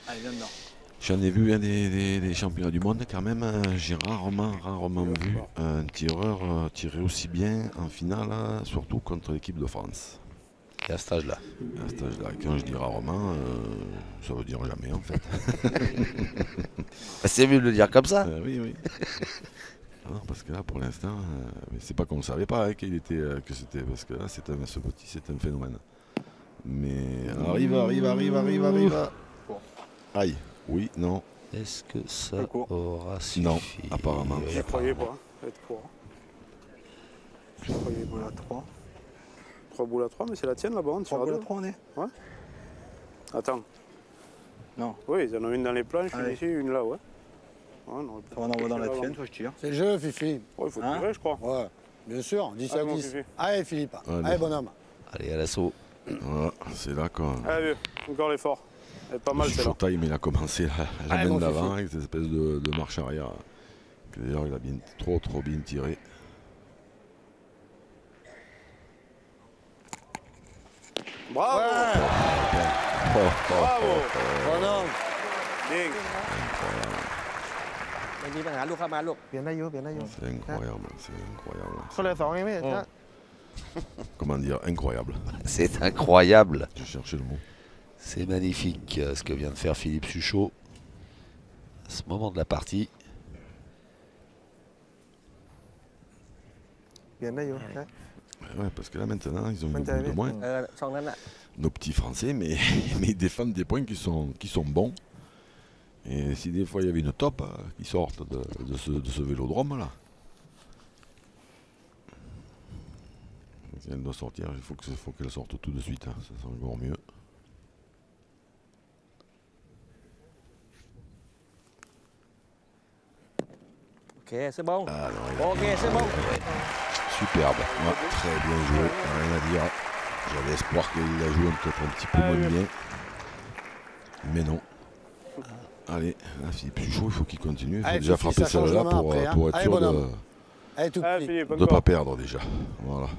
S4: Allez, viens dedans.
S2: J'en ai vu hein, des championnats du monde quand même. J'ai rarement vu un tireur tirer aussi bien en finale, surtout contre l'équipe de France.
S1: Et à cet âge-là.
S2: À cet âge-là, quand je dis rarement, ça veut dire jamais en fait.
S1: C'est mieux de le dire comme ça.
S2: Oui, oui. Non, parce que là, pour l'instant, mais c'est pas qu'on ne savait pas hein, qu'il était, que c'était, parce que là, ce petit, c'est un phénomène. Mais arrive. Aïe, oui, non.
S1: Est-ce que ça
S3: C'est court.
S1: aura suffi?
S2: Non, apparemment.
S3: Je croyais pas être court. Je croyais boule à 3. 3 boules à 3, mais c'est la tienne là-bas, on tire
S4: 3
S3: à
S4: boules à
S3: 2.
S4: 3 on est.
S3: Attends.
S4: Non.
S3: Oui, ils en ont une dans les planches, une
S4: Allez.
S3: ici, une là, ouais. Ouais, non,
S4: On envoie dans la tienne, toi je tire.
S7: C'est le jeu, Fifi.
S3: Ouais, il faut
S7: Hein
S3: tirer, je crois.
S7: Ouais, bien sûr, 10 à
S3: Allez, mon
S7: 10.
S3: Fifi.
S7: Allez, Philippe.
S2: Allez.
S7: Allez, bonhomme.
S1: Allez, à l'assaut.
S2: Voilà, c'est là quand
S3: Allez, vieux, encore l'effort. Elle est pas mal, celle-là.
S2: Showtime il a commencé la
S3: Allez,
S2: main
S3: mon
S2: d'avant
S3: Fifi.
S2: avec cette espèce de marche arrière. Que d'ailleurs il a bien, trop bien tiré.
S3: Bravo! Bravo!
S7: Bonhomme.
S3: Bien.
S8: ไม่มีปัญหาลูกเข้ามาลูก
S6: เปลี่ยนได้อยู่เปลี่ยนได้อยู่
S2: C'est incroyable, c'est incroyable.
S6: เขาเลยสองไงพี่ถ้า
S2: Comment dire, incroyable.
S1: C'est incroyable.
S2: Je cherchais le mot.
S1: C'est magnifique ce que vient de faire Philippe Suchot à ce moment de la partie.
S6: เปลี่ยนได้อยู่นะ
S2: Ouais, parce que là maintenant ils ont une
S6: Maintenant,
S2: boule de moins.
S8: ช่องนั้นน่ะ
S2: Nos petits Français, mais ils défendent des points qui sont bons. Et si des fois il y avait une top qui sortent de ce vélodrome là. Si elle doit sortir, il faut qu'elle sorte tout de suite, hein, ça sera encore mieux.
S8: โอเคเสื้อบง
S2: Ah, non,
S8: โอเคเสื้อบง
S2: superbe, ouais, très bien joué, rien à dire. J'avais espoir qu'il la joue peut-être un petit peu moins bien. Mais non. Allez, là Philippe Suchot, il faut qu'il continue. Il faut
S7: Allez,
S2: déjà
S7: Fifi,
S2: frapper
S7: ça change
S2: celle-là
S7: de main
S2: pour
S7: après, hein.
S2: être
S7: Allez,
S2: sûr
S7: bonhomme. Allez, tout
S3: Allez,
S7: petit.
S3: Philippe,
S2: de ne pas
S3: encore.
S2: perdre déjà. Voilà.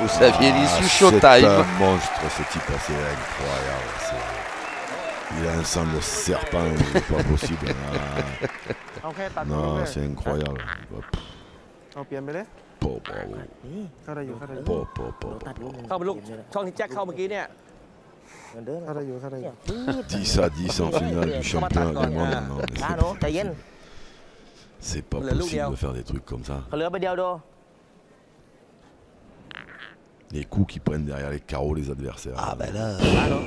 S1: Vous saviez l'issue
S2: C'est
S1: Showtime.
S2: un monstre ce type, c'est incroyable. Il a un sang de serpent, c'est pas possible.
S6: เอาแค่ตัด
S2: Non, c'est incroyable.
S6: เอาเปลี่ยนไปเลย
S2: Bravo.
S6: เข้าได้อยู่เข้าได้อยู่
S8: เข้าไปลูกช่องที่แจ็คเข้าเมื่อกี้เนี่ย
S6: เข้าได้อยู่เข้าได้อยู่
S2: 10 à 10 en finale du championnat du monde. Non, mais
S5: ช้าหนูใจเย็น
S2: c'est pas possible de faire des trucs comme ça.
S5: เขาเหลือไปเดียวดู
S2: Les coups qui prennent derrière les carreaux les adversaires.
S1: Ah ben là,
S5: ช้าหนู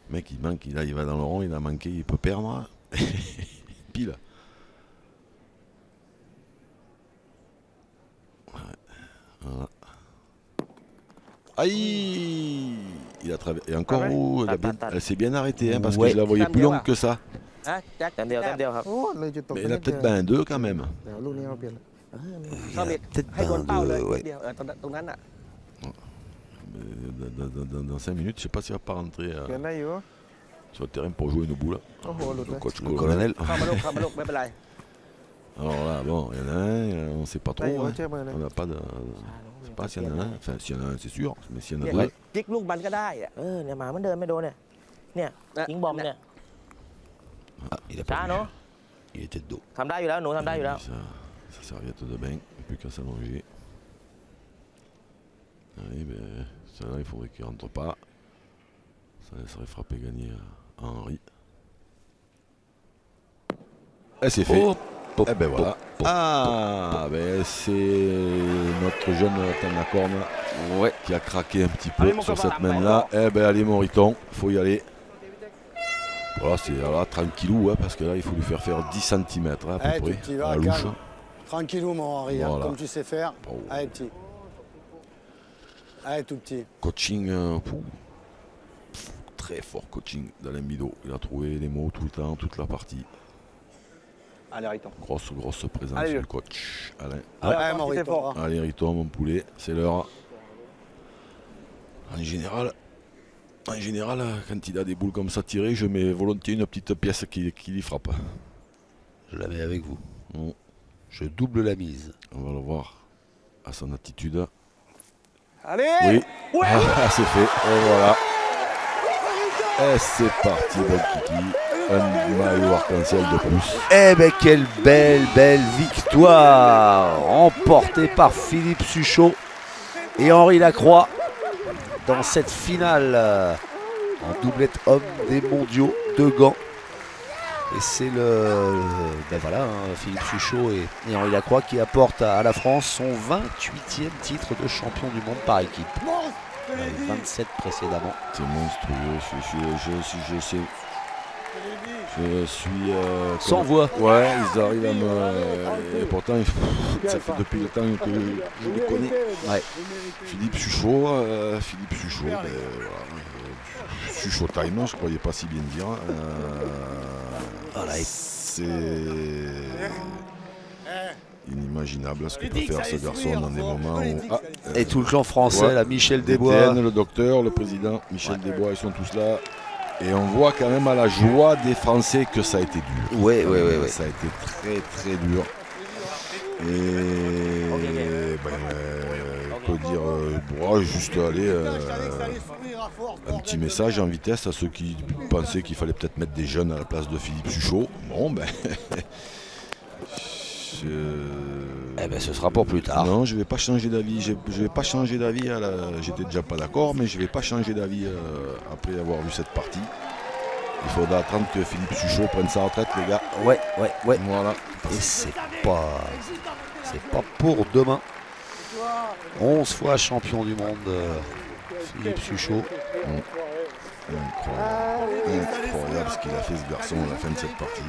S2: Le mec il manque, il va dans le rond, il a manqué, il peut perdre. Pile. Ouais. Voilà. Aïe. Il a traversé. Et encore où elle s'est bien arrêtée hein, parce que
S1: Ouais.
S2: je la voyais plus longue que ça.
S8: ฮะแจ็ค
S5: แต้มเดียวแต้มเดียวครับ
S6: โอ้เลยจุดตก
S2: Mais
S6: ไป
S2: elle
S6: นิ
S2: a
S6: ดเดียว
S2: peut-être un 2 quand même.
S6: เดี๋ยวลูกนี้เอาเปลี่ยน
S8: เข้าเบ็ด
S1: peut-être
S8: ให้โดนเป้าเลย
S1: ouais.
S8: นิดเดียวตรงนั้นน่ะ
S2: Dans 5 minutes, je sais pas s'il va pas rentrer
S6: เปลี่ยนได้อยู่
S2: sur le terrain pour jouer une boule.
S6: โอ้โหหลุดเล
S2: Le
S6: ย
S2: coach
S1: Le colonel.
S8: เข้ามาลูกไม่เป็นไร
S2: Alors là, bon, il y en a un, on sait pas
S6: ได้อยู่
S2: trop. Hein.
S6: เชื่อมือเลย
S2: On n'a pas de. Je sais pas s'il y en a un. Enfin, s'il y en a un, c'est sûr. Mais s'il y en a
S8: เนี่ย
S2: deux.
S8: จิกลูกมันก็ได้อะ
S5: เนี่ยหมามันเดินไม่โดนเนี่ยเนี่ยยิงบอมเนี่ย
S1: Ah, il a
S5: ช้า
S1: pas
S5: หนู
S1: vu. Il était de dos.
S5: ทำได้อยู่แล้วหนูทำได้อยู่แล้ว
S2: Sa serviette de bain, plus qu'à s'allonger. Allez, ben, celle-là, il faudrait qu'il rentre pas. Ça laisserait frapper gagner à Henri. Et c'est fait. Eh ben voilà. Ah, ben c'est notre jeune Tanacorne qui a craqué un petit peu
S3: Allez, mon
S2: sur
S3: copain.
S2: cette main-là. Eh ben allez, Moriton, faut y aller. Voilà, c'est là, tranquillou, hein, parce que là, il faut lui faire 10 cm à peu
S7: Allez,
S2: près,
S7: tout petit,
S2: à
S7: va,
S2: la louche.
S7: calme. Tranquillou, mon Henri, hein,
S2: Voilà.
S7: comme tu sais faire.
S2: Oh.
S7: Allez, petit. Allez, tout petit.
S2: Coaching, très fort coaching d'Alain Bidot. Il a trouvé les mots tout le temps, toute la partie.
S4: Allez, Riton.
S2: Grosse présence
S3: Allez,
S2: du coach. Alain.
S7: Allez, mon Riton.
S2: Allez, Riton, mon poulet, c'est l'heure. En général, quand il a des boules comme ça tirées, je mets volontiers une petite pièce qui y frappe.
S1: Je la mets avec vous.
S2: Mm.
S1: Je double la mise.
S2: On va le voir à son attitude.
S3: Allez!
S2: Oui, ah, c'est fait, et voilà. Et c'est parti, bon kiki. Un maillot arc-en-ciel de plus.
S1: Eh ben quelle belle victoire remportée par Philippe Suchot et Henri Lacroix dans cette finale en doublette homme des mondiaux de Gand. Et c'est ben voilà, Philippe Suchot et Henri Lacroix qui apportent à la France son 28e titre de champion du monde par équipe. Avec 27 précédemment.
S2: C'est monstrueux. Je suis
S1: sans voix.
S2: Ouais, ils arrivent à me. Et pourtant, ça fait depuis le temps que je les connais.
S1: Ouais.
S2: Philippe Suchot, ben, Suchot Time, je croyais pas si bien dire.
S1: Voilà,
S2: c'est inimaginable ce que peut faire ce garçon dans des moments où.
S1: Et tout le clan français, là, Michel Desbois.
S2: Étienne, le docteur, le président, Michel Desbois, ils sont tous là. Et on voit quand même à la joie des Français que ça a été dur.
S1: Ouais.
S2: Ça a été très très dur. Et on peut dire, juste aller un petit message en vitesse à ceux qui pensaient qu'il fallait peut-être mettre des jeunes à la place de Philippe Suchot. Bon ben.
S1: Ce sera pour plus tard.
S2: Non, je vais pas changer d'avis. Je vais pas changer d'avis. J'étais déjà pas d'accord, mais je vais pas changer d'avis après avoir vu cette partie. Il faudra attendre que Philippe Suchot prenne sa retraite, les gars.
S1: Ouais.
S2: Voilà.
S1: Et c'est pas pour demain. 11 fois champion du monde, Philippe Suchot.
S2: Incroyable ce qu'il a fait ce garçon à la fin de cette partie.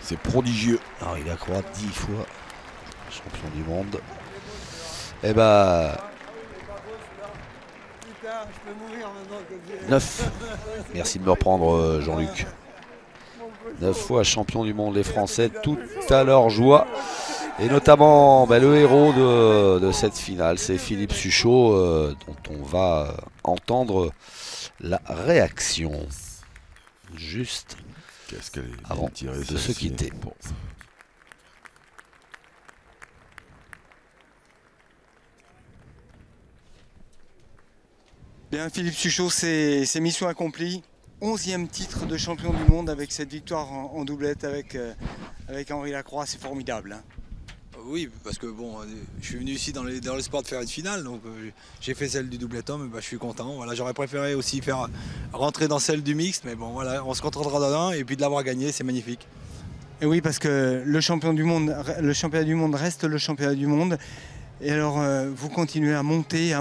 S2: C'est prodigieux.
S1: Henri Lacroix, 10 fois champion du monde. Et bah 9. Merci de me reprendre, Jean-Luc. 9 fois champion du monde, les Français, tout à leur joie. Et notamment le héros de cette finale, c'est Philippe Suchot, dont on va entendre la réaction juste avant de se quitter.
S2: Bon.
S6: Bien, Philippe Suchot, c'est mission accomplie. 11e titre de champion du monde avec cette victoire en doublette avec Henri Lacroix, c'est formidable. Hein.
S4: Oui, parce que bon, je suis venu ici dans le sport de faire une finale, donc j'ai fait celle du doublet homme, je suis content. Voilà, j'aurais préféré aussi faire rentrer dans celle du mixte, mais bon voilà, on se contentera d'un et puis de l'avoir gagné, c'est magnifique.
S6: Et oui, parce que le championnat du monde reste le championnat du monde. Et alors, vous continuez à monter,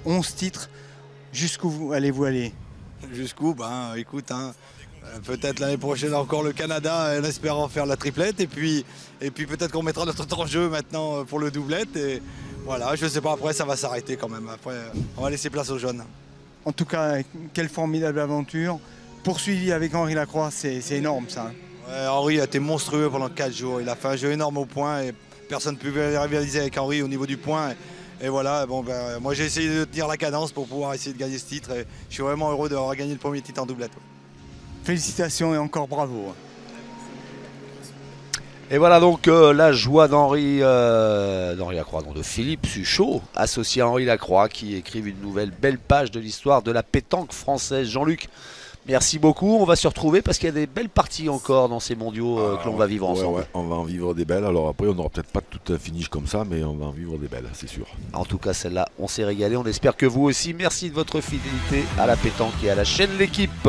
S6: 11 titres, jusqu'où allez-vous aller?
S4: Jusqu'où? Écoute, peut-être l'année prochaine encore le Canada en espérant faire la triplette et puis peut-être qu'on mettra notre temps en jeu maintenant pour le doublette et voilà, je sais pas, après ça va s'arrêter quand même, après on va laisser place aux jeunes.
S6: En tout cas, quelle formidable aventure, poursuivie avec Henri Lacroix, c'est énorme ça.
S4: Ouais, Henri a été monstrueux pendant 4 jours, il a fait un jeu énorme au point et personne ne pouvait rivaliser avec Henri au niveau du point. Et voilà, moi j'ai essayé de tenir la cadence pour pouvoir essayer de gagner ce titre et je suis vraiment heureux d'avoir gagné le premier titre en doublette.
S6: Félicitations et encore bravo.
S1: Et voilà donc la joie d'Henri Lacroix, de Philippe Suchot, associé à Henri Lacroix, qui écrivent une nouvelle belle page de l'histoire de la pétanque française. Jean-Luc, merci beaucoup. On va se retrouver parce qu'il y a des belles parties encore dans ces mondiaux que l'on va vivre ensemble.
S2: Ouais, on va en vivre des belles. Alors après, on n'aura peut-être pas tout un finish comme ça, mais on va en vivre des belles, c'est sûr.
S1: En tout cas, celle-là, on s'est régalé. On espère que vous aussi. Merci de votre fidélité à la pétanque et à la chaîne L'Équipe.